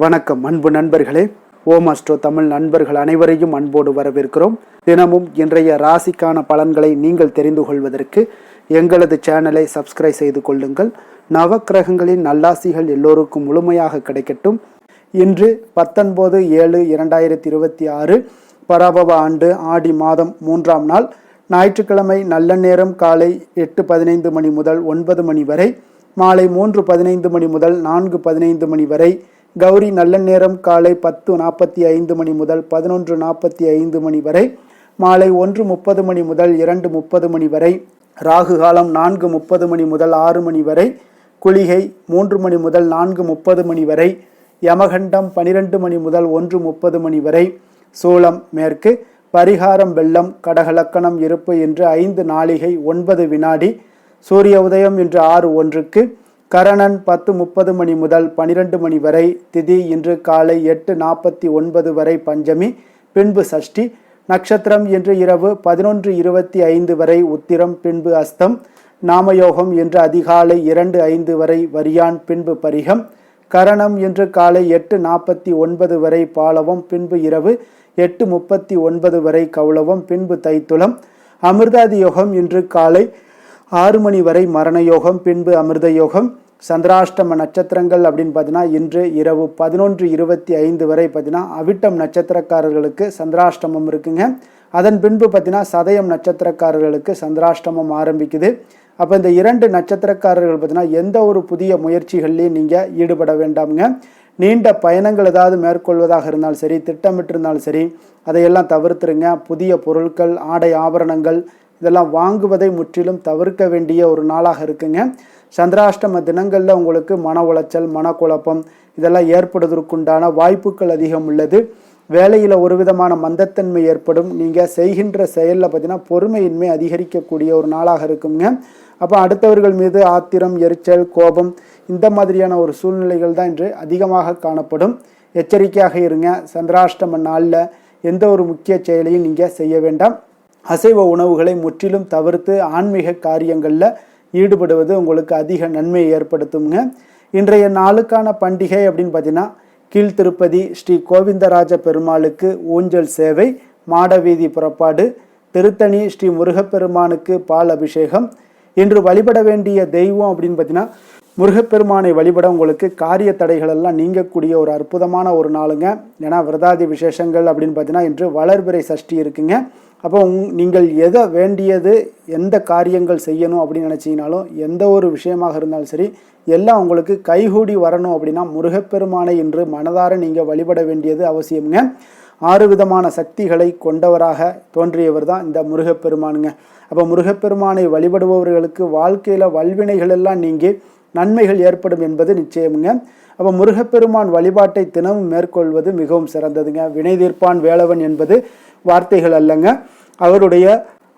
வணக்கம் அன்பு நண்பர்களே. ஓம் அஸ்ட்ரோ தமிழ் நண்பர்கள் அனைவரையும் அன்போடு வரவேற்கிறோம். தினமும் இன்றைய ராசிக்கான பலன்களை நீங்கள் தெரிந்து கொள்வதற்கு எங்களது சேனலை சப்ஸ்கிரைப் செய்து கொள்ளுங்கள். நவக்கிரகங்களின் நல்லாசிகள் எல்லோருக்கும் முழுமையாக கிடைக்கட்டும். இன்று 19/7/2026 பராபவ ஆண்டு ஆடி மாதம் 3ஆம் நாள் ஞாயிற்றுக்கிழமை. நல்ல நேரம் காலை 8:15 மணி முதல் 9 மணி வரை, மாலை 3:15 மணி முதல் 4:15 மணி வரை. கௌரி நல்ல நேரம் காலை 10:45 மணி முதல் 11:45 மணி வரை, மாலை 1:30 மணி முதல் 2:30 மணி வரை. ராகு காலம் 4:30 மணி முதல் 6 மணி வரை. குளிகை 3 மணி முதல் 4:30 மணி வரை. யமகண்டம் 12 மணி முதல் 1:30 மணி வரை. சூலம் மேற்கு. பரிகாரம் வெள்ளம். கடகலக்கணம் இருப்பு என்று 5 நாளிகை 9 வினாடி. சூரிய உதயம் இன்று 6:01. கரணன் 10:30 மணி முதல் 12 மணி வரை. திதி இன்று காலை 8:49 வரை பஞ்சமி, பின்பு சஷ்டி. நட்சத்திரம் இன்று இரவு 11:25 வரை உத்திரம், பின்பு அஸ்தம். நாமயோகம் இன்று அதிகாலை 2:05 வரை வரியான், பின்பு பரிகம். கரணம் இன்று காலை 8:49 வரை பாலவம், பின்பு இரவு 8:39 வரை கௌளவம், பின்பு தைத்துளம். அமிர்தாதி யோகம் இன்று காலை 6 மணி வரை மரண யோகம், பின்பு அமிர்த யோகம். சந்திராஷ்டம நட்சத்திரங்கள் அப்படின்னு பார்த்தீங்கன்னா இன்று இரவு 11:25 வரை பார்த்தீங்கன்னா அவிட்டம் நட்சத்திரக்காரர்களுக்கு சந்திராஷ்டமம் இருக்குங்க. அதன் பின்பு பார்த்தீங்கன்னா சதயம் நட்சத்திரக்காரர்களுக்கு சந்திராஷ்டமம் ஆரம்பிக்குது. அப்போ இந்த 2 நட்சத்திரக்காரர்கள் பார்த்தீங்கன்னா எந்த ஒரு புதிய முயற்சிகள்லையும் நீங்கள் ஈடுபட வேண்டாமுங்க. நீண்ட பயணங்கள் ஏதாவது மேற்கொள்வதாக இருந்தாலும் சரி, திட்டமிட்டிருந்தாலும் சரி, அதையெல்லாம் தவிர்த்துருங்க. புதிய பொருட்கள், ஆடை ஆபரணங்கள் இதெல்லாம் வாங்குவதை முற்றிலும் தவிர்க்க வேண்டிய ஒரு நாளாக இருக்குங்க. சந்திராஷ்டம தினங்களில் உங்களுக்கு மன உளைச்சல், மனக்குழப்பம் இதெல்லாம் ஏற்படுவதற்குண்டான வாய்ப்புகள் அதிகம் உள்ளது. வேலையில் ஒரு விதமான மந்தத்தன்மை ஏற்படும். நீங்கள் செய்கின்ற செயலில் பார்த்தீங்கன்னா பொறுமையின்மை அதிகரிக்கக்கூடிய ஒரு நாளாக இருக்குங்க. அப்போ அடுத்தவர்கள் மீது ஆத்திரம், எரிச்சல், கோபம் இந்த மாதிரியான ஒரு சூழ்நிலைகள் தான் இன்று அதிகமாக காணப்படும். எச்சரிக்கையாக இருங்க. சந்திராஷ்டம நாளில் எந்த ஒரு முக்கிய செயலையும் நீங்கள் செய்ய வேண்டாம். அசைவ உணவுகளை முற்றிலும் தவிர்த்து ஆன்மீக காரியங்களில் ஈடுபடுவது உங்களுக்கு அதிக நன்மையை ஏற்படுத்துங்க. இன்றைய நாளுக்கான பண்டிகை அப்படின்னு பார்த்தீங்கன்னா கீழ்த்திருப்பதி ஸ்ரீ கோவிந்தராஜ பெருமாளுக்கு ஊஞ்சல் சேவை, மாடவீதி புறப்பாடு. திருத்தணி ஸ்ரீ முருகப்பெருமானுக்கு பால் அபிஷேகம். இன்று வழிபட வேண்டிய தெய்வம் அப்படின்னு பார்த்தீங்கன்னா முருகப்பெருமானை வழிபட உங்களுக்கு காரிய தடைகள் எல்லாம் நீங்கக்கூடிய ஒரு அற்புதமான ஒரு நாளுங்க. ஏன்னா விரதாதி விசேஷங்கள் அப்படின்னு பார்த்தீங்கன்னா இன்று வளர்பிறை சஷ்டி இருக்குங்க. அப்போ நீங்கள் எதை வேண்டியது, எந்த காரியங்கள் செய்யணும் அப்படின்னு நினச்சிங்கனாலும், எந்த ஒரு விஷயமாக இருந்தாலும் சரி, எல்லாம் உங்களுக்கு கைகூடி வரணும் அப்படின்னா முருகப்பெருமானை இன்று மனதார நீங்கள் வழிபட வேண்டியது அவசியம்ங்க. 6 விதமான சக்திகளை கொண்டவராக தோன்றியவர் தான் இந்த முருகப்பெருமானுங்க. அப்போ முருகப்பெருமானை வழிபடுபவர்களுக்கு வாழ்க்கையில் வல்வினைகள் எல்லாம் நீங்கி நன்மைகள் ஏற்படும் என்பது நிச்சயமுங்க. அப்போ முருகப்பெருமான் வழிபாட்டை தினமும் மேற்கொள்வது மிகவும் சிறந்ததுங்க. வினை தீர்ப்பான் வேலவன் என்பது வார்த்தைகள் அல்லங்க, அவருடைய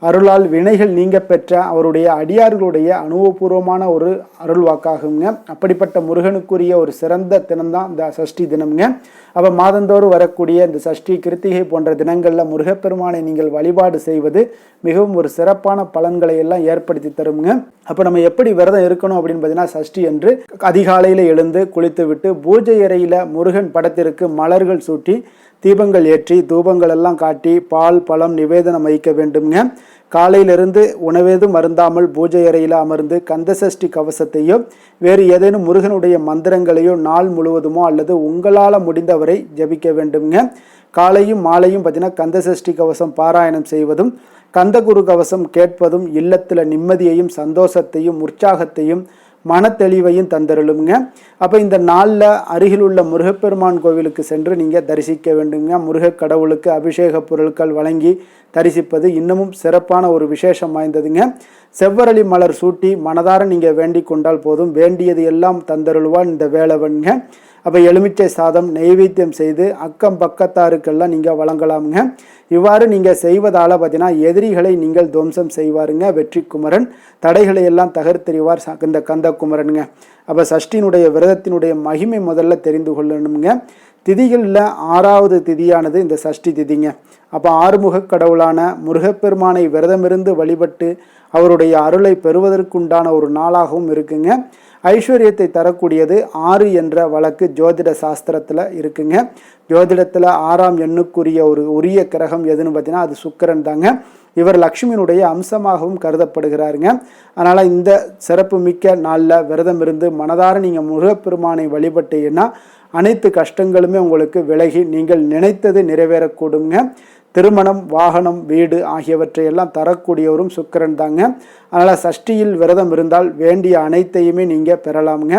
அருளால் வினைகள் நீங்க பெற்ற அவருடைய அடியார்களுடைய அனுபவபூர்வமான ஒரு அருள் வாக்காகுங்க. அப்படிப்பட்ட முருகனுக்குரிய ஒரு சிறந்த தினம்தான் இந்த சஷ்டி தினம்ங்க. அப்போ மாதந்தோறும் வரக்கூடிய இந்த சஷ்டி, கிருத்திகை போன்ற தினங்களில் முருகப்பெருமானை நீங்கள் வழிபாடு செய்வது மிகவும் ஒரு சிறப்பான பலன்களை எல்லாம் ஏற்படுத்தி தருங்க. அப்போ நம்ம எப்படி விரதம் இருக்கணும் அப்படின்னு பார்த்தீங்கன்னா சஷ்டி என்று அதிகாலையில் எழுந்து குளித்து விட்டு பூஜை அறையில் முருகன் படத்திற்கு மலர்கள் சூட்டி தீபங்கள் ஏற்றி தூபங்கள் எல்லாம் காட்டி பால் பழம் நிவேதனம் வைக்க வேண்டுங்க. காலையிலிருந்து உணவேதும் அருந்தாமல் பூஜை அறையில் அமர்ந்து கந்தசஷ்டி கவசத்தையோ வேறு ஏதேனும் முருகனுடைய மந்திரங்களையோ நாள் முழுவதுமோ அல்லது உங்களால் முடிந்தவரை ஜபிக்க வேண்டுங்க. காலையும் மாலையும் பார்த்தீங்கன்னா கந்தசஷ்டி கவசம் பாராயணம் செய்வதும் கந்தகுரு கவசம் கேட்பதும் இல்லத்தில் நிம்மதியையும் சந்தோஷத்தையும் உற்சாகத்தையும் மனத்தெளிவையும் தந்தருளுங்க. அப்போ இந்த நாளில் அருகில் உள்ள முருகப்பெருமான் கோவிலுக்கு சென்று நீங்கள் தரிசிக்க வேண்டுங்க. முருகக் கடவுளுக்கு அபிஷேக பொருட்கள் வழங்கி தரிசிப்பது இன்னமும் சிறப்பான ஒரு விசேஷம் வாய்ந்ததுங்க. செவ்வரளி மலர் சூட்டி மனதார நீங்கள் வேண்டிக் கொண்டால் போதும், வேண்டியது எல்லாம் தந்தருள்வான் இந்த வேலவன்ங்க. அப்போ எலுமிச்சை சாதம் நெய்வேத்தியம் செய்து அக்கம் பக்கத்தாருக்கெல்லாம் நீங்கள் வழங்கலாமுங்க. இவ்வாறு நீங்கள் செய்வதால் பார்த்தீங்கன்னா எதிரிகளை நீங்கள் துவம்சம் செய்வாருங்க வெற்றி குமரன். தடைகளை எல்லாம் தகர்த்தெறிவார் இந்த கந்த குமரனுங்க. அப்போ சஷ்டியினுடைய விரதத்தினுடைய மகிமை முதல்ல தெரிந்து கொள்ளணுங்க. திதிகளில் 6வது திதியானது இந்த சஷ்டி திதிங்க. அப்போ ஆறுமுக கடவுளான முருகப்பெருமானை விரதமிருந்து வழிபட்டு அவருடைய அருளை பெறுவதற்குண்டான ஒரு நாளாகவும் இருக்குங்க. ஐஸ்வர்யத்தை தரக்கூடியது 6 என்ற வழக்கு ஜோதிட சாஸ்திரத்தில் இருக்குங்க. ஜோதிடத்தில் 6ஆம் எண்ணுக்குரிய ஒரு உரிய கிரகம் எதுன்னு பார்த்தீங்கன்னா அது சுக்கிரன் தாங்க. இவர் லக்ஷ்மியினுடைய அம்சமாகவும் கருதப்படுகிறாருங்க. அதனால் இந்த சிறப்பு மிக்க நாளில் விரதம் இருந்து மனதார நீங்கள் முருகப்பெருமானை வழிபட்டீங்கன்னா அனைத்து கஷ்டங்களுமே உங்களுக்கு விலகி நீங்கள் நினைத்தது நிறைவேறக்கூடுங்க. திருமணம், வாகனம், வீடு ஆகியவற்றையெல்லாம் தரக்கூடியவரும் சுக்கிரன் தாங்க. அதனால் சஷ்டியில் விரதம் இருந்தால் வேண்டிய அனைத்தையுமே நீங்கள் பெறலாமுங்க.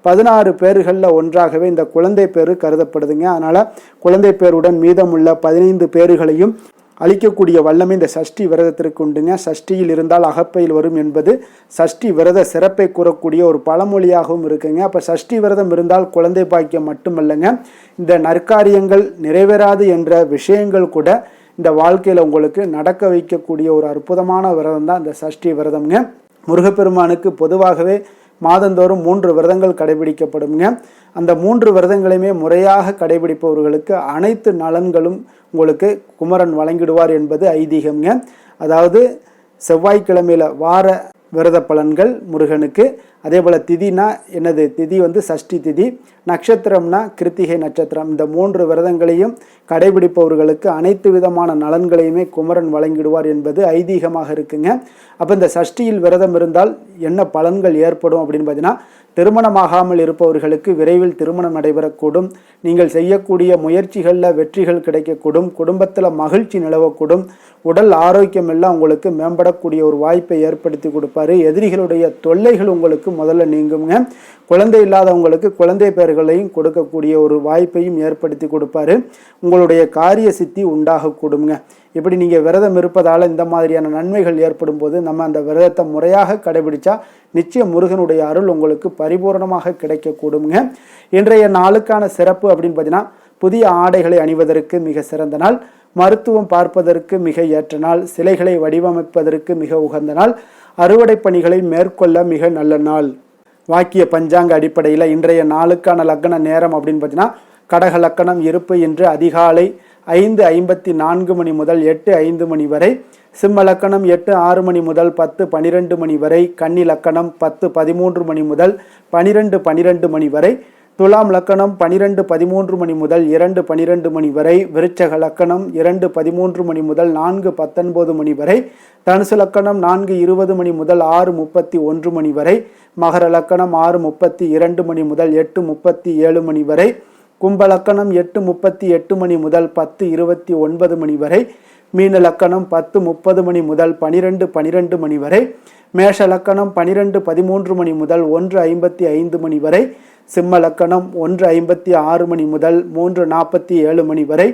16 பேர்களில் ஒன்றாகவே இந்த குழந்தை பேரு கருதப்படுதுங்க. அதனால் குழந்தை பேருடன் மீதமுள்ள 15 பேர்களையும் அளிக்கக்கூடிய வல்லமை இந்த சஷ்டி விரதத்திற்கு உண்டுங்க. சஷ்டியில் இருந்தால் அகப்பையில் வரும் என்பது சஷ்டி விரத சிறப்பை கூறக்கூடிய ஒரு பழமொழியாகவும் இருக்குங்க. அப்போ சஷ்டி விரதம் இருந்தால் குழந்தை பாக்கியம் மட்டுமல்லங்க, இந்த நற்காரியங்கள் நிறைவேறாது என்ற விஷயங்கள் கூட இந்த வாழ்க்கையில் உங்களுக்கு நடக்க வைக்கக்கூடிய ஒரு அற்புதமான விரதம் தான் இந்த சஷ்டி விரதம்ங்க. முருகப்பெருமானுக்கு பொதுவாகவே மாதந்தோறும் 3 விரதங்கள் கடைபிடிக்கப்படுங்க. அந்த 3 விரதங்களையுமே முறையாக கடைபிடிப்பவர்களுக்கு அனைத்து நலன்களும் உங்களுக்கு குமரன் வழங்கிடுவார் என்பது ஐதீகம்ங்க. அதாவது செவ்வாய்க்கிழமையில வார விரத பலன்கள் முருகனுக்கு, அதே போல் திதினா என்னது, திதி வந்து சஷ்டி திதி, நட்சத்திரம்னா கிருத்திகை நட்சத்திரம். இந்த 3 விரதங்களையும் கடைபிடிப்பவர்களுக்கு அனைத்து விதமான நலன்களையுமே குமரன் வழங்கிடுவார் என்பது ஐதீகமாக இருக்குங்க. அப்போ இந்த சஷ்டியில் விரதம் இருந்தால் என்ன பலன்கள் ஏற்படும் அப்படின்னு பார்த்தீங்கன்னா, திருமணமாகாமல் இருப்பவர்களுக்கு விரைவில் திருமணம் நடைபெறக்கூடும். நீங்கள் செய்யக்கூடிய முயற்சிகளில் வெற்றிகள் கிடைக்கக்கூடும். குடும்பத்தில் மகிழ்ச்சி நிலவக்கூடும். உடல் ஆரோக்கியம் எல்லாம் உங்களுக்கு மேம்படக்கூடிய ஒரு வாய்ப்பை ஏற்படுத்தி கொடுப்பாரு. எதிரிகளுடைய தொல்லைகள் உங்களுக்கு முதல்ல நீங்குங்க. குழந்தை இல்லாதவங்களுக்கு குழந்தை பெயர்களையும் கொடுக்கக்கூடிய ஒரு வாய்ப்பையும் ஏற்படுத்தி கொடுப்பாரு. உங்களுடைய காரிய சித்தி உண்டாகக்கூடுங்க. இப்படி நீங்கள் விரதம் இருப்பதால் இந்த மாதிரியான நன்மைகள் ஏற்படும் போது நம்ம அந்த விரதத்தை முறையாக கடைபிடிச்சா நிச்சயம் முருகனுடைய அருள் உங்களுக்கு பரிபூர்ணமாக கிடைக்கக்கூடுங்க. இன்றைய நாளுக்கான சிறப்பு அப்படின்னு பார்த்தீங்கன்னா, புதிய ஆடைகளை அணிவதற்கு மிக சிறந்த நாள், மருத்துவம் பார்ப்பதற்கு மிக ஏற்ற நாள், சிலைகளை வடிவமைப்பதற்கு மிக உகந்த நாள், அறுவடை பணிகளை மேற்கொள்ள மிக நல்ல நாள். வாக்கிய பஞ்சாங்க அடிப்படையில் இன்றைய நாளுக்கான லக்கண நேரம் அப்படின்னு பார்த்தீங்கன்னா, கடக லக்கணம் இருப்பு இன்று அதிகாலை 5:54 மணி முதல் 8:05 மணி வரை, சிம்ம லக்கணம் 8:06 மணி முதல் 10:12 மணி வரை, கன்னி லக்கணம் 10:13 மணி முதல் 12:12 மணி வரை, துலாம் லக்கணம் 12:13 மணி முதல் 2:12 மணி வரை, விருச்சக லக்கணம் 2:13 மணி முதல் 4:19 மணி வரை, தனுசு லக்கணம் 4:20 மணி முதல் 6:31 மணி வரை, மகர லக்கணம் 6:32 மணி முதல் 8:37 மணி வரை, கும்ப லக்கணம் 8:38 மணி முதல் 10:29 மணி வரை, மீன லக்கணம் 10:30 மணி முதல் 12:12 மணி வரை, மேஷ லக்கணம் 12:13 மணி முதல் 1:55 மணி வரை, சிம்ம லக்கணம் 1:56 மணி முதல் 3:47 மணி வரை,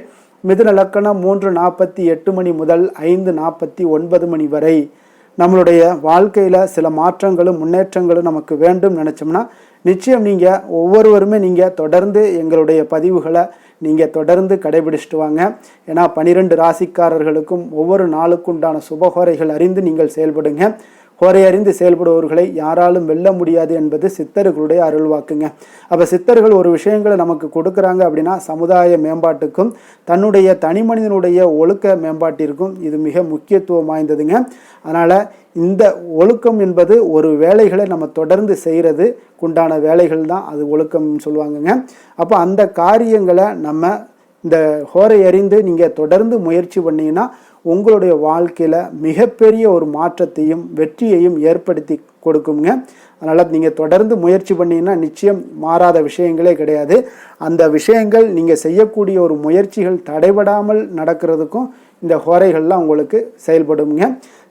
மிதுன லக்கணம் 3:48 மணி முதல் 5:49 மணி வரை. நம்மளுடைய வாழ்க்கையில் சில மாற்றங்களும் முன்னேற்றங்களும் நமக்கு வேண்டும் நினச்சோம்னா நிச்சயம் நீங்கள் ஒவ்வொருவருமே நீங்கள் தொடர்ந்து எங்களுடைய பதிவுகளை நீங்கள் தொடர்ந்து கடைபிடிச்சிட்டு வாங்க. ஏன்னா 12 ராசிக்காரர்களுக்கும் ஒவ்வொரு நாளுக்குண்டான சுபகோரைகள் அறிந்து நீங்கள் செயல்படுங்க. கோரை அறிந்து செயல்படுபவர்களை யாராலும் வெல்ல முடியாது என்பது சித்தர்களுடைய அருள்வாக்குங்க. அப்போ சித்தர்கள் ஒரு விஷயங்களை நமக்கு கொடுக்குறாங்க அப்படின்னா சமுதாய மேம்பாட்டுக்கும் தன்னுடைய தனி மனிதனுடைய ஒழுக்க மேம்பாட்டிற்கும் இது மிக முக்கியத்துவம் வாய்ந்ததுங்க. அதனால் இந்த ஒழுக்கம் என்பது ஒரு வேலைகளை நம்ம தொடர்ந்து செய்கிறது உண்டான வேலைகள் தான் அது ஒழுக்கம்னு சொல்லுவாங்கங்க. அப்போ அந்த காரியங்களை நம்ம இந்த ஹோரை அறிந்து நீங்கள் தொடர்ந்து முயற்சி பண்ணிங்கன்னா உங்களுடைய வாழ்க்கையில் மிகப்பெரிய ஒரு மாற்றத்தையும் வெற்றியையும் ஏற்படுத்தி கொடுக்குங்க. அதனால் நீங்கள் தொடர்ந்து முயற்சி பண்ணிங்கன்னா நிச்சயம் மாறாத விஷயங்களே கிடையாது. அந்த விஷயங்கள் நீங்கள் செய்யக்கூடிய ஒரு முயற்சிகள் தடைபடாமல் நடக்கிறதுக்கும் இந்த ஹோரைகள்லாம் உங்களுக்கு செயல்படுங்க.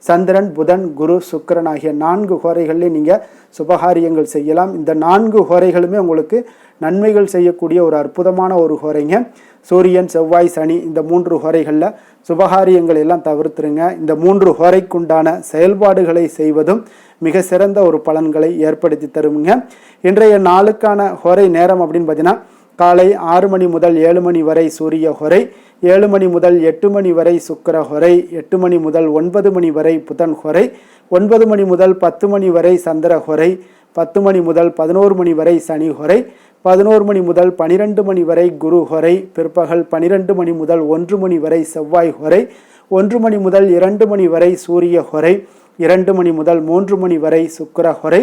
சந்திரன், புதன், குரு, சுக்கிரன் ஆகிய 4 ஹோரைகள்லேயும் நீங்கள் சுபகாரியங்கள் செய்யலாம். இந்த 4 ஹோரைகளுமே உங்களுக்கு நன்மைகள் செய்யக்கூடிய ஒரு அற்புதமான ஒரு ஹோரைங்க. சூரியன், செவ்வாய், சனி இந்த 3 ஹோரைகளில் சுபகாரியங்கள் எல்லாம் தவிர்த்துருங்க. இந்த 3 ஹோரைக்குண்டான செயல்பாடுகளை செய்வதும் மிக சிறந்த ஒரு பலன்களை ஏற்படுத்தி தருங்க. இன்றைய நாளுக்கான ஹோரை நேரம் அப்படின்னு பார்த்தீங்கன்னா, காலை 6 மணி முதல் 7 மணி வரை சூரிய ஹோரை, 7 மணி முதல் 8 மணி வரை சுக்கிர ஹோரை, 8 மணி முதல் 9 மணி வரை புதன் ஹோரை, 9 மணி முதல் 10 மணி வரை சந்திர ஹோரை, 10 மணி முதல் 11 மணி வரை சனி ஹோரை, 11 மணி முதல் 12 மணி வரை குரு ஹோரை, பிற்பகல் 12 மணி முதல் 1 மணி வரை செவ்வாய் ஹோரை, 1 மணி முதல் 2 மணி வரை சூரிய ஹோரை, 2 மணி முதல் 3 மணி வரை சுக்கிர ஹொரை,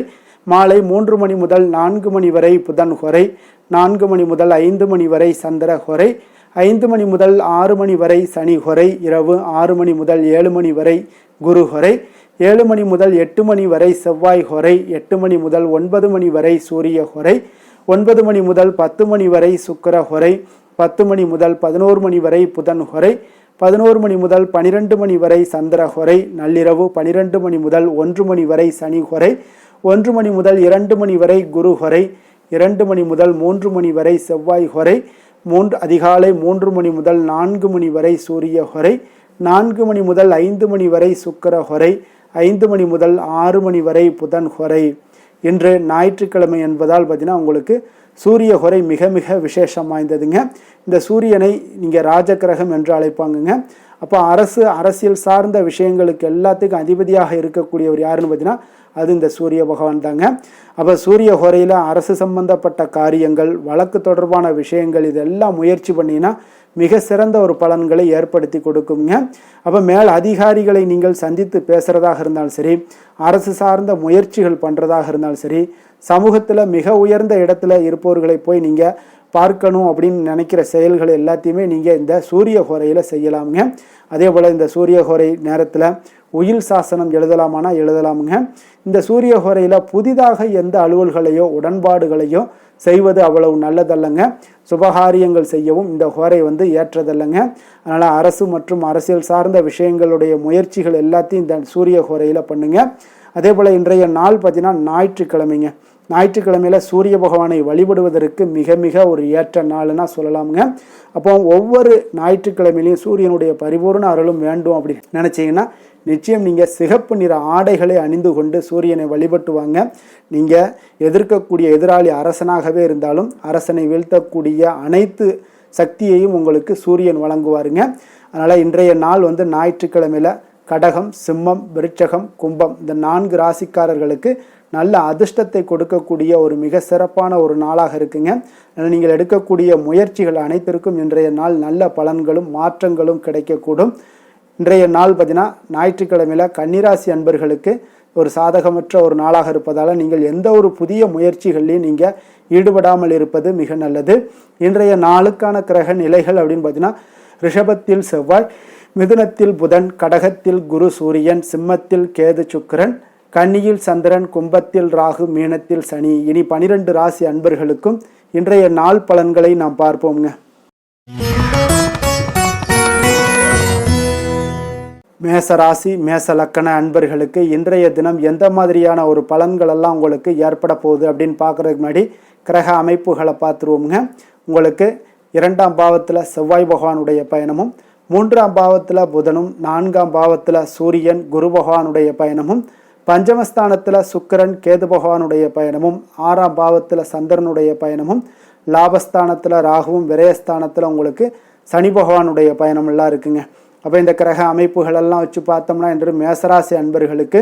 மாலை 3 மணி முதல் 4 மணி வரை புதன் ஹொரை, 4 மணி முதல் 5 மணி வரை சந்திர ஹொரை, 5 மணி முதல் 6 மணி வரை சனி ஹொரை, இரவு 6 மணி முதல் 7 மணி வரை குரு ஹொரை, 7 மணி முதல் 8 மணி வரை செவ்வாய் ஹொரை, 8 மணி முதல் 9 மணி வரை சூரிய ஹொரை, 9 மணி முதல் 10 மணி வரை சுக்கிர ஹொரை, 10 மணி முதல் 11 மணி வரை புதன் ஹொரை, 11 மணி முதல் 12 மணி வரை சந்திர ஹொரை, நள்ளிரவு 12 மணி முதல் 1 மணி வரை சனி ஹொரை, 1 மணி முதல் 2 மணி வரை குரு ஹொரை, 2 மணி முதல் 3 மணி வரை செவ்வாய் ஹொரை, அதிகாலை 3 மணி முதல் 4 மணி வரை சூரிய ஹொரை, 4 மணி முதல் 5 மணி வரை சுக்கிர ஹொரை, 5 மணி முதல் 6 மணி வரை புதன் ஹொரை. இன்று ஞாயிற்றுக்கிழமை என்பதால் பார்த்தீங்கன்னா உங்களுக்கு சூரிய ஹொரை மிக மிக விசேஷம் வாய்ந்ததுங்க. இந்த சூரியனை நீங்கள் ராஜகிரகம் என்று அழைப்பாங்கங்க. அப்போ அரசியல் சார்ந்த விஷயங்களுக்கு எல்லாத்துக்கும் அதிபதியாக இருக்கக்கூடியவர் யாருன்னு பார்த்தீங்கன்னா அது இந்த சூரிய பகவான் தாங்க. அப்போ சூரிய ஹொரையில் அரசு சம்பந்தப்பட்ட காரியங்கள், வழக்கு தொடர்பான விஷயங்கள் இதெல்லாம் முயற்சி பண்ணினா மிக சிறந்த ஒரு பலன்களை ஏற்படுத்தி கொடுக்குங்க. அப்போ மேல் அதிகாரிகளை நீங்கள் சந்தித்து பேசுகிறதாக இருந்தாலும் சரி, அரசு சார்ந்த முயற்சிகள் பண்ணுறதாக இருந்தாலும் சரி, சமூகத்தில் மிக உயர்ந்த இடத்துல இருப்பவர்களை போய் நீங்கள் பார்க்கணும் அப்படின்னு நினைக்கிற செயல்களை எல்லாத்தையுமே நீங்கள் இந்த சூரிய ஹோரையில் செய்யலாமுங்க. அதே போல் இந்த சூரிய ஹோரை நேரத்தில் உயில் சாசனம் எழுதலாமானா எழுதலாமுங்க. இந்த சூரிய ஹோரையில் புதிதாக எந்த அலுவல்களையோ உடன்பாடுகளையோ செய்வது அவ்வளவு நல்லதல்லங்க. சுபகாரியங்கள் செய்யவும் இந்த ஹோரை ஏற்றதல்லங்க. அதனால் அரசு மற்றும் அரசியல் சார்ந்த விஷயங்களுடைய முயற்சிகள் எல்லாத்தையும் இந்த சூரிய ஹோரையில் பண்ணுங்க. அதே போல் இன்றைய நாள் பார்த்தீங்கன்னா ஞாயிற்றுக்கிழமைங்க. ஞாயிற்றுக்கிழமையில் சூரிய பகவானை வழிபடுவதற்கு மிக மிக ஒரு ஏற்ற நாள்னா சொல்லலாமுங்க. அப்போ ஒவ்வொரு ஞாயிற்றுக்கிழமையிலையும் சூரியனுடைய பரிபூர்ண அருளும் வேண்டும் அப்படின்னு நினச்சிங்கன்னா நிச்சயம் நீங்கள் சிகப்பு நிற ஆடைகளை அணிந்து கொண்டு சூரியனை வழிபட்டு வாங்க. நீங்கள் எதிர்க்கக்கூடிய எதிராளி அரசனாகவே இருந்தாலும் அரசனை வீழ்த்தக்கூடிய அனைத்து சக்தியையும் உங்களுக்கு சூரியன் வழங்குவாருங்க. அதனால் இன்றைய நாள் ஞாயிற்றுக்கிழமையில் கடகம், சிம்மம், விருட்சகம், கும்பம் இந்த 4 ராசிக்காரர்களுக்கு நல்ல அதிர்ஷ்டத்தை கொடுக்கக்கூடிய ஒரு மிக சிறப்பான ஒரு நாளாக இருக்குங்க. நீங்கள் எடுக்கக்கூடிய முயற்சிகள் அனைத்திற்கும் இன்றைய நாள் நல்ல பலன்களும் மாற்றங்களும் கிடைக்கக்கூடும். இன்றைய நாள் பார்த்தீங்கன்னா ஞாயிற்றுக்கிழமையில் கன்னிராசி அன்பர்களுக்கு ஒரு சாதகமற்ற ஒரு நாளாக இருப்பதால் நீங்கள் எந்த ஒரு புதிய முயற்சிகள்லையும் நீங்கள் ஈடுபடாமல் இருப்பது மிக நல்லது. இன்றைய நாளுக்கான கிரக நிலைகள் அப்படின்னு பார்த்தீங்கன்னா ரிஷபத்தில் செவ்வாய், மிதுனத்தில் புதன், கடகத்தில் குரு சூரியன், சிம்மத்தில் கேது சுக்கிரன், கன்னியில் சந்திரன், கும்பத்தில் ராகு, மீனத்தில் சனி. இனி 12 ராசி அன்பர்களுக்கும் இன்றைய நாள் பலன்களை நாம் பார்ப்போம்ங்க. மேச ராசி மேச லக்கண அன்பர்களுக்கு இன்றைய தினம் எந்த மாதிரியான ஒரு பலன்கள் எல்லாம் உங்களுக்கு ஏற்பட போகுது அப்படின்னு பார்க்குறதுக்கு முன்னாடி கிரக அமைப்புகளை பார்த்துருவோம்ங்க. உங்களுக்கு 2ஆம் பாவத்தில் செவ்வாய் பகவானுடைய பயணமும், 3ஆம் பாவத்தில் புதனும், 4ஆம் பாவத்தில் சூரியன் குரு பகவானுடைய பயணமும், பஞ்சமஸ்தானத்தில் சுக்கிரன் கேது பகவானுடைய பயணமும், 6ஆம் பாவத்தில் சந்திரனுடைய பயணமும், லாபஸ்தானத்தில் ராகுவும், விரயஸ்தானத்தில் உங்களுக்கு சனி பகவானுடைய பயணமெல்லாம் இருக்குங்க. அப்போ இந்த கிரக அமைப்புகளெல்லாம் வச்சு பார்த்தோம்னா இன்று மேசராசி அன்பர்களுக்கு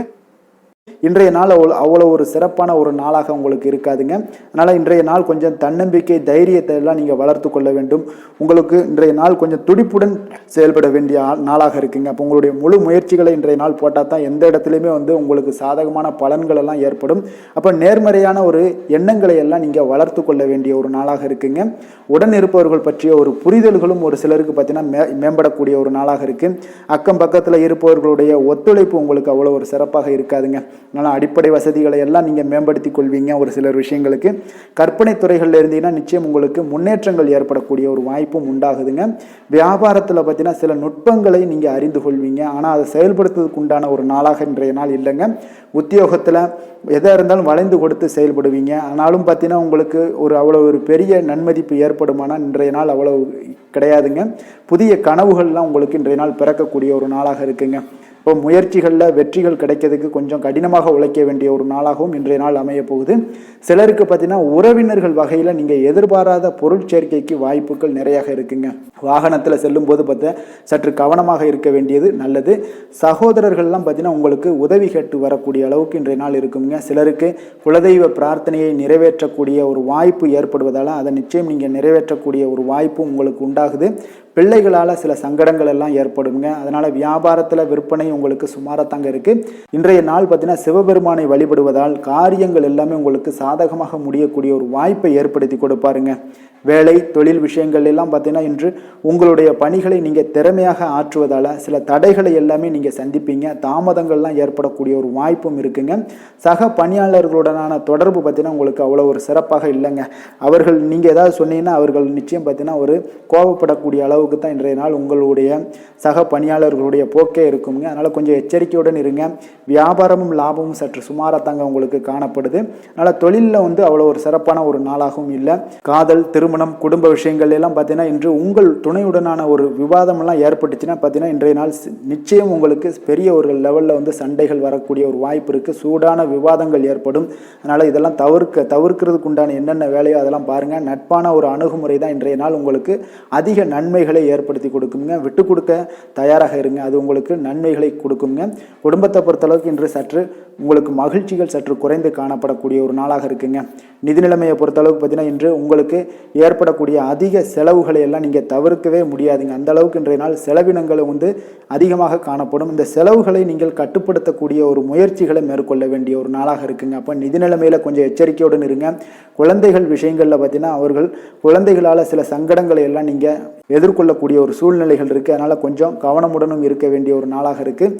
இன்றைய நாள் அவ்வளோ ஒரு சிறப்பான ஒரு நாளாக உங்களுக்கு இருக்காதுங்க. அதனால் இன்றைய நாள் கொஞ்சம் தன்னம்பிக்கை, தைரியத்தை எல்லாம் நீங்கள் வளர்த்து கொள்ள வேண்டும். உங்களுக்கு இன்றைய நாள் கொஞ்சம் துடிப்புடன் செயல்பட வேண்டிய நாளாக இருக்குங்க. அப்போ உங்களுடைய முழு முயற்சிகளை இன்றைய நாள் போட்டால் தான் எந்த இடத்துலையுமே உங்களுக்கு சாதகமான பலன்கள் எல்லாம் ஏற்படும். அப்போ நேர்மறையான ஒரு எண்ணங்களை எல்லாம் நீங்கள் வளர்த்து கொள்ள வேண்டிய ஒரு நாளாக இருக்குங்க. உடன் இருப்பவர்கள் பற்றிய ஒரு புரிதல்களும் ஒரு சிலருக்கு பார்த்தீங்கன்னா மேம்படக்கூடிய ஒரு நாளாக இருக்குது. அக்கம் பக்கத்தில் இருப்பவர்களுடைய ஒத்துழைப்பு உங்களுக்கு அவ்வளோ ஒரு சிறப்பாக இருக்காதுங்க. அதனால் அடிப்படை வசதிகளை எல்லாம் நீங்கள் மேம்படுத்தி கொள்வீங்க. ஒரு சிலர் விஷயங்களுக்கு கற்பனை துறைகளில் இருந்தீங்கன்னா நிச்சயம் உங்களுக்கு முன்னேற்றங்கள் ஏற்படக்கூடிய ஒரு வாய்ப்பும் உண்டாகுதுங்க. வியாபாரத்தில் பார்த்தீங்கன்னா சில நுட்பங்களை நீங்கள் அறிந்து கொள்வீங்க. ஆனால் அதை செயல்படுத்துவதற்கு உண்டான ஒரு நாளாக இன்றைய நாள் இல்லைங்க. உத்தியோகத்தில் எதாக இருந்தாலும் வளைந்து கொடுத்து செயல்படுவீங்க. ஆனாலும் பார்த்தீங்கன்னா உங்களுக்கு அவ்வளோ ஒரு பெரிய நன்மதிப்பு ஏற்படுமானால் இன்றைய நாள் அவ்வளவு கிடையாதுங்க. புதிய கனவுகள்லாம் உங்களுக்கு இன்றைய நாள் பிறக்கக்கூடிய ஒரு நாளாக இருக்குங்க. இப்போ முயற்சிகளில் வெற்றிகள் கிடைக்கிறதுக்கு கொஞ்சம் கடினமாக உழைக்க வேண்டிய ஒரு நாளாகவும் இன்றைய நாள் அமைய போகுது. சிலருக்கு பார்த்தீங்கன்னா உறவினர்கள் வகையில் நீங்கள் எதிர்பாராத பொருள் சேர்க்கைக்கு வாய்ப்புகள் நிறையாக இருக்குங்க. வாகனத்தில் செல்லும் போது பார்த்தா சற்று கவனமாக இருக்க வேண்டியது நல்லது. சகோதரர்கள்லாம் பார்த்தீங்கன்னா உங்களுக்கு உதவி கேட்டு வரக்கூடிய அளவுக்கு இன்றைய நாள் இருக்குங்க. சிலருக்கு குலதெய்வ பிரார்த்தனையை நிறைவேற்றக்கூடிய ஒரு வாய்ப்பு ஏற்படுவதால் அதை நிச்சயம் நீங்கள் நிறைவேற்றக்கூடிய ஒரு வாய்ப்பும் உங்களுக்கு உண்டாகுது. பிள்ளைகளால் சில சங்கடங்கள் எல்லாம் ஏற்படுங்க. அதனால் வியாபாரத்தில் விற்பனை உங்களுக்கு சுமாராக இருக்குது. இன்றைய நாள் பார்த்தீங்கன்னா சிவபெருமானை வழிபடுவதால் காரியங்கள் எல்லாமே உங்களுக்கு சாதகமாக முடியக்கூடிய ஒரு வாய்ப்பை ஏற்படுத்தி கொடுப்பாருங்க. வேலை தொழில் விஷயங்கள் எல்லாம் பார்த்தீங்கன்னா இன்று உங்களுடைய பணிகளை நீங்கள் திறமையாக ஆற்றுவதால் சில தடைகளை எல்லாமே நீங்கள் சந்திப்பீங்க. தாமதங்கள்லாம் ஏற்படக்கூடிய ஒரு வாய்ப்பும் இருக்குங்க. சக பணியாளர்களுடனான தொடர்பு பார்த்தீங்கன்னா உங்களுக்கு அவ்வளோ ஒரு சிறப்பாக இல்லைங்க. அவர்கள் நீங்கள் ஏதாவது சொன்னீங்கன்னா அவர்கள் நிச்சயம் பார்த்தீங்கன்னா ஒரு கோபப்படக்கூடிய அளவுக்கு தான் இன்றைய நாள் உங்களுடைய சக பணியாளர்களுடைய போக்கே இருக்குங்க. அதனால் கொஞ்சம் எச்சரிக்கையுடன் இருங்க. வியாபாரமும் லாபமும் சற்று சுமாராக தாங்க உங்களுக்கு காணப்படுது. அதனால் தொழிலில் அவ்வளோ ஒரு சிறப்பான ஒரு நாளாகவும் இல்லை. காதல் திருமணம் குடும்ப விஷயங்கள் எல்லாம் பார்த்தீங்கன்னா இன்று உங்கள் துணையுடனான ஒரு விவாதமெல்லாம் ஏற்பட்டுச்சுன்னா பார்த்தீங்கன்னா இன்றைய நாள் நிச்சயம் உங்களுக்கு பெரிய ஒரு லெவலில் சண்டைகள் வரக்கூடிய ஒரு வாய்ப்பு இருக்குது. சூடான விவாதங்கள் ஏற்படும். அதனால் இதெல்லாம் தவிர்க்கிறதுக்கு உண்டான என்னென்ன வேலையோ அதெல்லாம் பாருங்கள். நட்பான ஒரு அணுகுமுறை தான் இன்றைய நாள் உங்களுக்கு அதிக நன்மைகளை ஏற்படுத்தி கொடுக்குங்க. விட்டு கொடுக்க தயாராக இருங்க. அது உங்களுக்கு நன்மைகளை கொடுக்குங்க. குடும்பத்தை பொறுத்தளவுக்கு இன்று சற்று உங்களுக்கு மகிழ்ச்சிகள் சற்று குறைந்து காணப்படக்கூடிய ஒரு நாளாக இருக்குங்க. நிதி நிலைமையை பொறுத்தளவுக்கு பார்த்தீங்கன்னா இன்று உங்களுக்கு ஏற்படக்கூடிய அதிக செலவுகளை எல்லாம் நீங்கள் தவிர்க்கவே முடியாதுங்க. அந்த அளவுக்கு இன்றைய நாள் செலவினங்களை அதிகமாக காணப்படும். இந்த செலவுகளை நீங்கள் கட்டுப்படுத்தக்கூடிய ஒரு முயற்சிகளை மேற்கொள்ள வேண்டிய ஒரு நாளாக இருக்குங்க. அப்போ நிதி நிலைமையில் கொஞ்சம் எச்சரிக்கையுடன் இருங்க. குழந்தைகள் விஷயங்களில் பார்த்தீங்கன்னா அவர்கள் குழந்தைகளால் சில சங்கடங்களை எல்லாம் நீங்கள் எதிர்கொள்ளக்கூடிய ஒரு சூழ்நிலைகள் இருக்குது. அதனால் கொஞ்சம் கவனமுடனும் இருக்க வேண்டிய ஒரு நாளாக இருக்குது.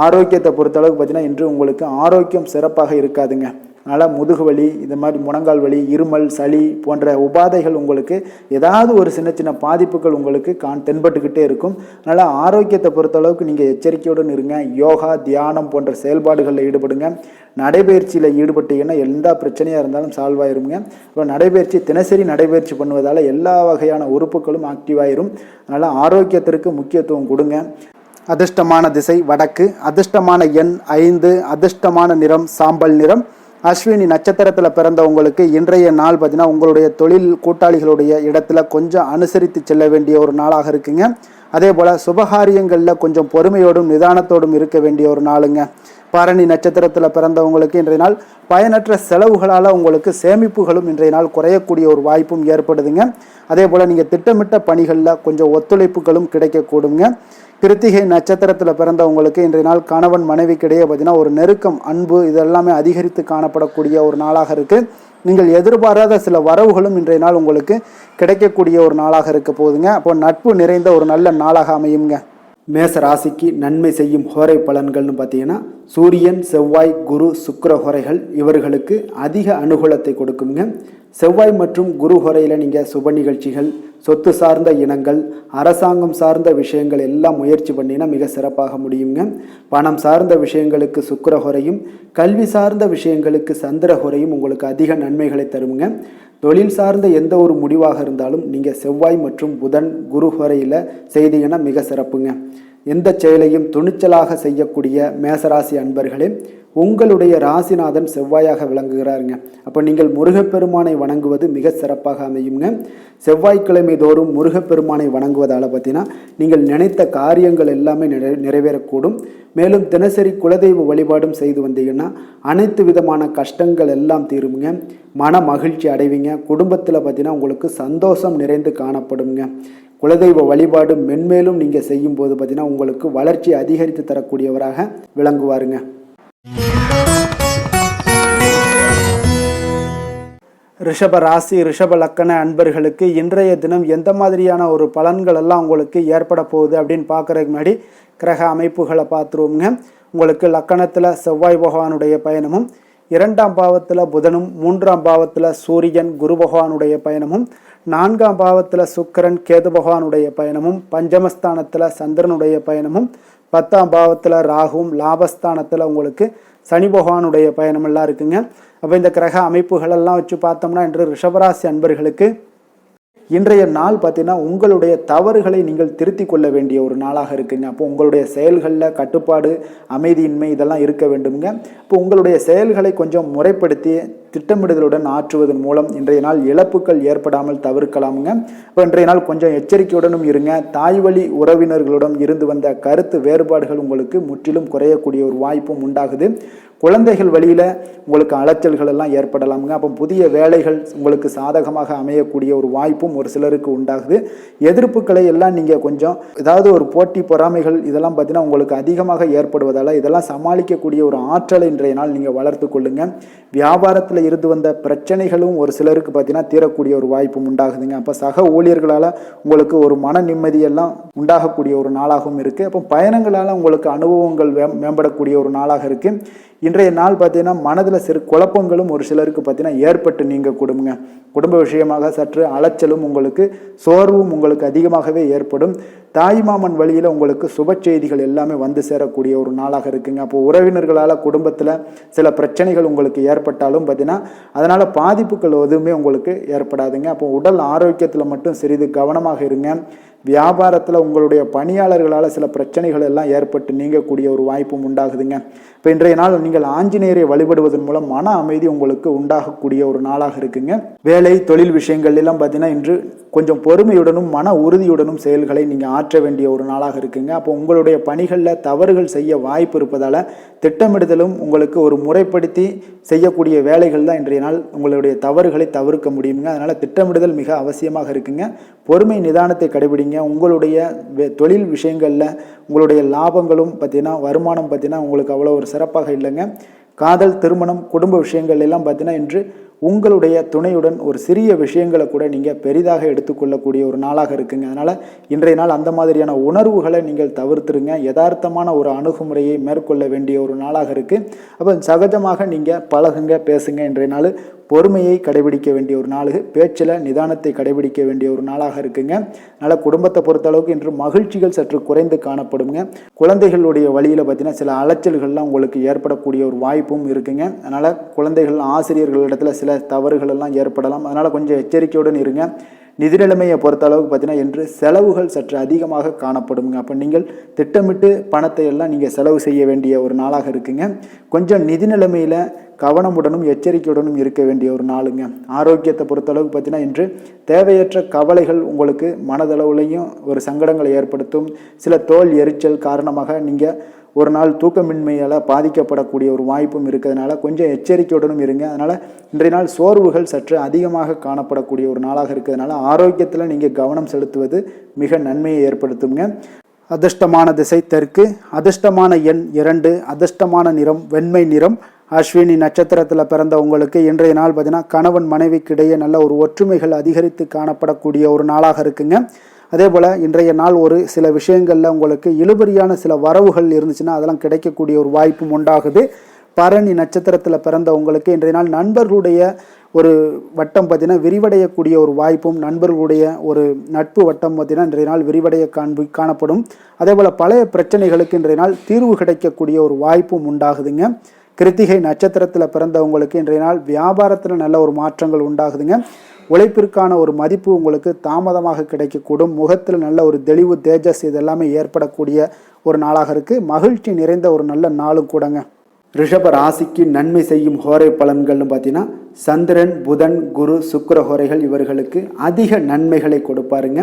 ஆரோக்கியத்தை பொறுத்தளவுக்கு பார்த்தீங்கன்னா இன்று உங்களுக்கு ஆரோக்கியம் சிறப்பாக இருக்காதுங்க. அதனால் முதுகு வலி, இந்த மாதிரி முழங்கால் வலி, இருமல், சளி போன்ற உபாதைகள் உங்களுக்கு ஏதாவது ஒரு சின்ன சின்ன பாதிப்புகள் உங்களுக்கு தென்பட்டுக்கிட்டே இருக்கும். அதனால் ஆரோக்கியத்தை பொறுத்தளவுக்கு நீங்கள் எச்சரிக்கையுடன் இருங்க. யோகா தியானம் போன்ற செயல்பாடுகளில் ஈடுபடுங்க. நடைபயிற்சியில் ஈடுபட்டீங்கன்னா எந்த பிரச்சனையாக இருந்தாலும் சால்வ் ஆயிருங்க. இப்போ நடைபயிற்சி தினசரி நடைபயிற்சி பண்ணுவதால் எல்லா வகையான உறுப்புகளும் ஆக்டிவாயிரும். அதனால் ஆரோக்கியத்திற்கு முக்கியத்துவம் கொடுங்க. அதிர்ஷ்டமான திசை வடக்கு, அதிர்ஷ்டமான எண் 5, அதிர்ஷ்டமான நிறம் சாம்பல் நிறம். அஸ்வினி நட்சத்திரத்தில் பிறந்தவங்களுக்கு இன்றைய நாள் பார்த்தீங்கன்னா உங்களுடைய தொழில் கூட்டாளிகளுடைய இடத்துல கொஞ்சம் அனுசரித்து செல்ல வேண்டிய ஒரு நாளாக இருக்குங்க. அதே போல் சுபகாரியங்களில் கொஞ்சம் பொறுமையோடும் நிதானத்தோடும் இருக்க வேண்டிய ஒரு நாளுங்க. பரணி நட்சத்திரத்தில் பிறந்தவங்களுக்கு இன்றைய நாள் பயனற்ற செலவுகளால் உங்களுக்கு சேமிப்புகளும் இன்றைய நாள் குறையக்கூடிய ஒரு வாய்ப்பும் ஏற்படுதுங்க. அதே போல் நீங்கள் திட்டமிட்ட பணிகளில் கொஞ்சம் ஒத்துழைப்புகளும் கிடைக்கக்கூடுங்க. கிருத்திகை நட்சத்திரத்தில் பிறந்தவங்களுக்கு இன்றைய நாள் கணவன் மனைவிக்கிடையே பார்த்தீங்கன்னா ஒரு நெருக்கம் அன்பு இதெல்லாமே அதிகரித்து காணப்படக்கூடிய ஒரு நாளாக இருக்குது. நீங்கள் எதிர்பாராத சில வரவுகளும் இன்றைய நாள் உங்களுக்கு கிடைக்கக்கூடிய ஒரு நாளாக இருக்க போகுதுங்க. அப்போ நட்பு நிறைந்த ஒரு நல்ல நாளாக அமையுங்க. மேச ராசிக்கு நன்மை செய்யும் ஹோரை பலன்கள்னு பார்த்தீங்கன்னா சூரியன் செவ்வாய் குரு சுக்கிர ஹோரைகள் இவர்களுக்கு அதிக அனுகூலத்தை கொடுக்குங்க. செவ்வாய் மற்றும் குரு ஹோரையில் நீங்கள் சுப நிகழ்ச்சிகள் சொத்து சார்ந்த இனங்கள் அரசாங்கம் சார்ந்த விஷயங்கள் எல்லாம் முயற்சி பண்ணினா மிக சிறப்பாக முடியுங்க. பணம் சார்ந்த விஷயங்களுக்கு சுக்கிர ஹோரையும் கல்வி சார்ந்த விஷயங்களுக்கு சந்திர ஹோரையும் உங்களுக்கு அதிக நன்மைகளை தருங்க. தொழில் சார்ந்த எந்த ஒரு முடிவாக இருந்தாலும் நீங்கள் செவ்வாய் மற்றும் புதன் குரு ஹோரையில் செய்தீங்கன்னா மிக சிறப்புங்க. எந்த செயலையும் துணிச்சலாக செய்யக்கூடிய மேசராசி அன்பர்களே, உங்களுடைய ராசிநாதன் செவ்வாயாக விளங்குகிறாருங்க. அப்போ நீங்கள் முருகப்பெருமானை வணங்குவது மிக சிறப்பாக அமையுங்க. செவ்வாய்க்கிழமை தோறும் முருகப்பெருமானை வணங்குவதால் பார்த்தீங்கன்னா நீங்கள் நினைத்த காரியங்கள் எல்லாமே நிறைவேறக்கூடும். மேலும் தினசரி குலதெய்வ வழிபாடும் செய்து வந்தீங்கன்னா அனைத்து விதமான கஷ்டங்கள் எல்லாம் தீருங்க. மன மகிழ்ச்சி அடைவீங்க. குடும்பத்தில் பார்த்தீங்கன்னா உங்களுக்கு சந்தோஷம் நிறைந்து காணப்படுங்க. குலதெய்வ வழிபாடு மென்மேலும் நீங்கள் செய்யும்போது பார்த்தீங்கன்னா உங்களுக்கு வளர்ச்சி அதிகரித்து தரக்கூடியவராக விளங்குவாருங்க. ரிஷப ராசி ரிஷப லக்கண அன்பர்களுக்கு இன்றைய தினம் எந்த மாதிரியான ஒரு பலன்கள் எல்லாம் உங்களுக்கு ஏற்பட போகுது அப்படின்னு பார்க்குறதுக்கு முன்னாடி கிரக அமைப்புகளை பார்த்துருவோங்க. உங்களுக்கு லக்கணத்தில் செவ்வாய் பகவானுடைய பயணமும், 2ஆம் பாவத்தில் புதனும், 3ஆம் பாவத்தில் சூரியன் குரு பகவானுடைய பயணமும், 4ஆம் பாவத்தில் சுக்கிரன் கேது பகவானுடைய பயணமும், பஞ்சமஸ்தானத்தில் சந்திரனுடைய பயணமும், 10ஆம் பாவத்தில் ராகுவும், லாபஸ்தானத்தில் உங்களுக்கு சனி பகவானுடைய பயணமெல்லாம் இருக்குங்க. அப்போ இந்த கிரக அமைப்புகளெல்லாம் வச்சு பார்த்தோம்னா இன்று ரிஷபராசி அன்பர்களுக்கு இன்றைய நாள் பார்த்தீங்கன்னா உங்களுடைய தவறுகளை நீங்கள் திருத்தி கொள்ள வேண்டிய ஒரு நாளாக இருக்குங்க. அப்போ உங்களுடைய செயல்களில் கட்டுப்பாடு அமைதியின்மை இதெல்லாம் இருக்க வேண்டுங்க. இப்போ உங்களுடைய செயல்களை கொஞ்சம் முறைப்படுத்தி திட்டமிடுதலுடன் ஆற்றுவதன் மூலம் இன்றைய நாள் இழப்புகள் ஏற்படாமல் தவிர்க்கலாமுங்க. இப்போ இன்றைய நாள் கொஞ்சம் எச்சரிக்கையுடனும் இருங்க. தாய் வழி உறவினர்களுடன் இருந்து வந்த கருத்து வேறுபாடுகள் உங்களுக்கு முற்றிலும் குறையக்கூடிய ஒரு வாய்ப்பும் உண்டாகுது. குழந்தைகள் வழியில் உங்களுக்கு அலைச்சல்கள் எல்லாம் ஏற்படலாமுங்க. அப்போ புதிய வேலைகள் உங்களுக்கு சாதகமாக அமையக்கூடிய ஒரு வாய்ப்பும் ஒரு சிலருக்கு உண்டாகுது. எதிர்ப்புகளை எல்லாம் நீங்கள் கொஞ்சம் ஏதாவது ஒரு போட்டி பொறாமைகள் இதெல்லாம் பார்த்தீங்கன்னா உங்களுக்கு அதிகமாக ஏற்படுவதால் இதெல்லாம் சமாளிக்கக்கூடிய ஒரு ஆற்றலை இன்றைய நாள் நீங்கள் வளர்த்து கொள்ளுங்க. வியாபாரத்தில் இருந்து வந்த பிரச்சனைகளும் ஒரு சிலருக்கு பார்த்தீங்கன்னா தீரக்கூடிய ஒரு வாய்ப்பும் உண்டாகுதுங்க. அப்போ சக ஊழியர்களால் உங்களுக்கு ஒரு மன நிம்மதியெல்லாம் உண்டாகக்கூடிய ஒரு நாளாகவும் இருக்குது. அப்போ பயணங்களால் உங்களுக்கு அனுபவங்கள் மேம்படக்கூடிய ஒரு நாளாக இருக்குது. இன்றைய நாள் பார்த்தீங்கன்னா மனதில் சிறு குழப்பங்களும் ஒரு சிலருக்கு பார்த்தீங்கன்னா ஏற்பட்டு நீங்க குடும்ப விஷயமாக சற்று அலைச்சலும் உங்களுக்கு சோர்வும் உங்களுக்கு அதிகமாகவே ஏற்படும். தாய்மாமன் வழியில் உங்களுக்கு சுப செய்திகள் எல்லாமே வந்து சேரக்கூடிய ஒரு நாளாக இருக்குங்க. அப்போ உறவினர்களால் குடும்பத்தில் சில பிரச்சனைகள் உங்களுக்கு ஏற்பட்டாலும் பார்த்தீங்கன்னா அதனால் பாதிப்புகள் எதுவுமே உங்களுக்கு ஏற்படாதுங்க. அப்போ உடல் ஆரோக்கியத்தில் மட்டும் சிறிது கவனமாக இருங்க. வியாபாரத்தில் உங்களுடைய பணியாளர்களால் சில பிரச்சனைகள் எல்லாம் ஏற்பட்டு நீங்கக்கூடிய ஒரு வாய்ப்பும் உண்டாகுதுங்க. இப்போ இன்றைய நாள் நீங்கள் ஆஞ்சநேயரை வழிபடுவதன் மூலம் மன அமைதி உங்களுக்கு உண்டாகக்கூடிய ஒரு நாளாக இருக்குங்க. வேலை தொழில் விஷயங்கள் எல்லாம் பார்த்தீங்கன்னா இன்று கொஞ்சம் பொறுமையுடனும் மன உறுதியுடனும் செயல்களை நீங்கள் ஆற்ற வேண்டிய ஒரு நாளாக இருக்குங்க. அப்போ உங்களுடைய பணிகளில் தவறுகள் செய்ய வாய்ப்பு இருப்பதால் திட்டமிடுதலும் உங்களுக்கு ஒரு முறைப்படுத்தி செய்யக்கூடிய வேலைகள் தான் இன்றைய நாள் உங்களுடைய தவறுகளை தவிர்க்க முடியுங்க. அதனால் திட்டமிடுதல் மிக அவசியமாக இருக்குங்க. பொறுமை நிதானத்தை கடைபிடிங்க. உங்களுடைய தொழில் விஷயங்களில் உங்களுடைய லாபங்களும் பார்த்தீங்கன்னா வருமானம் பார்த்தீங்கன்னா உங்களுக்கு அவ்வளோ ஒரு சிறப்பாக இல்லைங்க. காதல் திருமணம் குடும்ப விஷயங்கள் எல்லாம் பார்த்தீங்கன்னா இன்று உங்களுடைய துணையுடன் ஒரு சிறிய விஷயங்களை கூட நீங்கள் பெரிதாக எடுத்துக்கொள்ளக்கூடிய ஒரு நாளாக இருக்குங்க. அதனால் இன்றைய நாள் அந்த மாதிரியான உணர்வுகளை நீங்கள் தவிர்த்துருங்க. யதார்த்தமான ஒரு அணுகுமுறையை மேற்கொள்ள வேண்டிய ஒரு நாளாக இருக்குது. அப்போ சகஜமாக நீங்கள் பழகுங்க, பேசுங்க. இன்றைய நாள் பொறுமையை கடைபிடிக்க வேண்டிய ஒரு நாள், பேச்சில் நிதானத்தை கடைபிடிக்க வேண்டிய ஒரு நாளாக இருக்குங்க. அதனால் குடும்பத்தை பொறுத்தளவுக்கு இன்று மகிழ்ச்சிகள் சற்று குறைந்து காணப்படுங்க. குழந்தைகளுடைய வழியில் பார்த்தீங்கன்னா சில அலைச்சல்கள்லாம் உங்களுக்கு ஏற்படக்கூடிய ஒரு வாய்ப்பும் இருக்குங்க. அதனால் குழந்தைகள் ஆசிரியர்களிடத்தில் சில தவறுகள் எல்லாம் ஏற்படலாம். அதனால் கொஞ்சம் எச்சரிக்கையுடன் இருங்க. நிதி நிலைமையை பொறுத்த அளவுக்கு பார்த்தீங்கன்னா இன்று செலவுகள் சற்று அதிகமாக காணப்படுங்க. அப்போ நீங்கள் திட்டமிட்டு பணத்தை எல்லாம் நீங்கள் செலவு செய்ய வேண்டிய ஒரு நாளாக இருக்குங்க. கொஞ்சம் நிதி நிலைமையில் கவனமுடனும் எச்சரிக்கையுடனும் இருக்க வேண்டிய ஒரு நாளுங்க. ஆரோக்கியத்தை பொறுத்தளவுக்கு பார்த்தீங்கன்னா இன்று தேவையற்ற கவலைகள் உங்களுக்கு மனதளவுலையும் ஒரு சங்கடங்களை ஏற்படுத்தும். சில தோல் எரிச்சல் காரணமாக நீங்கள் ஒரு நாள் தூக்கமின்மையால் பாதிக்கப்படக்கூடிய ஒரு வாய்ப்பும் இருக்கிறதுனால கொஞ்சம் எச்சரிக்கையுடனும் இருங்க. அதனால் இன்றைய நாள் சோர்வுகள் சற்று அதிகமாக காணப்படக்கூடிய ஒரு நாளாக இருக்கிறதுனால ஆரோக்கியத்தில் நீங்கள் கவனம் செலுத்துவது மிக நன்மையை ஏற்படுத்துங்க. அதிர்ஷ்டமான திசை தெற்கு, அதிர்ஷ்டமான எண் 2, அதிர்ஷ்டமான நிறம் வெண்மை நிறம். அஸ்வினி நட்சத்திரத்தில் பிறந்த உங்களுக்கு இன்றைய நாள் பார்த்தீங்கன்னா கணவன் மனைவிக்கு இடையே நல்ல ஒரு ஒற்றுமைகள் அதிகரித்து காணப்படக்கூடிய ஒரு நாளாக இருக்குங்க. அதே போல் இன்றைய நாள் ஒரு சில விஷயங்களில் உங்களுக்கு இழுபறியான சில வரவுகள் இருந்துச்சுன்னா அதெல்லாம் கிடைக்கக்கூடிய ஒரு வாய்ப்பும் உண்டாகுது. பரணி நட்சத்திரத்தில் பிறந்த உங்களுக்கு இன்றைய நாள் நண்பர்களுடைய ஒரு வட்டம் பார்த்தீங்கன்னா விரிவடையக்கூடிய ஒரு வாய்ப்பும், நண்பர்களுடைய ஒரு நட்பு வட்டம் பார்த்தீங்கன்னா இன்றைய நாள் விரிவடைய காணப்படும். அதே போல் பழைய பிரச்சனைகளுக்கு இன்றைய நாள் தீர்வு கிடைக்கக்கூடிய ஒரு வாய்ப்பும் உண்டாகுதுங்க. கிருத்திகை நட்சத்திரத்தில் பிறந்தவங்களுக்கு இன்றைய நாள் வியாபாரத்தில் நல்ல ஒரு மாற்றங்கள் உண்டாகுதுங்க. உழைப்பிற்கான ஒரு மதிப்பு உங்களுக்கு தாமதமாக கிடைக்கக்கூடும். முகத்தில் நல்ல ஒரு தெளிவு தேஜஸ் இதெல்லாமே ஏற்படக்கூடிய ஒரு நாளாக இருக்குது. மகிழ்ச்சி நிறைந்த ஒரு நல்ல நாளும் கூடங்க. ரிஷப ராசிக்கு நன்மை செய்யும் ஹோரை பலன்கள்னு பார்த்தீங்கன்னா சந்திரன், புதன், குரு, சுக்கிர ஹோரைகள் இவர்களுக்கு அதிக நன்மைகளை கொடுப்பாருங்க.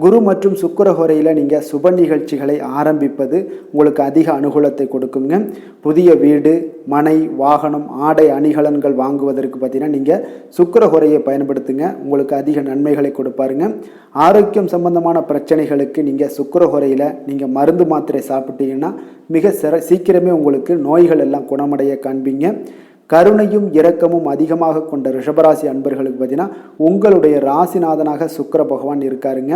குரு மற்றும் சுக்கிர ஹோரையில் நீங்கள் சுப நிகழ்ச்சிகளை ஆரம்பிப்பது உங்களுக்கு அதிக அனுகூலத்தை கொடுக்குங்க. புதிய வீடு, மனை, வாகனம், ஆடை அணிகலன்கள் வாங்குவதற்கு பார்த்தீங்கன்னா நீங்கள் சுக்கிர ஹோரையை பயன்படுத்துங்க. உங்களுக்கு அதிக நன்மைகளை கொடுப்பாருங்க. ஆரோக்கியம் சம்பந்தமான பிரச்சனைகளுக்கு நீங்கள் சுக்கிர ஹோரையில் நீங்கள் மருந்து மாத்திரை சாப்பிட்டீங்கன்னா மிக சீக்கிரமே உங்களுக்கு நோய்கள் எல்லாம் குணமடைய காண்பீங்க. கருணையும் இரக்கமும் அதிகமாக கொண்ட ரிஷபராசி அன்பர்களுக்கு பார்த்தீங்கன்னா உங்களுடைய ராசிநாதனாக சுக்கிர பகவான் இருக்காருங்க.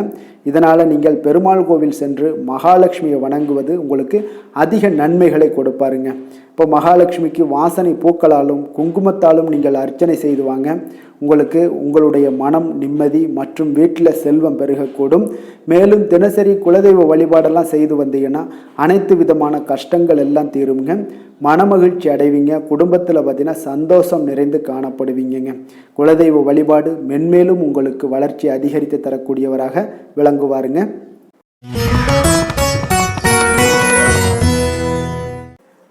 இதனால் நீங்கள் பெருமாள் கோவில் சென்று மகாலட்சுமியை வணங்குவது உங்களுக்கு அதிக நன்மைகளை கொடுப்பாருங்க. இப்போ மகாலட்சுமிக்கு வாசனை பூக்களாலும் குங்குமத்தாலும் நீங்கள் அர்ச்சனை செய்து வாங்க. உங்களுக்கு உங்களுடைய மனம் நிம்மதி மற்றும் வீட்டில் செல்வம் பெருகக்கூடும். மேலும் தினசரி குலதெய்வ வழிபாடெல்லாம் செய்து வந்தீங்கன்னா அனைத்து விதமான கஷ்டங்கள் எல்லாம் தீருங்க. மனமகிழ்ச்சி அடைவீங்க. குடும்பத்தில் பார்த்தீங்கன்னா சந்தோஷம் நிறைந்து காணப்படுவீங்க. குலதெய்வ வழிபாடு மென்மேலும் உங்களுக்கு வளர்ச்சி அதிகரித்து தரக்கூடியவராக விளங்குவாருங்க.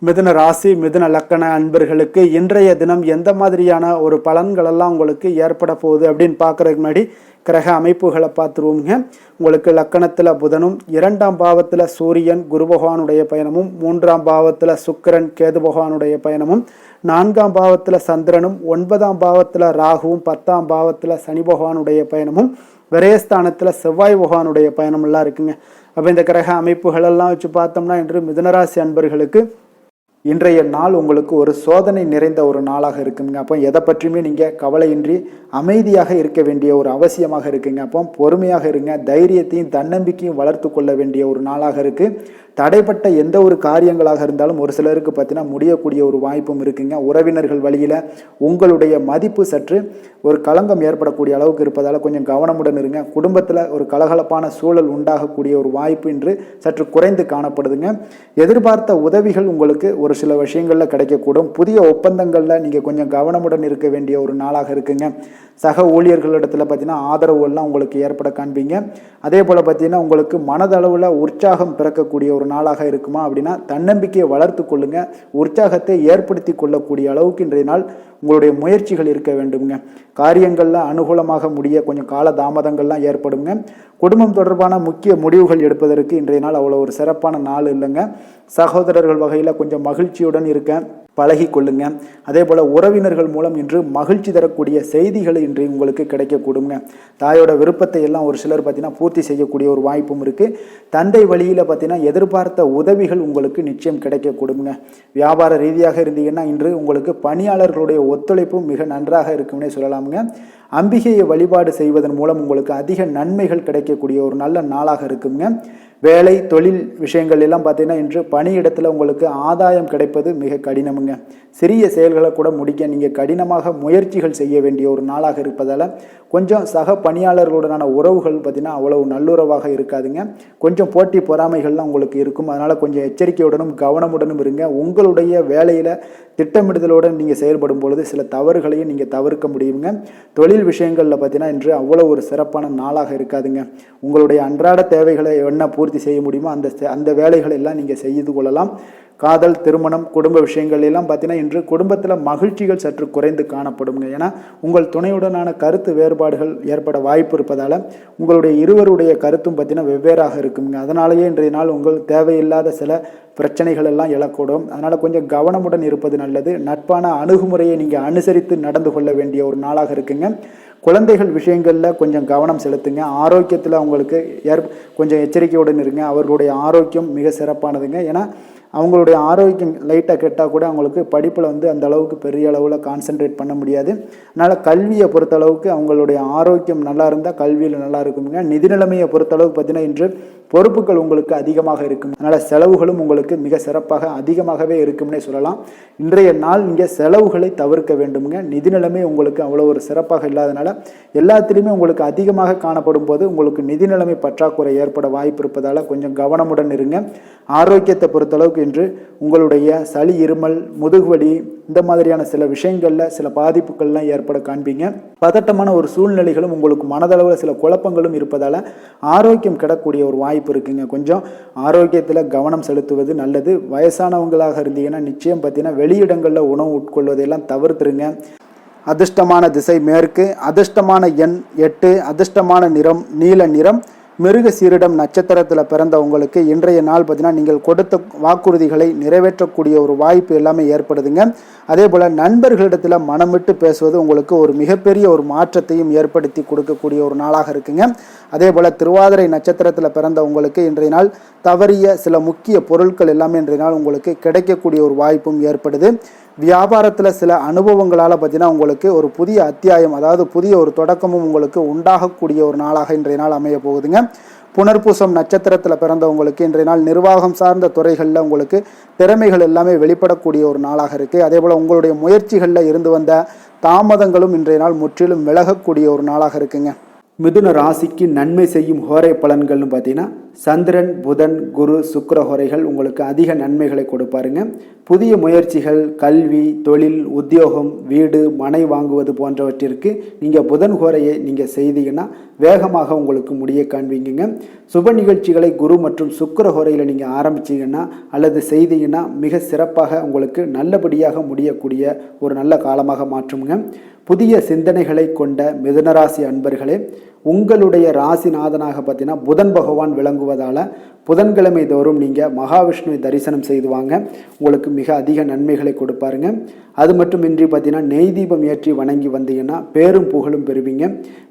மிதுன ராசி மிதுன லக்கண அன்பர்களுக்கு இன்றைய தினம் எந்த மாதிரியான ஒரு பலன்களெல்லாம் உங்களுக்கு ஏற்பட போகுது அப்படின்னு பார்க்குறதுக்கு முன்னாடி கிரக அமைப்புகளை பார்த்துருவோங்க. உங்களுக்கு லக்கணத்தில் புதனும், 2ஆம் பாவத்தில் சூரியன் குரு பகவானுடைய பயணமும், 3ஆம் பாவத்தில் சுக்கிரன் கேது பகவானுடைய பயணமும், 4ஆம் பாவத்தில் சந்திரனும், 9ஆம் பாவத்தில் ராகுவும், 10ஆம் பாவத்தில் சனி பகவானுடைய பயணமும், விரயஸ்தானத்தில் செவ்வாய் பகவானுடைய பயணமெல்லாம் இருக்குங்க. அப்போ இந்த கிரக அமைப்புகளெல்லாம் வச்சு பார்த்தோம்னா இன்று மிதுனராசி அன்பர்களுக்கு இன்றைய நாள் உங்களுக்கு ஒரு சோதனை நிறைந்த ஒரு நாளாக இருக்குங்க. அப்போ எதை பற்றியுமே நீங்கள் கவலையின்றி அமைதியாக இருக்க வேண்டிய ஒரு அவசியமாக இருக்குங்க. அப்போ பொறுமையாக இருங்க, தைரியத்தையும் தன்னம்பிக்கையும் வளர்த்து கொள்ள வேண்டிய ஒரு நாளாக இருக்குது. தடைப்பட்ட எந்த ஒரு காரியங்களாக இருந்தாலும் ஒரு சிலருக்கு பார்த்தீங்கன்னா முடியக்கூடிய ஒரு வாய்ப்பும் இருக்குங்க. உறவினர்கள் வழியில் உங்களுடைய மதிப்பு சற்று ஒரு களங்கம் ஏற்படக்கூடிய அளவுக்கு இருப்பதால் கொஞ்சம் கவனமுடன் இருங்க. குடும்பத்தில் ஒரு கலகலப்பான சூழல் உண்டாகக்கூடிய ஒரு வாய்ப்பு இன்று சற்று குறைந்து காணப்படுதுங்க. எதிர்பார்த்த உதவிகள் உங்களுக்கு ஒரு சில விஷயங்களில் கிடைக்கக்கூடும். புதிய ஒப்பந்தங்களில் நீங்கள் கொஞ்சம் கவனமுடன் இருக்க வேண்டிய ஒரு நாளாக இருக்குங்க. சக ஊழியர்களிடத்தில் பார்த்தீங்கன்னா ஆதரவு எல்லாம் உங்களுக்கு ஏற்பட காண்பீங்க. அதே போல் பார்த்தீங்கன்னா உங்களுக்கு மனதளவில் உற்சாகம் பிறக்கக்கூடிய ஒரு நாளாக இருக்குமா அப்படின்னா தன்னம்பிக்கையை வளர்த்து கொள்ளுங்க. உற்சாகத்தை ஏற்படுத்தி கொள்ளக்கூடிய அளவுக்கு இன்றைய நாள் உங்களுடைய முயற்சிகள் இருக்க வேண்டுங்க. காரியங்களில் அனுகூலமாக முடிய கொஞ்சம் கால தாமதங்கள்லாம் ஏற்படுங்க. குடும்பம் தொடர்பான முக்கிய முடிவுகள் எடுப்பதற்கு இன்றைய நாள் அவ்வளோ ஒரு சிறப்பான நாள் இல்லைங்க. சகோதரர்கள் வகையில் கொஞ்சம் மகிழ்ச்சியுடன் இருக்க பழகி கொள்ளுங்க. அதே போல் உறவினர்கள் மூலம் இன்று மகிழ்ச்சி தரக்கூடிய செய்திகள் இன்று உங்களுக்கு கிடைக்கக்கூடுங்க. தாயோட விருப்பத்தை எல்லாம் ஒரு சிலர் பார்த்தீங்கன்னா பூர்த்தி செய்யக்கூடிய ஒரு வாய்ப்பும் இருக்குது. தந்தை வழியில் பார்த்தீங்கன்னா எதிர்பார்த்த உதவிகள் உங்களுக்கு நிச்சயம் கிடைக்கக்கூடுங்க. வியாபார ரீதியாக இருந்தீங்கன்னா இன்று உங்களுக்கு பணியாளர்களுடைய ஒத்துழைப்பும் மிக நன்றாக இருக்கும்னே சொல்லலாமுங்க. அம்பிகையை வழிபாடு செய்வதன் மூலம் உங்களுக்கு அதிக நன்மைகள் கிடைக்கக்கூடிய ஒரு நல்ல நாளாக இருக்குங்க. வேலை தொழில் விஷயங்கள் எல்லாம் பார்த்தீங்கன்னா இன்று பணியிடத்தில் உங்களுக்கு ஆதாயம் கிடைப்பது மிக கடினமுங்க. சிறிய செயல்களை கூட முடிக்க நீங்கள் கடினமாக முயற்சிகள் செய்ய வேண்டிய ஒரு நாளாக இருப்பதால் கொஞ்சம் சக பணியாளர்களுடனான உறவுகள் பார்த்தீங்கன்னா அவ்வளவு நல்லுறவாக இருக்காதுங்க. கொஞ்சம் போட்டி பொறாமைகள்லாம் உங்களுக்கு இருக்கும். அதனால் கொஞ்சம் எச்சரிக்கையுடனும் கவனமுடனும் இருங்க. உங்களுடைய வேலையில் திட்டமிடுதலுடன் நீங்கள் செயல்படும் பொழுது சில தவறுகளையும் நீங்கள் தவிர்க்க முடியுங்க. தொழில் விஷயங்களில் பார்த்தீங்கன்னா இன்று அவ்வளோ ஒரு சிறப்பான நாளாக இருக்காதுங்க. உங்களுடைய அன்றாட தேவைகளை என்ன பூர்த்தி செய்ய முடியுமோ அந்த வேலைகளை எல்லாம் நீங்கள் செய்து கொள்ளலாம். காதல், திருமணம், குடும்ப விஷயங்கள் எல்லாம் பார்த்தீங்கன்னா இன்று குடும்பத்தில் மகிழ்ச்சிகள் சற்று குறைந்து காணப்படுங்க. ஏன்னா உங்கள் துணையுடனான கருத்து வேறுபாடுகள் ஏற்பட வாய்ப்பு இருப்பதால் உங்களுடைய இருவருடைய கருத்தும் பார்த்தீங்கன்னா வெவ்வேறாக இருக்குங்க. அதனாலேயே இன்றைய நாள் உங்கள் தேவையில்லாத சில பிரச்சனைகள் எல்லாம் எழக்கூடும். அதனால் கொஞ்சம் கவனமுடன் இருப்பது நல்லது. நட்பான அணுகுமுறையை நீங்கள் அனுசரித்து நடந்து கொள்ள வேண்டிய ஒரு நாளாக இருக்குங்க. குழந்தைகள் விஷயங்களில் கொஞ்சம் கவனம் செலுத்துங்க. ஆரோக்கியத்தில் அவங்களுக்கு கொஞ்சம் எச்சரிக்கையுடன் இருங்க. அவர்களுடைய ஆரோக்கியம் மிக சிறப்பானதுங்க. ஏன்னா அவங்களுடைய ஆரோக்கியம் லைட்டாக கெட்டால் கூட அவங்களுக்கு படிப்பில் அந்த அளவுக்கு பெரிய அளவில் கான்சென்ட்ரேட் பண்ண முடியாது. அதனால் கல்வியை பொறுத்தளவுக்கு அவங்களுடைய ஆரோக்கியம் நல்லா இருந்தால் கல்வியில் நல்லா இருக்குங்க. நிதி நிலைமையை பொறுத்தளவுக்கு பார்த்தீங்கன்னா இன்று பொறுப்புகள் உங்களுக்கு அதிகமாக இருக்கும். அதனால் செலவுகளும் உங்களுக்கு மிக சிறப்பாக அதிகமாகவே இருக்கும்னே சொல்லலாம். இன்றைய நாள் நீங்கள் செலவுகளை தவிர்க்க வேண்டுமுங்க. நிதி நிலைமை உங்களுக்கு அவ்வளோ ஒரு சிறப்பாக இல்லாதனால எல்லாத்திலையுமே உங்களுக்கு அதிகமாக காணப்படும் போது உங்களுக்கு நிதி நிலைமை பற்றாக்குறை ஏற்பட வாய்ப்பு இருப்பதால் கொஞ்சம் கவனமுடன் இருங்க. ஆரோக்கியத்தை பொறுத்தளவுக்கு இன்று உங்களுடைய சளி, இருமல், முதுகுவலி இந்த மாதிரியான சில விஷயங்களில் சில பாதிப்புகள்லாம் ஏற்பட காண்பீங்க. பதட்டமான ஒரு சூழ்நிலைகளும் உங்களுக்கு மனதளவில் சில குழப்பங்களும் இருப்பதால் ஆரோக்கியம் கிடக்கூடிய ஒரு வாய்ப்பு இருக்குங்க. கொஞ்சம் ஆரோக்கியத்தில் கவனம் செலுத்துவது நல்லது. வயசானவங்களாக இருந்தீங்கன்னா நிச்சயம் பார்த்தீங்கன்னா வெளியிடங்களில் உணவு உட்கொள்வதையெல்லாம் தவிர்த்துருங்க. அதிர்ஷ்டமான திசை மேற்கு, அதிர்ஷ்டமான எண் 8, அதிர்ஷ்டமான நிறம் நீல நிறம். மிருக சீரிடம் நட்சத்திரத்தில் பிறந்த உங்களுக்கு இன்றைய நாள் பார்த்தீங்கன்னா நீங்கள் கொடுத்த வாக்குறுதிகளை நிறைவேற்றக்கூடிய ஒரு வாய்ப்பு எல்லாமே ஏற்படுதுங்க. அதே போல் நண்பர்களிடத்தில் மனம் விட்டு பேசுவது உங்களுக்கு ஒரு மிகப்பெரிய ஒரு மாற்றத்தையும் ஏற்படுத்தி கொடுக்கக்கூடிய ஒரு நாளாக இருக்குங்க. அதே போல் திருவாதிரை நட்சத்திரத்தில் பிறந்த உங்களுக்கு இன்றைய நாள் தவறிய சில முக்கிய பொருட்கள் எல்லாமே இன்றைய நாள் உங்களுக்கு கிடைக்கக்கூடிய ஒரு வாய்ப்பும் ஏற்படுது. வியாபாரத்தில் சில அனுபவங்களால் பார்த்தீங்கன்னா உங்களுக்கு ஒரு புதிய அத்தியாயம், அதாவது புதிய ஒரு தொடக்கமும் உங்களுக்கு உண்டாகக்கூடிய ஒரு நாளாக இன்றைய நாள் அமைய போகுதுங்க. புனர்பூசம் நட்சத்திரத்தில் பிறந்தவங்களுக்கு இன்றைய நாள் நிர்வாகம் சார்ந்த துறைகளில் உங்களுக்கு திறமைகள் எல்லாமே வெளிப்படக்கூடிய ஒரு நாளாக இருக்குது. அதே போல் உங்களுடைய முயற்சிகளில் இருந்து வந்த தாமதங்களும் இன்றைய நாள் முற்றிலும் விலகக்கூடிய ஒரு நாளாக இருக்குங்க. மிதுன ராசிக்கு நன்மை செய்யும் ஹோரை பலன்கள்னு பார்த்தீங்கன்னா சந்திரன், புதன், குரு, சுக்கிர ஹோரைகள் உங்களுக்கு அதிக நன்மைகளை கொடுப்பாருங்க. புதிய முயற்சிகள், கல்வி, தொழில், உத்தியோகம், வீடு, மனை வாங்குவது போன்றவற்றிற்கு நீங்கள் புதன் ஹோரையை நீங்கள் செய்தீங்கன்னா வேகமாக உங்களுக்கு முடிய காண்பீங்க. சுப நிகழ்ச்சிகளை குரு மற்றும் சுக்கிர ஹோரையில் நீங்கள் ஆரம்பிச்சிங்கன்னா அல்லது செய்தீங்கன்னா மிக சிறப்பாக உங்களுக்கு நல்லபடியாக முடியக்கூடிய ஒரு நல்ல காலமாக மாற்றுங்க. புதிய சிந்தனைகளை கொண்ட மிதுனராசி அன்பர்களே, உங்களுடைய ராசிநாதனாக பார்த்தீங்கன்னா புதன் பகவான் விளங்குவதால் புதன்கிழமை தோறும் நீங்கள் மகாவிஷ்ணுவை தரிசனம் செய்து வாங்க, உங்களுக்கு மிக அதிக நன்மைகளை கொடுப்பாருங்க. அது மட்டுமின்றி பார்த்தீங்கன்னா நெய் தீபம் ஏற்றி வணங்கி வந்தீங்கன்னா பேரும் புகழும் பெறுவீங்க.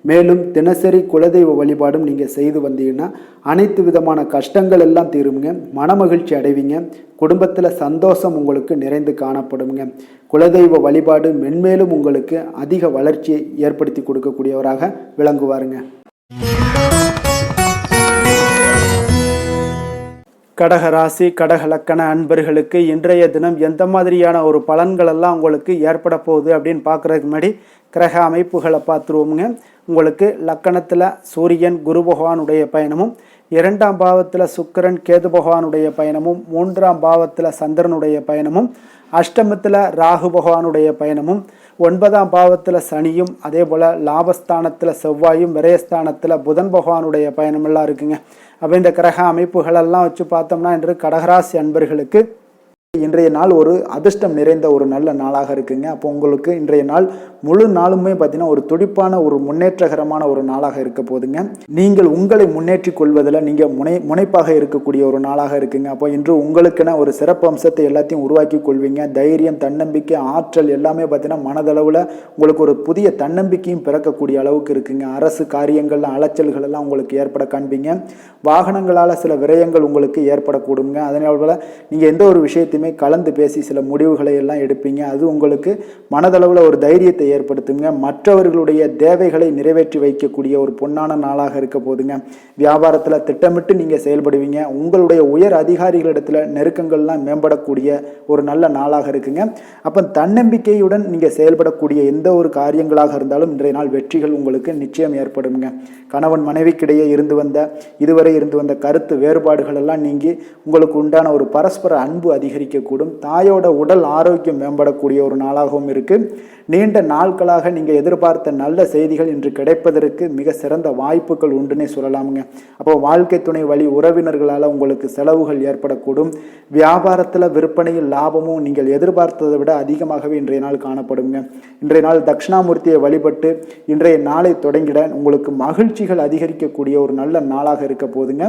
மேலும் தினசரி குலதெய்வ வழிபாடும் நீங்கள் செய்து வந்தீங்கன்னா அனைத்து விதமான கஷ்டங்கள் எல்லாம் தீருங்க, மனமகிழ்ச்சி அடைவீங்க, குடும்பத்தில் சந்தோஷம் உங்களுக்கு நிறைந்து காணப்படுங்க. குலதெய்வ வழிபாடு மென்மேலும் உங்களுக்கு அதிக வளர்ச்சியை ஏற்படுத்தி கொடுக்கக்கூடியவராக விளங்குவாருங்க. கடக ராசி, கடக லக்கண அன்பர்களுக்கு இன்றைய தினம் எந்த மாதிரியான ஒரு பலன்கள் எல்லாம் உங்களுக்கு ஏற்பட போகுது அப்படின்னு பார்க்குறதுக்கு முன்னாடி கிரக அமைப்புகளை பார்த்துருவோமுங்க. உங்களுக்கு லக்கணத்தில் சூரியன் குரு பகவானுடைய பயணமும், 2ஆம் பாவத்தில் சுக்கிரன் கேது பகவானுடைய பயணமும், 3ஆம் பாவத்தில் சந்திரனுடைய பயணமும், அஷ்டமத்தில் ராகு பகவானுடைய பயணமும், 9ஆம் பாவத்தில் சனியும், அதே போல் லாபஸ்தானத்தில் செவ்வாயும், விரயஸ்தானத்தில் புதன் பகவானுடைய பயணமெல்லாம் இருக்குங்க. அப்போ இந்த கிரக அமைப்புகளெல்லாம் வச்சு பார்த்தோம்னா இன்று கடகராசி அன்பர்களுக்கு இன்றைய நாள் ஒரு அதிர்ஷ்டம் நிறைந்த ஒரு நல்ல நாளாக இருக்குங்க. அப்போ உங்களுக்கு இன்றைய நாள் முழு நாளுமே பார்த்தீங்கன்னா ஒரு துடிப்பான ஒரு முன்னேற்றகரமான ஒரு நாளாக இருக்க போதுங்க. நீங்கள் உங்களை முன்னேற்றி கொள்வதில் நீங்கள் முனைப்பாக இருக்கக்கூடிய ஒரு நாளாக இருக்குங்க. அப்போ இன்று உங்களுக்கென ஒரு சிறப்பு அம்சத்தை எல்லாத்தையும் உருவாக்கி கொள்வீங்க. தைரியம், தன்னம்பிக்கை, ஆற்றல் எல்லாமே பார்த்தீங்கன்னா மனதளவில் உங்களுக்கு ஒரு புதிய தன்னம்பிக்கையும் பிறக்கக்கூடிய அளவுக்கு இருக்குங்க. அரசு காரியங்கள்ல அலைச்சல்கள் எல்லாம் உங்களுக்கு ஏற்பட காண்பீங்க. வாகனங்களால் சில விரயங்கள் உங்களுக்கு ஏற்படக்கூடுங்க. அதனால நீங்கள் எந்த ஒரு விஷயத்தையுமே கலந்து பேசி சில முடிவுகளை எல்லாம் எடுப்பீங்க. அது உங்களுக்கு மனதளவில் ஒரு தைரியத்தை ஏற்படுத்துங்க. மற்றவர்களுடைய தேவைகளை நிறைவேற்றி வைக்கக்கூடிய ஒரு பொன்னான நாளாக இருக்க போதுங்க. வியாபாரத்தில் திட்டமிட்டு நீங்கள் செயல்படுவீங்க. உங்களுடைய உயர் அதிகாரிகளிடத்தில் நெருக்கங்கள்லாம் மேம்படக்கூடிய ஒரு நல்ல நாளாக இருக்குங்க. அப்போ தன்னம்பிக்கையுடன் நீங்கள் செயல்படக்கூடிய எந்த ஒரு காரியங்களாக இருந்தாலும் இன்றைய நாள் வெற்றிகள் உங்களுக்கு நிச்சயம் ஏற்படுங்க. கணவன் மனைவிக்கிடையே இதுவரை இருந்து வந்த கருத்து வேறுபாடுகள் எல்லாம் நீங்கி உங்களுக்கு உண்டான ஒரு பரஸ்பர அன்பு அதிகரிக்கக்கூடும். தாயோட உடல் ஆரோக்கியம் மேம்படக்கூடிய ஒரு நாளாகவும் இருக்கு. நீண்ட நாட்களாக நீங்கள் எதிர்பார்த்த நல்ல செய்திகள் இன்று கிடைப்பதற்கு மிக சிறந்த வாய்ப்புகள் உண்டுன்னே சொல்லலாமுங்க. அப்போ வாழ்க்கை துணை வழி உறவினர்களால் உங்களுக்கு செலவுகள் ஏற்படக்கூடும். வியாபாரத்தில் விற்பனையில் லாபமும் நீங்கள் எதிர்பார்த்ததை விட அதிகமாகவே இன்றைய நாள் காணப்படுங்க. இன்றைய நாள் தட்சிணாமூர்த்தியை வழிபட்டு இன்றைய நாளை தொடங்கிட உங்களுக்கு மகிழ்ச்சிகள் அதிகரிக்கக்கூடிய ஒரு நல்ல நாளாக இருக்க போதுங்க.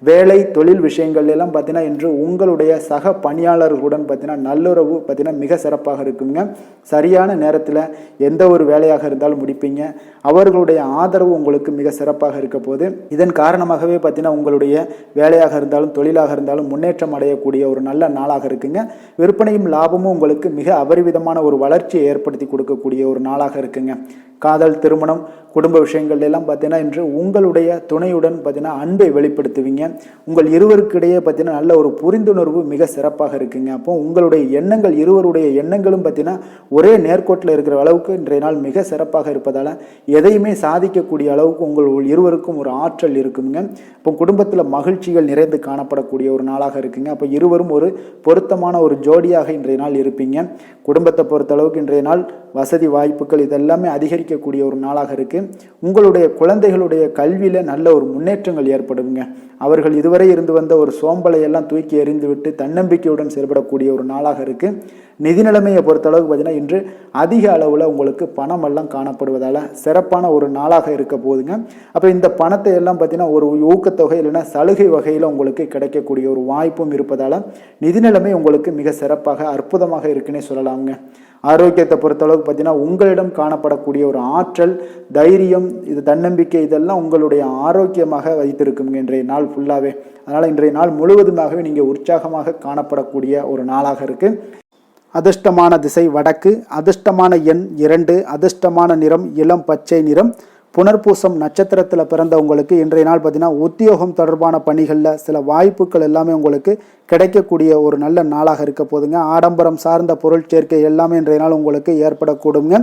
வேலை தொழில் விஷயங்கள் எல்லாம் பார்த்தீங்கன்னா இன்று உங்களுடைய சக பணியாளர்களுடன் பார்த்தீங்கன்னா நல்லுறவு பார்த்தீங்கன்னா மிக சிறப்பாக இருக்குங்க. சரியான நேரத்தில் எந்த ஒரு வேலையாக இருந்தாலும் முடிப்பீங்க. அவர்களுடைய ஆதரவு உங்களுக்கு மிக சிறப்பாக இருக்க போது இதன் காரணமாகவே பார்த்தீங்கன்னா உங்களுடைய வேலையாக இருந்தாலும் தொழிலாக இருந்தாலும் முன்னேற்றம் அடையக்கூடிய ஒரு நல்ல நாளாக இருக்குங்க. விற்பனையும் லாபமும் உங்களுக்கு மிக அபரிவிதமான ஒரு வளர்ச்சியை ஏற்படுத்தி கொடுக்கக்கூடிய ஒரு நாளாக இருக்குங்க. காதல், திருமணம், குடும்ப விஷயங்கள் எல்லாம் பார்த்தீங்கன்னா இன்று உங்களுடைய துணையுடன் பார்த்தீங்கன்னா அன்பை வெளிப்படுத்துவீங்க. உங்கள் இருவருக்கிடையே பார்த்தீங்கன்னா நல்ல ஒரு புரிந்துணர்வு மிக சிறப்பாக இருக்குங்க. அப்போ உங்களுடைய எண்ணங்கள், இருவருடைய எண்ணங்களும் பார்த்தீங்கன்னா ஒரே நேர்கோட்டில் இருக்கிற அளவுக்கு இன்றைய நாள் மிக சிறப்பாக இருப்பதால் எதையுமே சாதிக்கக்கூடிய அளவுக்கு உங்கள் இருவருக்கும் ஒரு ஆற்றல் இருக்குங்க. இப்போ குடும்பத்தில் மகிழ்ச்சிகள் நிறைந்து காணப்படக்கூடிய ஒரு நாளாக இருக்குங்க. அப்போ இருவரும் ஒரு பொருத்தமான ஒரு ஜோடியாக இன்றைய நாள் இருப்பீங்க. குடும்பத்தை பொறுத்த அளவுக்கு இன்றைய நாள் வசதி வாய்ப்புகள் இதெல்லாமே அதிகரிக்கக்கூடிய ஒரு நாளாக இருக்கு. உங்களுடைய குழந்தைகளுடைய கல்வியில நல்ல ஒரு முன்னேற்றங்கள் ஏற்படுங்க. அவர்கள் இதுவரை இருந்து வந்த ஒரு சோம்பலை எல்லாம் தூக்கி எறிந்துவிட்டு தன்னம்பிக்கையுடன் செயல்படக்கூடிய ஒரு நாளாக இருக்கு. நிதி நிலைமையை பொறுத்தளவுக்கு பார்த்தீங்கன்னா இன்று அதிக அளவில் உங்களுக்கு பணம் எல்லாம் காணப்படுவதால் சிறப்பான ஒரு நாளாக இருக்க போதுங்க. அப்போ இந்த பணத்தை எல்லாம் பார்த்தீங்கன்னா ஒரு ஊக்கத்தொகை இல்லைன்னா சலுகை வகையில் உங்களுக்கு கிடைக்கக்கூடிய ஒரு வாய்ப்பும் இருப்பதால் நிதி நிலைமை உங்களுக்கு மிக சிறப்பாக அற்புதமாக இருக்குன்னே சொல்லலாங்க. ஆரோக்கியத்தை பொறுத்தளவுக்கு பார்த்தீங்கன்னா உங்களிடம் காணப்படக்கூடிய ஒரு ஆற்றல், தைரியம், இது தன்னம்பிக்கை இதெல்லாம் உங்களுடைய ஆரோக்கியமாக வைத்திருக்குங்க இன்றைய நாள் ஃபுல்லாகவே. அதனால் இன்றைய நாள் முழுவதுமாகவே நீங்கள் உற்சாகமாக காணப்படக்கூடிய ஒரு நாளாக இருக்குது. அதிர்ஷ்டமான திசை வடக்கு, அதிர்ஷ்டமான எண் 2, அதிர்ஷ்டமான நிறம் இளம் பச்சை நிறம். புனர்பூசம் நட்சத்திரத்தில் பிறந்தவங்களுக்கு இன்றைய நாள் பார்த்தீங்கன்னா உத்தியோகம் தொடர்பான பணிகளில் சில வாய்ப்புகள் எல்லாமே உங்களுக்கு கிடைக்கக்கூடிய ஒரு நல்ல நாளாக இருக்க போதுங்க. ஆடம்பரம் சார்ந்த பொருள் சேர்க்கை எல்லாமே இன்றைய நாள் உங்களுக்கு ஏற்படக்கூடுங்க.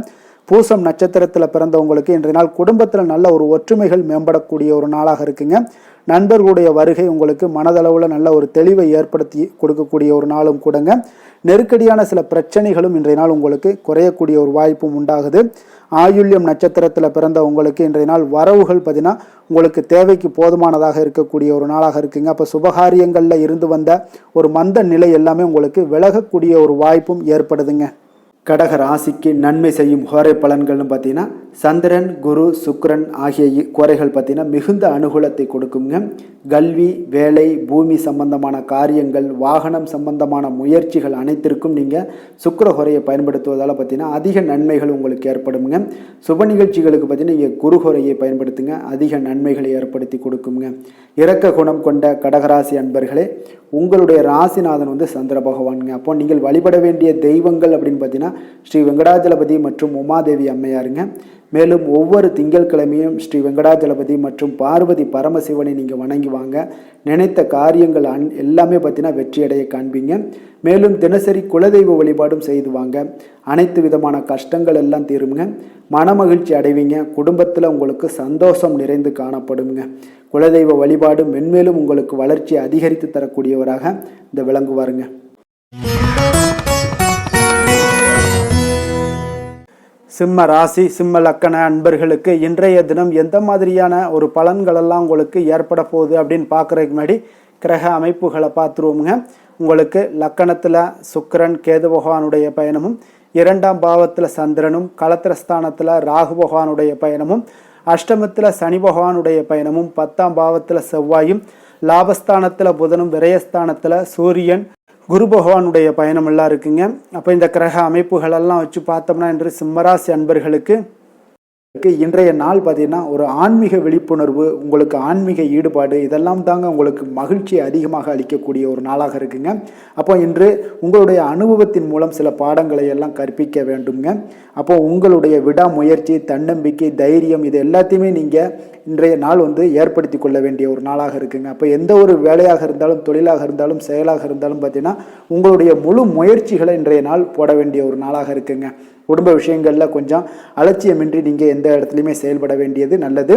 பூசம் நட்சத்திரத்தில் பிறந்தவங்களுக்கு இன்றைய நாள் குடும்பத்தில் நல்ல ஒரு ஒற்றுமைகள் மேம்படக்கூடிய ஒரு நாளாக இருக்குங்க. நண்பர்களுடைய வருகை உங்களுக்கு மனதளவில் நல்ல ஒரு தெளிவை ஏற்படுத்தி கொடுக்கக்கூடிய ஒரு நாளும் கூடங்க. நெருக்கடியான சில பிரச்சனைகளும் இன்றைய நாள் உங்களுக்கு குறையக்கூடிய ஒரு வாய்ப்பும் உண்டாகுது. ஆயுள்யம் நட்சத்திரத்தில் பிறந்த உங்களுக்கு இன்றைய நாள் வரவுகள் பார்த்தீங்கன்னா உங்களுக்கு தேவைக்கு போதுமானதாக இருக்கக்கூடிய ஒரு நாளாக இருக்குங்க. அப்போ சுபகாரியங்களில் இருந்து வந்த ஒரு மந்த நிலை எல்லாமே உங்களுக்கு விலகக்கூடிய ஒரு வாய்ப்பும் ஏற்படுதுங்க. கடக ராசிக்கு நன்மை செய்யும் கோரை பலன்கள்னு பார்த்தீங்கன்னா சந்திரன், குரு, சுக்கிரன் ஆகிய கோரைகள் பார்த்தீங்கன்னா மிகுந்த அனுகூலத்தை கொடுக்குங்க. கல்வி, வேலை, பூமி சம்பந்தமான காரியங்கள், வாகனம் சம்பந்தமான முயற்சிகள் அனைத்திற்கும் நீங்கள் சுக்கிர கோரையை பயன்படுத்துவதால் பார்த்தீங்கன்னா அதிக நன்மைகள் உங்களுக்கு ஏற்படுங்க. சுப நிகழ்ச்சிகளுக்கு பார்த்தீங்கன்னா நீங்கள் குரு கோரையை பயன்படுத்துங்க, அதிக நன்மைகளை ஏற்படுத்தி கொடுக்குங்க. இரக்க குணம் கொண்ட கடகராசி அன்பர்களே, உங்களுடைய ராசிநாதன் சந்திர பகவானுங்க. அப்போ நீங்கள் வழிபட வேண்டிய தெய்வங்கள் அப்படின்னு பார்த்தீங்கன்னா ஸ்ரீ வெங்கடாஜலபதி மற்றும் உமாதேவி அம்மையாருங்க. மேலும் ஒவ்வொரு திங்கட்கிழமையும் ஸ்ரீ வெங்கடாஜலபதி மற்றும் பார்வதி பரமசிவனை நீங்கள் வணங்கி வாங்க. நினைத்த காரியங்கள் எல்லாமே பார்த்தீங்கன்னா வெற்றியடைய காண்பீங்க. மேலும் தினசரி குலதெய்வ வழிபாடும் செய்து வாங்க. அனைத்து விதமான கஷ்டங்கள் எல்லாம் தீருங்க. மனமகிழ்ச்சி அடைவீங்க. குடும்பத்தில் உங்களுக்கு சந்தோஷம் நிறைந்து காணப்படுங்க. குலதெய்வ வழிபாடு மென்மேலும் உங்களுக்கு வளர்ச்சி அதிகரித்து தரக்கூடியவராக இந்த விளங்குவாருங்க. சிம்ம ராசி, சிம்ம லக்கண அன்பர்களுக்கு இன்றைய தினம் எந்த மாதிரியான ஒரு பலன்களெல்லாம் உங்களுக்கு ஏற்பட போகுது அப்படின்னு பார்க்குறதுக்கு முன்னாடி கிரக அமைப்புகளை பார்த்துருவோமுங்க. உங்களுக்கு லக்கணத்தில் சுக்கிரன் கேது பகவானுடைய பயணமும், 2ஆம் பாவத்தில் சந்திரனும், களத்திரஸ்தானத்தில் ராகு பகவானுடைய பயணமும், அஷ்டமத்தில் சனி பகவானுடைய பயணமும், 10ஆம் பாவத்தில் செவ்வாயும், லாபஸ்தானத்தில் புதனும், விரயஸ்தானத்தில் சூரியன், குரு பகவானுடைய பயணம் எல்லாம் இருக்குங்க. அப்போ இந்த கிரக அமைப்புகளெல்லாம் வச்சு பார்த்தோம்னா இன்று சிம்மராசி அன்பர்களுக்கு இன்றைய நாள் பார்த்தீங்கன்னா ஒரு ஆன்மீக விழிப்புணர்வு, உங்களுக்கு ஆன்மீக ஈடுபாடு இதெல்லாம் தாங்க உங்களுக்கு மகிழ்ச்சியை அதிகமாக அளிக்கக்கூடிய ஒரு நாளாக இருக்குங்க. அப்போ இன்று உங்களுடைய அனுபவத்தின் மூலம் சில பாடங்களை எல்லாம் கற்பிக்க வேண்டுங்க. அப்போ உங்களுடைய விடாமுயற்சி, தன்னம்பிக்கை, தைரியம் இது எல்லாத்தையுமே நீங்கள் இன்றைய நாள் ஏற்படுத்தி கொள்ள வேண்டிய ஒரு நாளாக இருக்குங்க. அப்போ எந்த ஒரு வேலையாக இருந்தாலும், தொழிலாக இருந்தாலும், செயலாக இருந்தாலும் பார்த்தீங்கன்னா உங்களுடைய முழு முயற்சிகளை இன்றைய நாள் போட வேண்டிய ஒரு நாளாக இருக்குங்க. குடும்ப விஷயங்களில் கொஞ்சம் அலட்சியமின்றி நீங்கள் எந்த இடத்துலையுமே செயல்பட வேண்டியது நல்லது.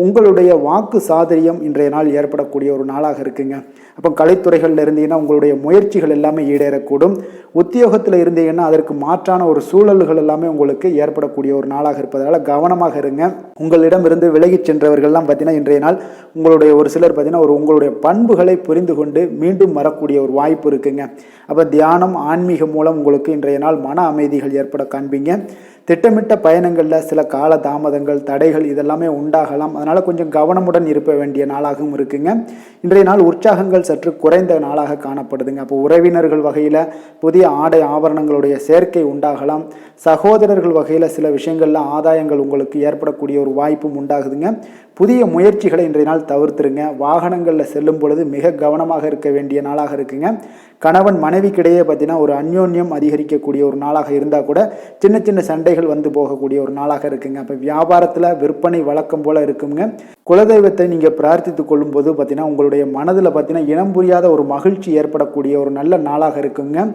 உங்களுடைய வாக்கு சாதுரியம் இன்றைய நாள் ஏற்படக்கூடிய ஒரு நாளாக இருக்குங்க. அப்போ கலைத்துறைகளில் இருந்தீங்கன்னா உங்களுடைய முயற்சிகள் எல்லாமே ஈடேறக்கூடும். உத்தியோகத்தில் இருந்தீங்கன்னா அதற்கு மாற்றான ஒரு சூழல்கள் எல்லாமே உங்களுக்கு ஏற்படக்கூடிய ஒரு நாளாக இருப்பதால் கவனமாக இருங்க. உங்களிடம் இருந்து விலகி சென்றவர்கள்லாம் பார்த்தீங்கன்னா இன்றைய நாள் உங்களுடைய ஒரு சிலர் பார்த்தீங்கன்னா உங்களுடைய பண்புகளை புரிந்து கொண்டு மீண்டும் வரக்கூடிய ஒரு வாய்ப்பு இருக்குங்க. அப்போ தியானம், ஆன்மீகம் மூலம் உங்களுக்கு இன்றைய நாள் மன அமைதிகள் ஏற்பட காண்பீங்க. திட்டமிட்ட பயணங்களில் சில கால தாமதங்கள், தடைகள் இதெல்லாமே உண்டாகலாம். அதனால் கொஞ்சம் கவனமுடன் இருக்க வேண்டிய நாளாகவும் இருக்குங்க. இன்றைய நாள் உற்சாகங்கள் சற்று குறைந்த நாளாக காணப்படுதுங்க. அப்போ உறவினர்கள் வகையில் புதிய ஆடை ஆபரணங்களுடைய சேர்க்கை உண்டாகலாம். சகோதரர்கள் வகையில் சில விஷயங்களில் ஆதாயங்கள் உங்களுக்கு ஏற்படக்கூடிய ஒரு வாய்ப்பும் உண்டாகுதுங்க. புதிய முயற்சிகளை இன்றைய நாள் தவிர்த்துருங்க. வாகனங்களில் செல்லும் பொழுது மிக கவனமாக இருக்க வேண்டிய நாளாக இருக்குங்க. கணவன் மனைவிக்கிடையே பார்த்தீங்கன்னா ஒரு அந்யோன்யம் அதிகரிக்கக்கூடிய ஒரு நாளாக இருந்தால் கூட சின்ன சின்ன சண்டைகள் போகக்கூடிய ஒரு நாளாக இருக்குங்க. அப்போ வியாபாரத்தில் விற்பனை வழக்கம் போல் இருக்குங்க. குலதெய்வத்தை நீங்கள் பிரார்த்தித்து கொள்ளும் போது பார்த்தீங்கன்னா உங்களுடைய மனதில் பார்த்தீங்கன்னா இனம் புரியாத ஒரு மகிழ்ச்சி ஏற்படக்கூடிய ஒரு நல்ல நாளாக இருக்குங்க.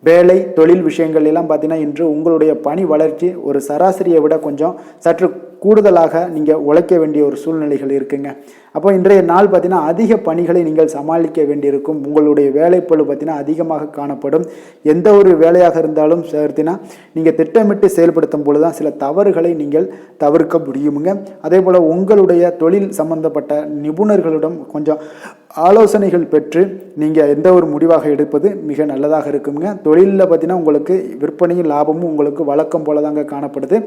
வேலை, தொழில் விஷயங்கள் எல்லாம் பார்த்தீங்கன்னா இன்று உங்களுடைய பணி வளர்ச்சி ஒரு சராசரியை விட கொஞ்சம் சற்று கூடுதலாக நீங்கள் உழைக்க வேண்டிய ஒரு சூழ்நிலைகள் இருக்குங்க. அப்போ இன்றைய நாள் பார்த்தீங்கன்னா அதிக பணிகளை நீங்கள் சமாளிக்க வேண்டியிருக்கும். உங்களுடைய வேலைப்பளு பார்த்தீங்கன்னா அதிகமாக காணப்படும். எந்த ஒரு வேலையாக இருந்தாலும் சேர்த்தினா நீங்கள் திட்டமிட்டு செயல்படுத்தும் பொழுது தான் சில தவறுகளை நீங்கள் தவிர்க்க முடியுமுங்க. அதே போல் உங்களுடைய தொழில் சம்பந்தப்பட்ட நிபுணர்களிடம் கொஞ்சம் ஆலோசனைகள் பெற்று நீங்கள் எந்த ஒரு முடிவாக எடுப்பது மிக நல்லதாக இருக்குங்க. தொழிலில் பார்த்தீங்கன்னா உங்களுக்கு விற்பனையும் லாபமும் உங்களுக்கு வழக்கம் போல தாங்க காணப்படுது.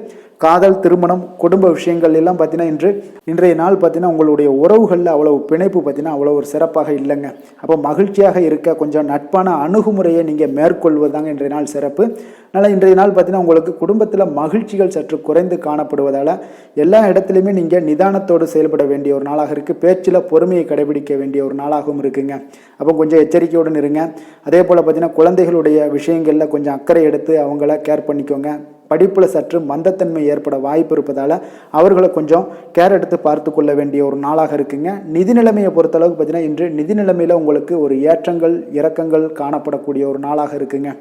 காதல், திருமணம், குடும்ப விஷயங்கள் எல்லாம் பார்த்தீங்கன்னா இன்றைய நாள் பார்த்தீங்கன்னா உங்களுடைய உறவுகளில் அவ்வளவு பிணைப்பு பார்த்தீங்கன்னா அவ்வளோ ஒரு சிறப்பாக இல்லைங்க. அப்போ மகிழ்ச்சியாக இருக்க கொஞ்சம் நட்பான அணுகுமுறையை நீங்கள் மேற்கொள்வதாங்க இன்றைய நாள் சிறப்பு. அதனால் இன்றைய நாள் பார்த்தீங்கன்னா உங்களுக்கு குடும்பத்தில் மகிழ்ச்சிகள் சற்று குறைந்து காணப்படுவதால் எல்லா இடத்துலையுமே நீங்கள் நிதானத்தோடு செயல்பட வேண்டிய ஒரு நாளாக இருக்குது. பேச்சில் பொறுமையை கடைபிடிக்க வேண்டிய ஒரு நாளாகவும் இருக்குங்க. அப்போ கொஞ்சம் எச்சரிக்கையுடன் இருங்க. அதே போல் பார்த்தீங்கன்னா குழந்தைகளுடைய விஷயங்களில் கொஞ்சம் அக்கறை எடுத்து அவங்கள கேர் பண்ணிக்கோங்க. படிப்பில் சற்று மந்தத்தன்மை ஏற்பட வாய்ப்பு இருப்பதால் அவர்களை கொஞ்சம் கேர் எடுத்து பார்த்து கொள்ள வேண்டிய ஒரு நாளாக இருக்குங்க. நிதி நிலைமையை பொறுத்தளவுக்கு பார்த்தீங்கன்னா இன்று நிதி நிலைமையில் உங்களுக்கு ஒரு ஏற்றங்கள் இறக்கங்கள் காணப்படக்கூடிய ஒரு நாளாக இருக்குங்க.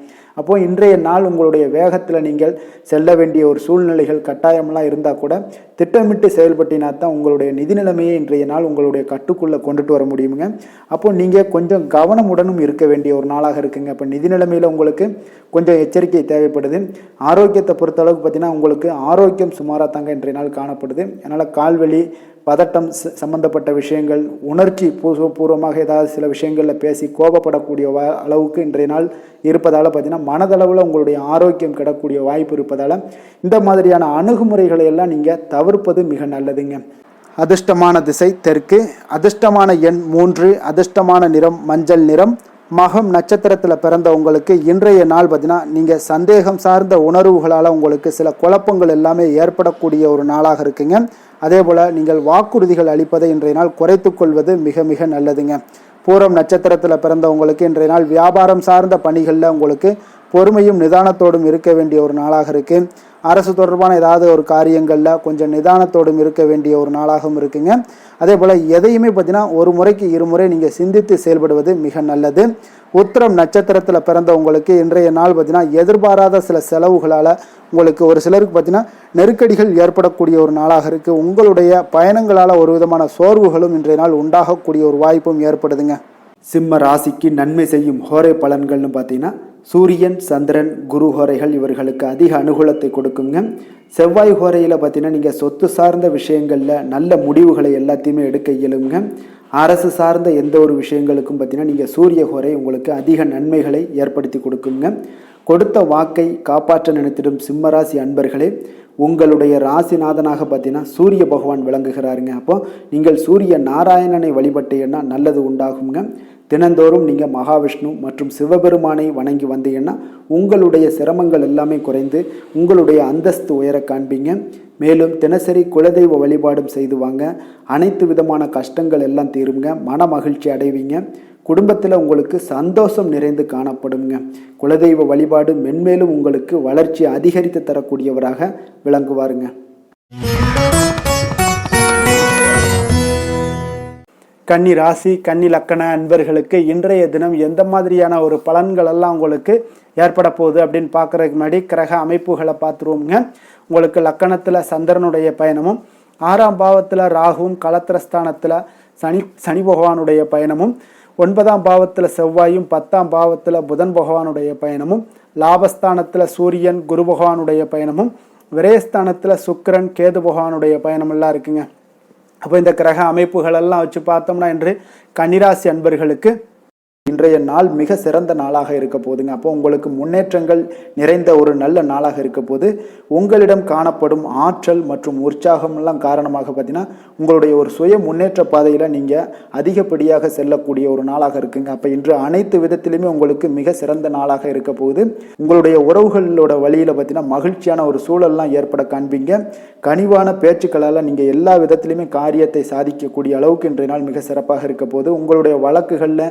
அப்போது இன்றைய நாள் உங்களுடைய வேகத்தில் நீங்கள் செல்ல வேண்டிய ஒரு சூழ்நிலைகள் கட்டாயமெல்லாம் இருந்தால் கூட திட்டமிட்டு செயல்பட்டினா தான் உங்களுடைய நிதி நிலைமையை இன்றைய நாள் உங்களுடைய கட்டுக்குள்ளே கொண்டுட்டு வர முடியுங்க. அப்போது நீங்கள் கொஞ்சம் கவனமுடனும் இருக்க வேண்டிய ஒரு நாளாக இருக்குங்க. இப்போ நிதி நிலைமையில் உங்களுக்கு கொஞ்சம் எச்சரிக்கை தேவைப்படுது. ஆரோக்கியத்தை பொறுத்தளவுக்கு பார்த்தீங்கன்னா உங்களுக்கு ஆரோக்கியம் சுமாராக தாங்க இன்றைய நாள் காணப்படுது. அதனால் கால்வலி பதட்டம் சம்பந்தப்பட்ட விஷயங்கள் உணர்ச்சி பூர்வமாக ஏதாவது சில விஷயங்களில் பேசி கோபப்படக்கூடிய அளவுக்கு இன்றைய நாள் இருப்பதால் பார்த்தீங்கன்னா மனதளவில் உங்களுடைய ஆரோக்கியம் கிடக்கூடிய வாய்ப்பு இருப்பதால் இந்த மாதிரியான அணுகுமுறைகளை எல்லாம் நீங்கள் தவிர்ப்பது மிக நல்லதுங்க. அதிர்ஷ்டமான திசை தெற்கு, அதிர்ஷ்டமான எண் 3, அதிர்ஷ்டமான நிறம் மஞ்சள் நிறம். மகம் நட்சத்திரத்தில் பிறந்த உங்களுக்கு இன்றைய நாள் பார்த்தீங்கன்னா நீங்கள் சந்தேகம் சார்ந்த உணர்வுகளால் உங்களுக்கு சில குழப்பங்கள் எல்லாமே ஏற்படக்கூடிய ஒரு நாளாக இருக்குங்க. அதே போல் நீங்கள் வாக்குறுதிகள் அளிப்பதை இன்றைய நாள் குறைத்து கொள்வது மிக மிக நல்லதுங்க. பூரம் நட்சத்திரத்தில் பிறந்தவங்களுக்கு இன்றைய நாள் வியாபாரம் சார்ந்த பணிகளில் உங்களுக்கு பொறுமையும் நிதானத்தோடும் இருக்க வேண்டிய ஒரு நாளாக இருக்குது. அரசு தொடர்பான ஏதாவது ஒரு காரியங்களில் கொஞ்சம் நிதானத்தோடும் இருக்க வேண்டிய ஒரு நாளாகவும் இருக்குங்க. அதே போல் எதையுமே பார்த்தீங்கன்னா ஒரு முறைக்கு இருமுறை நீங்கள் சிந்தித்து செயல்படுவது மிக நல்லது. உத்திரம் நட்சத்திரத்தில் பிறந்தவங்களுக்கு இன்றைய நாள் பார்த்தீங்கன்னா எதிர்பாராத சில செலவுகளால் உங்களுக்கு ஒரு சிலருக்கு பார்த்தீங்கன்னா நெருக்கடிகள் ஏற்படக்கூடிய ஒரு நாளாக இருக்குது. உங்களுடைய பயணங்களால் ஒரு விதமான சோர்வுகளும் இன்றைய நாள் உண்டாகக்கூடிய ஒரு வாய்ப்பும் ஏற்படுதுங்க. சிம்ம ராசிக்கு நன்மை செய்யும் ஹோரை பலன்கள்னு பார்த்தீங்கன்னா சூரியன் சந்திரன் குரு ஹோரைகள் இவர்களுக்கு அதிக அனுகூலத்தை கொடுக்குங்க. செவ்வாய் ஹோரையில் பார்த்தீங்கன்னா நீங்கள் சொத்து சார்ந்த விஷயங்களில் நல்ல முடிவுகளை எல்லாத்தையுமே எடுக்க இயலுங்க. அரசு சார்ந்த எந்த ஒரு விஷயங்களுக்கும் பார்த்தீங்கன்னா நீங்கள் சூரிய ஹோரை உங்களுக்கு அதிக நன்மைகளை ஏற்படுத்தி கொடுக்குங்க. கொடுத்த வாக்கை காப்பாற்ற நினைத்திடும் சிம்மராசி அன்பர்களே, உங்களுடைய ராசிநாதனாக பார்த்தீங்கன்னா சூரிய பகவான் விளங்குகிறாருங்க. அப்போ நீங்கள் சூரிய நாராயணனை வழிபட்டீங்கன்னா நல்லது உண்டாகுங்க. தினந்தோறும் நீங்கள் மகாவிஷ்ணு மற்றும் சிவபெருமானை வணங்கி வந்தீங்கன்னா உங்களுடைய சிரமங்கள் எல்லாமே குறைந்து உங்களுடைய அந்தஸ்து உயர காண்பீங்க. மேலும் தினசரி குலதெய்வ வழிபாடும் செய்து வாங்க. அனைத்து விதமான கஷ்டங்கள் எல்லாம் தீருங்க. மன மகிழ்ச்சி அடைவீங்க. குடும்பத்தில் உங்களுக்கு சந்தோஷம் நிறைந்து காணப்படுங்க. குலதெய்வ வழிபாடு மென்மேலும் உங்களுக்கு வளர்ச்சி அதிகரித்து தரக்கூடியவராக விளங்குவாருங்க. கன்னி ராசி கன்னி லக்கண அன்பர்களுக்கு இன்றைய தினம் எந்த மாதிரியான ஒரு பலன்கள் எல்லாம் உங்களுக்கு ஏற்பட போகுது அப்படின்னு பார்க்குறதுக்கு முன்னாடி கிரக அமைப்புகளை பார்த்துருவோங்க. உங்களுக்கு லக்கணத்தில் சந்திரனுடைய பயணமும் 6ஆம் பாவத்தில் ராகுவும் களத்திரஸ்தானத்தில் சனி பகவானுடைய பயணமும் 9ஆம் பாவத்தில் செவ்வாயும் 10ஆம் பாவத்தில் புதன் பகவானுடைய பயணமும் லாபஸ்தானத்தில் சூரியன் குரு பகவானுடைய பயணமும் விரயஸ்தானத்தில் சுக்கிரன் கேது பகவானுடைய பயணமெல்லாம் இருக்குங்க. அப்போ இந்த கிரக அமைப்புகளெல்லாம் வச்சு பார்த்தோம்னா இன்று கன்னிராசி அன்பர்களுக்கு இன்றைய நாள் மிக சிறந்த நாளாக இருக்க போதுங்க. அப்போ உங்களுக்கு முன்னேற்றங்கள் நிறைந்த ஒரு நல்ல நாளாக இருக்க போது உங்களிடம் காணப்படும் ஆற்றல் மற்றும் உற்சாகம்லாம் காரணமாக பார்த்தீங்கன்னா உங்களுடைய ஒரு சுய முன்னேற்ற பாதையில் நீங்கள் அதிகப்படியாக செல்லக்கூடிய ஒரு நாளாக இருக்குங்க. அப்போ இன்று அனைத்து விதத்திலுமே உங்களுக்கு மிக சிறந்த நாளாக இருக்க போகுது. உங்களுடைய உறவுகளோட வழியில் பார்த்தீங்கன்னா மகிழ்ச்சியான ஒரு சூழல்லாம் ஏற்பட காண்பீங்க. கனிவான பேச்சுக்களால் நீங்கள் எல்லா விதத்திலுமே காரியத்தை சாதிக்கக்கூடிய அளவுக்கு இன்றைய நாள் மிக சிறப்பாக இருக்க போது உங்களுடைய வழக்குகளில்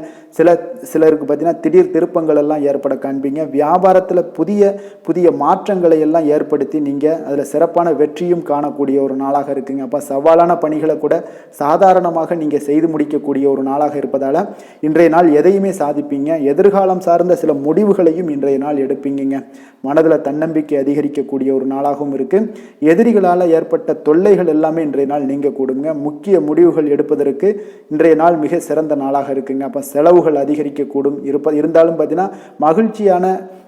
சிலருக்கு பார்த்தீங்கன்னா திடீர் திருப்பங்கள் எல்லாம் ஏற்பட காண்பீங்க. வியாபாரத்தில் புதிய மாற்றங்களை எல்லாம் ஏற்படுத்தி நீங்கள் அதில் சிறப்பான வெற்றியும் காணக்கூடிய ஒரு நாளாக இருக்குங்க. அப்போ சவாலான பணிகளை கூட சாதாரணமாக நீங்கள் செய்து முடிக்கக்கூடிய ஒரு நாளாக இருப்பதால் இன்றைய நாள் எதையுமே சாதிப்பீங்க. எதிர்காலம் சார்ந்த சில முடிவுகளையும் இன்றைய நாள் எடுப்பீங்க. மனதில் தன்னம்பிக்கை அதிகரிக்கக்கூடிய ஒரு நாளாகவும் இருக்குது. எதிரிகளால் ஏற்பட்ட தொல்லைகள் எல்லாமே இன்றைய நாள் நீங்க கூடுங்க. முக்கிய முடிவுகள் எடுப்பதற்கு இன்றைய நாள் மிக சிறந்த நாளாக இருக்குங்க. அப்போ செலவுகள் அதிகரிக்கக்கூடும் இருந்தாலும் பார்த்தீங்கன்னா மகிழ்ச்சியான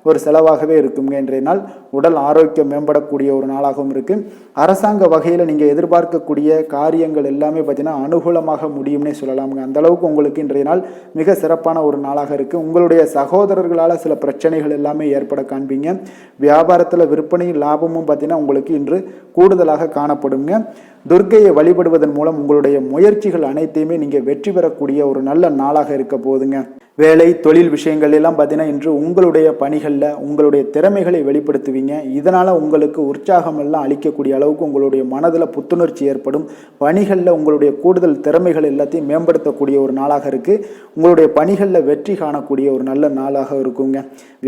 ஒரு செலவாகவே இருக்குங்க. இன்றைய நாள் உடல் ஆரோக்கியம் மேம்படக்கூடிய ஒரு நாளாகவும் இருக்குது. அரசாங்க வகையில் நீங்கள் எதிர்பார்க்கக்கூடிய காரியங்கள் எல்லாமே பார்த்தீங்கன்னா அனுகூலமாக முடியும்னே சொல்லலாமுங்க. அந்த அளவுக்கு உங்களுக்கு இன்றைய நாள் மிக சிறப்பான ஒரு நாளாக இருக்குது. உங்களுடைய சகோதரர்களால் சில பிரச்சனைகள் எல்லாமே ஏற்பட காண்பீங்க. வியாபாரத்தில் விற்பனையும் லாபமும் பார்த்தீங்கன்னா உங்களுக்கு இன்று கூடுதலாக காணப்படுங்க. துர்க்கையை வழிபடுவதன் மூலம் உங்களுடைய முயற்சிகள் அனைத்தையுமே நீங்கள் வெற்றி பெறக்கூடிய ஒரு நல்ல நாளாக இருக்க போதுங்க. வேலை தொழில் விஷயங்கள் எல்லாம் பார்த்தீங்கன்னா இன்று உங்களுடைய பணிகளில் உங்களுடைய திறமைகளை வெளிப்படுத்துவீங்க. இதனால் உங்களுக்கு உற்சாகம் எல்லாம் அளிக்கக்கூடிய அளவுக்கு உங்களுடைய மனதில் புத்துணர்ச்சி ஏற்படும். பணிகளில் உங்களுடைய கூடுதல் திறமைகள் எல்லாத்தையும் மேம்படுத்தக்கூடிய ஒரு நாளாக இருக்குது. உங்களுடைய பணிகளில் வெற்றி காணக்கூடிய ஒரு நல்ல நாளாக இருக்குங்க.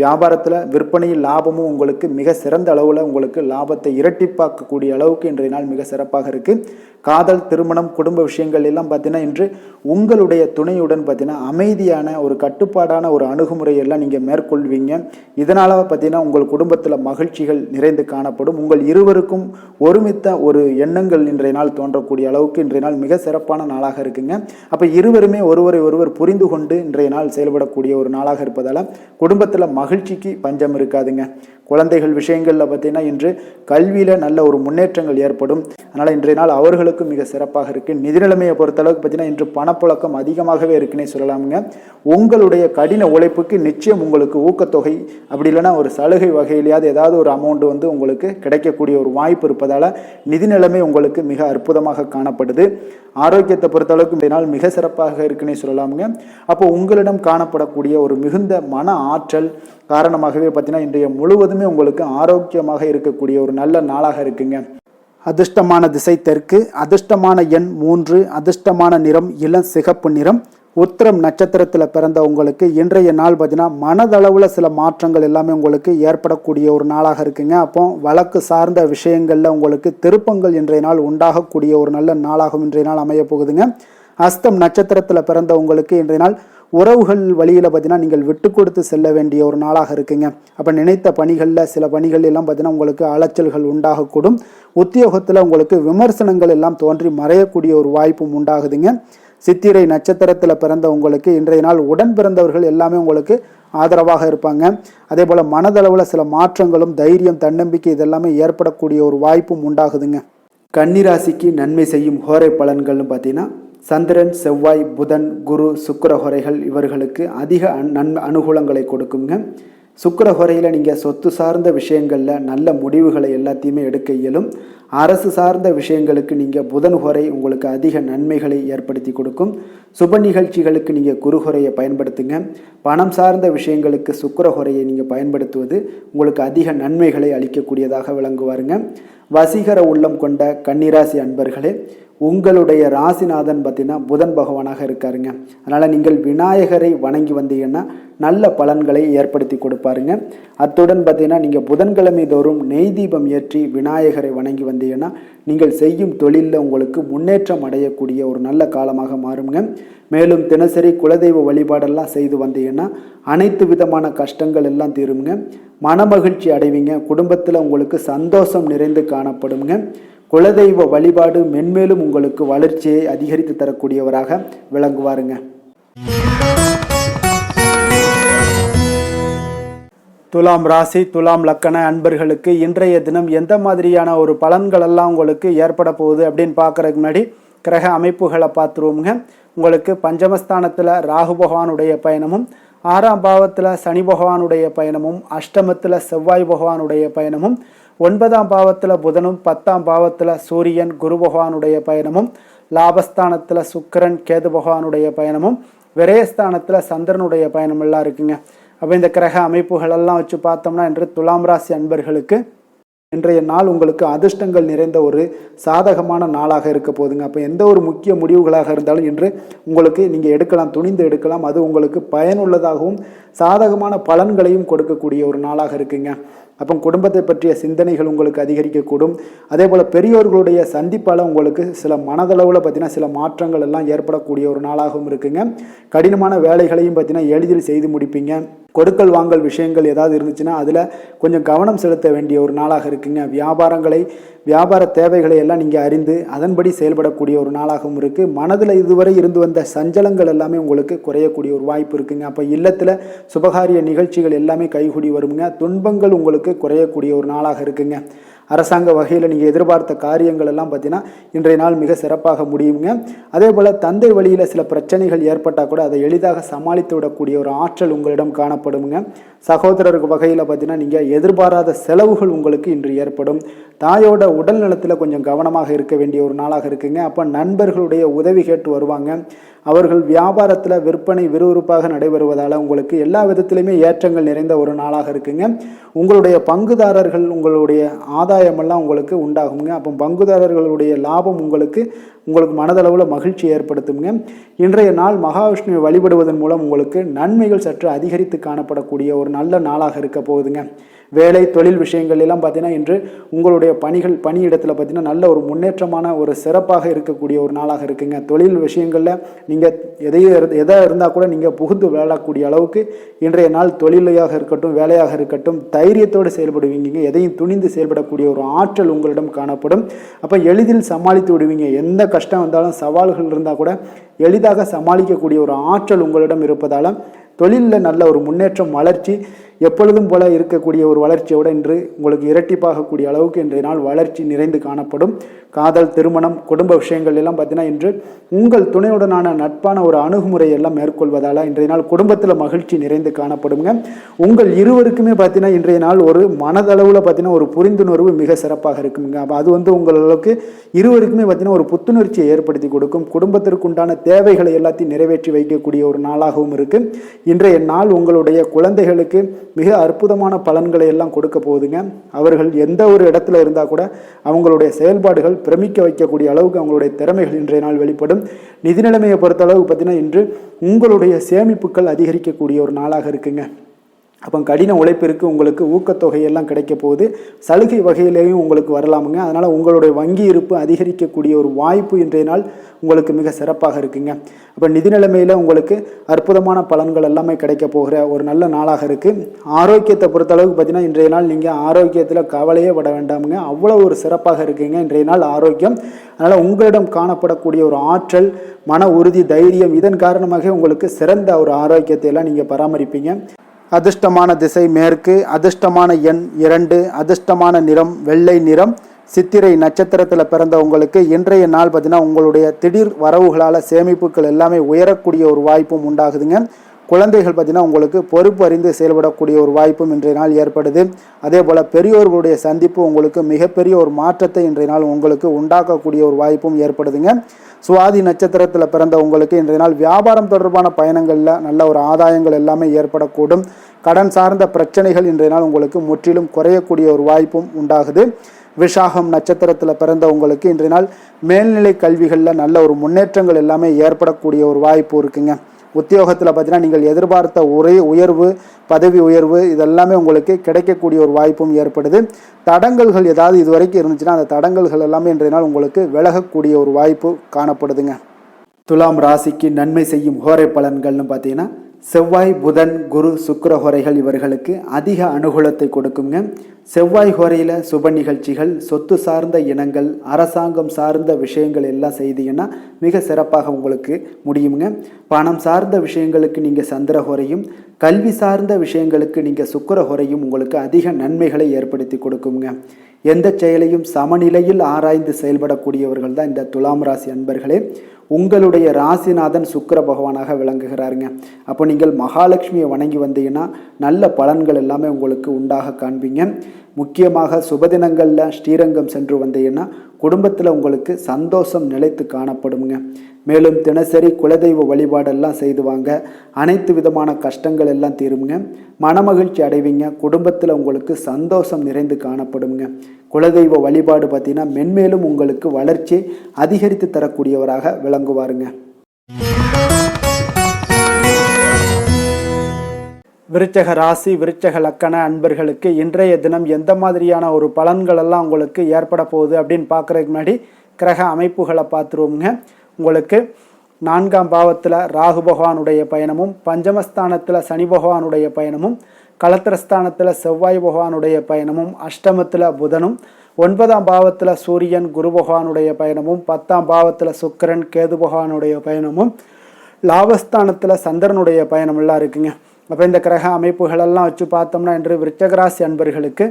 வியாபாரத்தில் விற்பனையில் லாபமும் உங்களுக்கு மிக சிறந்த அளவில் உங்களுக்கு லாபத்தை இரட்டிப்பாக்கக்கூடிய அளவுக்கு இன்றைய நாள் மிக சிறப்பாக இருக்குது. காதல், திருமணம், குடும்ப விஷயங்கள் எல்லாம் பார்த்தீங்கன்னா இன்று உங்களுடைய துணையுடன் பார்த்தீங்கன்னா அமைதியான ஒரு கட்டுப்பாடான ஒரு அணுகுமுறையெல்லாம் நீங்கள் மேற்கொள்வீங்க. இதனால் பார்த்தீங்கன்னா உங்கள் குடும்பத்தில் மகிழ்ச்சிகள் நிறைந்து காணப்படும். உங்கள் இருவருக்கும் ஒருமித்த ஒரு எண்ணங்கள் இன்றைய நாள் தோன்றக்கூடிய அளவுக்கு இன்றைய நாள் மிக சிறப்பான நாளாக இருக்குங்க. அப்போ இருவருமே ஒருவரை ஒருவர் புரிந்து கொண்டு இன்றைய நாள் செயல்படக்கூடிய ஒரு நாளாக இருப்பதால் குடும்பத்தில் மகிழ்ச்சிக்கு பஞ்சம் இருக்காதுங்க. குழந்தைகள் விஷயங்களில் பார்த்தீங்கன்னா இன்று கல்வியில் நல்ல ஒரு முன்னேற்றங்கள் ஏற்படும். அதனால் இன்றைய நாள் அவர்களுக்கும் மிக சிறப்பாக இருக்குது. நிதி நிலைமையை பொறுத்தளவுக்கு பார்த்தீங்கன்னா இன்று பணப்புழக்கம் அதிகமாகவே இருக்குன்னே சொல்லலாமுங்க. உங்களுடைய கடின உழைப்புக்கு நிச்சயம் உங்களுக்கு ஊக்கத்தொகை அப்படி இல்லைன்னா ஒரு சலுகை வகையிலேயாவது ஏதாவது ஒரு அமௌண்ட் உங்களுக்கு கிடைக்கக்கூடிய ஒரு வாய்ப்பு இருப்பதால் நிதி நிலைமை உங்களுக்கு மிக அற்புதமாக காணப்படுது. ஆரோக்கியத்தை பொறுத்தளவுக்கு இந்த நாள் மிக சிறப்பாக இருக்குன்னே சொல்லலாமுங்க. அப்போ உங்களிடம் காணப்படக்கூடிய ஒரு மிகுந்த மன ஆற்றல் காரணமாகவே பார்த்தீங்கன்னா இன்றைய முழுவதுமே உங்களுக்கு ஆரோக்கியமாக இருக்கக்கூடிய ஒரு நல்ல நாளாக இருக்குங்க. அதிர்ஷ்டமான திசை தெற்கு, அதிர்ஷ்டமான எண் 3, அதிர்ஷ்டமான நிறம் இளம் சிகப்பு நிறம். உத்திரம் நட்சத்திரத்தில் பிறந்த உங்களுக்கு இன்றைய நாள் பார்த்தீங்கன்னா மனதளவில் சில மாற்றங்கள் எல்லாமே உங்களுக்கு ஏற்படக்கூடிய ஒரு நாளாக இருக்குங்க. அப்போ வழக்கு சார்ந்த விஷயங்களில் உங்களுக்கு திருப்பங்கள் இன்றைய நாள் உண்டாகக்கூடிய ஒரு நல்ல நாளாகவும் இன்றைய நாள் அமைய போகுதுங்க. அஸ்தம் நட்சத்திரத்தில் பிறந்த உங்களுக்கு இன்றைய நாள் உறவுகள் வழியில் பார்த்தீங்கன்னா நீங்கள் விட்டு கொடுத்து செல்ல வேண்டிய ஒரு நாளாக இருக்குங்க. அப்போ நினைத்த பணிகளில் சில பணிகள் எல்லாம் பார்த்தீங்கன்னா உங்களுக்கு அலைச்சல்கள் உண்டாகக்கூடும். உத்தியோகத்தில் உங்களுக்கு விமர்சனங்கள் எல்லாம் தோன்றி மறையக்கூடிய ஒரு வாய்ப்பும் உண்டாகுதுங்க. சித்திரை நட்சத்திரத்தில் பிறந்த உங்களுக்கு இன்றைய நாள் உடன் பிறந்தவர்கள் எல்லாமே உங்களுக்கு ஆதரவாக இருப்பாங்க. அதே போல் மனதளவில் சில மாற்றங்களும் தைரியம், தன்னம்பிக்கை இதெல்லாமே ஏற்படக்கூடிய ஒரு வாய்ப்பும் உண்டாகுதுங்க. கன்னிராசிக்கு நன்மை செய்யும் ஹோரை பலன்கள்னு பார்த்தீங்கன்னா சந்திரன், செவ்வாய், புதன், குரு, சுக்கிர ஹோரைகள் இவர்களுக்கு அதிக அனுகூலங்களை கொடுக்குங்க. சுக்கிர ஹோரையில் நீங்கள் சொத்து சார்ந்த விஷயங்களில் நல்ல முடிவுகளை எல்லாத்தையுமே எடுக்க இயலும். அரசு சார்ந்த விஷயங்களுக்கு நீங்கள் புதன் ஹோரை உங்களுக்கு அதிக நன்மைகளை ஏற்படுத்தி கொடுக்கும். சுப நிகழ்ச்சிகளுக்கு நீங்கள் குரு ஹோரையை பயன்படுத்துங்க. பணம் சார்ந்த விஷயங்களுக்கு சுக்கிர ஹோரையை நீங்கள் பயன்படுத்துவது உங்களுக்கு அதிக நன்மைகளை அளிக்கக்கூடியதாக விளங்குவாருங்க. வசீகர உள்ளம் கொண்ட கன்னிராசி அன்பர்களே, உங்களுடைய ராசிநாதன் பார்த்தீங்கன்னா புதன் பகவானாக இருக்காருங்க. அதனால் நீங்கள் விநாயகரை வணங்கி வந்தீங்கன்னா நல்ல பலன்களை ஏற்படுத்தி கொடுப்பாருங்க. அத்துடன் பார்த்தீங்கன்னா நீங்கள் புதன்கிழமை தோறும் நெய் தீபம் ஏற்றி விநாயகரை வணங்கி வந்தீங்கன்னா நீங்கள் செய்யும் தொழிலில் உங்களுக்கு முன்னேற்றம் அடையக்கூடிய ஒரு நல்ல காலமாக மாறுங்க. மேலும் தினசரி குலதெய்வ வழிபாடெல்லாம் செய்து வந்தீங்கன்னா அனைத்து விதமான கஷ்டங்கள் எல்லாம் தீருங்க. மனமகிழ்ச்சி அடைவீங்க. குடும்பத்தில் உங்களுக்கு சந்தோஷம் நிறைந்து காணப்படுங்க. குலதெய்வ வழிபாடு மென்மேலும் உங்களுக்கு வளர்ச்சியை அதிகரித்து தரக்கூடியவராக விளங்குவாருங்க. துலாம் ராசி, துலாம் லக்கண அன்பர்களுக்கு இன்றைய தினம் எந்த மாதிரியான ஒரு பலன்கள் எல்லாம் உங்களுக்கு ஏற்பட போகுது அப்படின்னு பார்க்கறதுக்கு முன்னாடி கிரக அமைப்புகளை பார்த்துருவோமுங்க. உங்களுக்கு பஞ்சமஸ்தானத்தில் ராகு பகவானுடைய பயணமும், 6ஆம் பாவத்தில் சனி பகவானுடைய பயணமும், அஷ்டமத்தில் செவ்வாய் பகவானுடைய பயணமும், 9ஆம் பாவத்தில் புதனும், 10ஆம் பாவத்தில் சூரியன் குரு பகவானுடைய பயணமும், லாபஸ்தானத்தில் சுக்கிரன் கேது பகவானுடைய பயணமும், விரயஸ்தானத்தில் சந்திரனுடைய பயணம் எல்லாம் இருக்குங்க. அப்போ இந்த கிரக அமைப்புகளெல்லாம் வச்சு பார்த்தோம்னா இன்று துலாம் ராசி அன்பர்களுக்கு இன்றைய நாள் உங்களுக்கு அதிர்ஷ்டங்கள் நிறைந்த ஒரு சாதகமான நாளாக இருக்க போகுதுங்க. அப்போ எந்த ஒரு முக்கிய முடிவுகளாக இருந்தாலும் இன்று உங்களுக்கு நீங்கள் எடுக்கலாம், துணிந்து எடுக்கலாம். அது உங்களுக்கு பயனுள்ளதாகவும் சாதகமான பலன்களையும் கொடுக்கக்கூடிய ஒரு நாளாக இருக்குங்க. அப்போ குடும்பத்தை பற்றிய சிந்தனைகள் உங்களுக்கு அதிகரிக்கக்கூடும். அதே போல் பெரியோர்களுடைய சந்திப்பால் உங்களுக்கு சில மனதளவில் பார்த்தீங்கன்னா சில மாற்றங்கள் எல்லாம் ஏற்படக்கூடிய ஒரு நாளாகவும் இருக்குங்க. கடினமான வேலைகளையும் பார்த்தீங்கன்னா எளிதில் செய்து முடிப்பீங்க. கொடுக்கல் வாங்கல் விஷயங்கள் ஏதாவது இருந்துச்சுன்னா அதில் கொஞ்சம் கவனம் செலுத்த வேண்டிய ஒரு நாளாக இருக்குங்க. வியாபார தேவைகளை எல்லாம் நீங்கள் அறிந்து அதன்படி செயல்படக்கூடிய ஒரு நாளாகவும் இருக்குது. மனதில் இதுவரை இருந்து வந்த சஞ்சலங்கள் எல்லாமே உங்களுக்கு குறையக்கூடிய ஒரு வாய்ப்பு இருக்குங்க. அப்போ இல்லத்தில் சுபகாரிய நிகழ்ச்சிகள் எல்லாமே கைகூடி வருங்க. துன்பங்கள் உங்களுக்கு குறையக்கூடிய ஒரு நாளாக இருக்குங்க. அரசாங்க வகையில் நீங்கள் எதிர்பார்த்த காரியங்கள் எல்லாம் பார்த்தீங்கன்னா இன்றைய நாள் மிக சிறப்பாக முடியுங்க. அதே போல் தந்தை வழியில் சில பிரச்சனைகள் ஏற்பட்டால் கூட அதை எளிதாக சமாளித்து விடக்கூடிய ஒரு ஆற்றல் உங்களிடம் காணப்படுங்க. சகோதரருக்கு வகையில் பார்த்தீங்கன்னா நீங்கள் எதிர்பாராத செலவுகள் உங்களுக்கு இன்று ஏற்படும். தாயோட உடல் நலத்தில் கொஞ்சம் கவனமாக இருக்க வேண்டிய ஒரு நாளாக இருக்குங்க. அப்போ நண்பர்களுடைய உதவி கேட்டு வருவாங்க. அவர்கள் வியாபாரத்தில் விற்பனை விறுவிறுப்பாக நடைபெறுவதால் உங்களுக்கு எல்லா விதத்திலுமே ஏற்றங்கள் நிறைந்த ஒரு நாளாக இருக்குங்க. உங்களுடைய பங்குதாரர்கள் உங்களுடைய ஆதாயமெல்லாம் உங்களுக்கு உண்டாகுங்க. அப்போ பங்குதாரர்களுடைய லாபம் உங்களுக்கு மனதளவில் மகிழ்ச்சி ஏற்படுத்துங்க. இன்றைய நாள் மகாவிஷ்ணுவை வழிபடுவதன் மூலம் உங்களுக்கு நன்மைகள் சற்று அதிகரித்து காணப்படக்கூடிய ஒரு நல்ல நாளாக இருக்க போகுதுங்க. வேலை தொழில் விஷயங்கள் எல்லாம் பார்த்தீங்கன்னா இன்று உங்களுடைய பணியிடத்தில் பார்த்தீங்கன்னா நல்ல ஒரு முன்னேற்றமான ஒரு சிறப்பாக இருக்கக்கூடிய ஒரு நாளாக இருக்குங்க. தொழில் விஷயங்களில் நீங்கள் எதாக இருந்தால் கூட நீங்கள் புகுந்து விளையாடக்கூடிய அளவுக்கு இன்றைய நாள் தொழிலையாக இருக்கட்டும் வேலையாக இருக்கட்டும் தைரியத்தோடு செயல்படுவீங்க. எதையும் துணிந்து செயல்படக்கூடிய ஒரு ஆற்றல் உங்களிடம் காணப்படும். அப்போ எளிதில் சமாளித்து விடுவீங்க. எந்த கஷ்டம் வந்தாலும் சவால்கள் இருந்தால் கூட எளிதாக சமாளிக்கக்கூடிய ஒரு ஆற்றல் உங்களிடம் இருப்பதால் தொழிலில் நல்ல ஒரு முன்னேற்றம் வளர்ச்சி எப்பொழுதும் போல இருக்கக்கூடிய ஒரு வளர்ச்சியோடு இன்று உங்களுக்கு இரட்டிப்பாகக்கூடிய அளவுக்கு இன்றைய நாள் வளர்ச்சி நிறைந்து காணப்படும். காதல் திருமணம் குடும்ப விஷயங்கள் எல்லாம் பார்த்தீங்கன்னா இன்று உங்கள் துணையுடனான நட்பான ஒரு அணுகுமுறை எல்லாம் மேற்கொள்வதால் இன்றைய நாள் குடும்பத்தில் மகிழ்ச்சி நிறைந்து காணப்படுங்க. உங்கள் இருவருக்குமே பார்த்தீங்கன்னா இன்றைய நாள் ஒரு மனதளவில் பார்த்தீங்கன்னா ஒரு புரிந்துணர்வு மிக சிறப்பாக இருக்குங்க. அப்போ அது உங்களுக்கு இருவருக்குமே பார்த்தீங்கன்னா ஒரு புத்துணர்ச்சியை ஏற்படுத்தி கொடுக்கும். குடும்பத்திற்கு உண்டான தேவைகளை எல்லாத்தையும் நிறைவேற்றி வைக்கக்கூடிய ஒரு நாளாகவும் இருக்கு. இன்றைய நாள் உங்களுடைய குழந்தைகளுக்கு மிக அற்புதமான பலன்களை எல்லாம் கொடுக்க போகுதுங்க. அவர்கள் எந்த ஒரு இடத்துல இருந்தால் கூட அவங்களுடைய செயல்பாடுகள் பிரமிக்க வைக்கக்கூடிய அளவுக்கு அவங்களுடைய திறமைகள் இன்றைய நாள் வெளிப்படும். நிதி நிலைமையை பொறுத்த அளவுக்கு பார்த்தீங்கன்னா இன்று உங்களுடைய சேமிப்புகள் அதிகரிக்கக்கூடிய ஒரு நாளாக இருக்குங்க. அப்போ கடின உழைப்பிற்கு உங்களுக்கு ஊக்கத்தொகையெல்லாம் கிடைக்க போகுது. சலுகை வகையிலேயும் உங்களுக்கு வரலாமுங்க. அதனால் உங்களுடைய வங்கி இருப்பு அதிகரிக்கக்கூடிய ஒரு வாய்ப்பு இன்றைய நாள் உங்களுக்கு மிக சிறப்பாக இருக்குங்க. அப்போ நிதி நிலைமையில் உங்களுக்கு அற்புதமான பலன்கள் எல்லாமே கிடைக்க போகிற ஒரு நல்ல நாளாக இருக்குது. ஆரோக்கியத்தை பொறுத்தளவுக்கு பார்த்தீங்கன்னா இன்றைய நாள் நீங்கள் ஆரோக்கியத்தில் கவலையே பட வேண்டாமுங்க. அவ்வளோ ஒரு சிறப்பாக இருக்குங்க இன்றைய நாள் ஆரோக்கியம். அதனால் உங்களிடம் காணப்படக்கூடிய ஒரு ஆற்றல் மன உறுதி தைரியம் இதன் காரணமாக உங்களுக்கு சிறந்த ஒரு ஆரோக்கியத்தை எல்லாம் நீங்கள் பராமரிப்பீங்க. அதிர்ஷ்டமான திசை மேற்கு, அதிர்ஷ்டமான எண் 2, அதிர்ஷ்டமான நிறம் வெள்ளை நிறம். சித்திரை நட்சத்திரத்தில் பிறந்த உங்களுக்கு இன்றைய நாள் பார்த்தீங்கன்னா உங்களுடைய திடீர் வரவுகளால் சேமிப்புகள் எல்லாமே உயரக்கூடிய ஒரு வாய்ப்பும் உண்டாகுதுங்க. குழந்தைகள் பார்த்தீங்கன்னா உங்களுக்கு பொறுப்பு அறிந்து செயல்படக்கூடிய ஒரு வாய்ப்பும் இன்றைய நாள் ஏற்படுது. அதே போல் பெரியோர்களுடைய சந்திப்பு உங்களுக்கு மிகப்பெரிய ஒரு மாற்றத்தை இன்றைய நாள் உங்களுக்கு உண்டாக்கக்கூடிய ஒரு வாய்ப்பும் ஏற்படுதுங்க. சுவாதி நட்சத்திரத்தில் பிறந்த உங்களுக்கு இன்றைய நாள் வியாபாரம் தொடர்பான பயணங்களில் நல்ல ஒரு ஆதாயங்கள் எல்லாமே ஏற்படக்கூடும். கடன் சார்ந்த பிரச்சனைகள் இன்றைய நாள் உங்களுக்கு முற்றிலும் குறையக்கூடிய ஒரு வாய்ப்பும் உண்டாகுது. விஷாகம் நட்சத்திரத்தில் பிறந்த உங்களுக்கு இன்றைய நாள் மேல்நிலை கல்விகளில் நல்ல ஒரு முன்னேற்றங்கள் எல்லாமே ஏற்படக்கூடிய ஒரு வாய்ப்பு இருக்குங்க. உத்தியோகத்தில் பார்த்தீங்கன்னா நீங்கள் எதிர்பார்த்த உயர்வு பதவி உயர்வு இதெல்லாமே உங்களுக்கு கிடைக்கக்கூடிய ஒரு வாய்ப்பும் ஏற்படுது. தடங்கல்கள் ஏதாவது இதுவரைக்கும் இருந்துச்சுன்னா அந்த தடங்கல்கள் எல்லாமே இன்றைய நாள் உங்களுக்கு விலகக்கூடிய ஒரு வாய்ப்பு காணப்படுதுங்க. துலாம் ராசிக்கு நன்மை செய்யும் ஹோரை பலன்கள்னு பார்த்தீங்கன்னா செவ்வாய் புதன் குரு சுக்கிர ஹோரைகள் இவர்களுக்கு அதிக அனுகூலத்தை கொடுக்குங்க. செவ்வாய் ஹோரையில் சுப நிகழ்ச்சிகள் சொத்து சார்ந்த இனங்கள் அரசாங்கம் சார்ந்த விஷயங்கள் எல்லாம் செய்தீங்கன்னா மிக சிறப்பாக உங்களுக்கு முடியுங்க. பணம் சார்ந்த விஷயங்களுக்கு நீங்கள் சந்திர ஹோரையும் கல்வி சார்ந்த விஷயங்களுக்கு நீங்கள் சுக்கிர ஹோரையும் உங்களுக்கு அதிக நன்மைகளை ஏற்படுத்தி கொடுக்குங்க. எந்த செயலையும் சமநிலையில் ஆராய்ந்து செயல்படக்கூடியவர்கள் தான் இந்த துலாம் ராசி அன்பர்களே. உங்களுடைய ராசிநாதன் சுக்கிர பகவானாக விளங்குகிறாருங்க. அப்போ நீங்கள் மகாலட்சுமியை வணங்கி வந்தீங்கன்னா நல்ல பலன்கள் எல்லாமே உங்களுக்கு உண்டாக காண்பீங்க. முக்கியமாக சுபதினங்களில் ஸ்ரீரங்கம் சென்று வந்தீங்கன்னா குடும்பத்தில் உங்களுக்கு சந்தோஷம் நிலைத்து காணப்படுங்க. மேலும் தினசரி குலதெய்வ வழிபாடெல்லாம் செய்துவாங்க. அனைத்து விதமான கஷ்டங்கள் எல்லாம் தீருங்க. மனமகிழ்ச்சி அடைவீங்க. குடும்பத்தில் உங்களுக்கு சந்தோஷம் நிறைந்து காணப்படுங்க. குலதெய்வ வழிபாடு பார்த்தீங்கன்னா மென்மேலும் உங்களுக்கு வளர்ச்சி அதிகரித்து தரக்கூடியவராக விளங்குவாருங்க. விருச்சக ராசி விருச்சக லக்கண அன்பர்களுக்கு இன்றைய தினம் எந்த மாதிரியான ஒரு பலன்கள் எல்லாம் உங்களுக்கு ஏற்பட போகுது அப்படின்னு பார்க்குறதுக்கு முன்னாடி கிரக அமைப்புகளை பார்த்துருவோங்க. உங்களுக்கு 4ஆம் பாவத்தில் ராகு பகவானுடைய பயணமும் பஞ்சமஸ்தானத்தில் சனி பகவானுடைய பயணமும் களத்திரஸ்தானத்தில் செவ்வாய் பகவானுடைய பயணமும் அஷ்டமத்தில் புதனும் 9ஆம் பாவத்தில் சூரியன் குரு பகவானுடைய பயணமும் 10ஆம் பாவத்தில் சுக்கிரன் கேது பகவானுடைய பயணமும் லாபஸ்தானத்தில் சந்திரனுடைய பயணமெல்லாம் இருக்குங்க. அப்போ இந்த கிரக அமைப்புகளெல்லாம் வச்சு பார்த்தோம்னா இன்று விருச்சக ராசி அன்பர்களுக்கு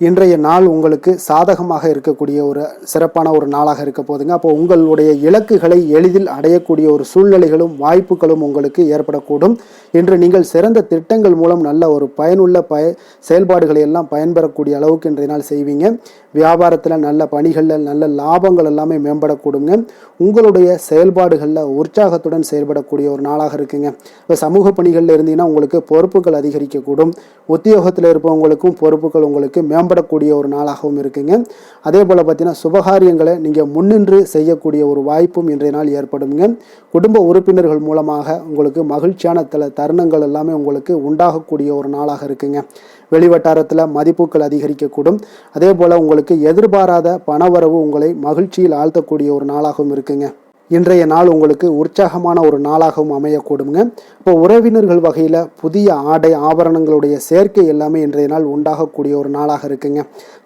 இன்றைய நாள் உங்களுக்கு சாதகமாக இருக்கக்கூடிய ஒரு சிறப்பான ஒரு நாளாக இருக்க போதுங்க. அப்போ உங்களுடைய இலக்குகளை எளிதில் அடையக்கூடிய ஒரு சூழ்நிலைகளும் வாய்ப்புகளும் உங்களுக்கு ஏற்படக்கூடும். இன்று நீங்கள் சிறந்த திட்டங்கள் மூலம் நல்ல ஒரு பயனுள்ள செயல்பாடுகளை எல்லாம் பயன்பெறக்கூடிய அளவுக்கு இன்றைய நாள் செய்வீங்க. வியாபாரத்தில் நல்ல பணிகளில் நல்ல லாபங்கள் எல்லாமே மேம்படக்கூடுங்க. உங்களுடைய செயல்பாடுகளில் உற்சாகத்துடன் செயல்படக்கூடிய ஒரு நாளாக இருக்குங்க. இப்போ சமூக பணிகளில் இருந்தீங்கன்னா உங்களுக்கு பொறுப்புகள் அதிகரிக்கக்கூடும். உத்தியோகத்தில் இருப்பவங்களுக்கும் பொறுப்புகள் உங்களுக்கு மேம்படக்கூடிய ஒரு நாளாகவும் இருக்குங்க. அதே போல் பார்த்தீங்கன்னா சுபகாரியங்களை நீங்கள் முன்னின்று செய்யக்கூடிய ஒரு வாய்ப்பும் இன்றைய நாள் ஏற்படுங்க. குடும்ப உறுப்பினர்கள் மூலமாக உங்களுக்கு மகிழ்ச்சியான தருணங்கள் எல்லாமே உங்களுக்கு உண்டாகக்கூடிய ஒரு நாளாக இருக்குங்க. வெளிவட்டாரத்தில் மதிப்புகள் அதிகரிக்கக்கூடும். அதே போல் உங்களுக்கு எதிர்பாராத பணவரவு உங்களை மகிழ்ச்சியில் ஆழ்த்தக்கூடிய ஒரு நாளாகவும் இருக்குங்க. இன்றைய நாள் உங்களுக்கு உற்சாகமான ஒரு நாளாகவும் அமையக்கூடுங்க. இப்போ உறவினர்கள் வகையில் புதிய ஆடை ஆபரணங்களுடைய சேர்க்கை எல்லாமே இன்றைய நாள் உண்டாகக்கூடிய ஒரு நாளாக இருக்குங்க.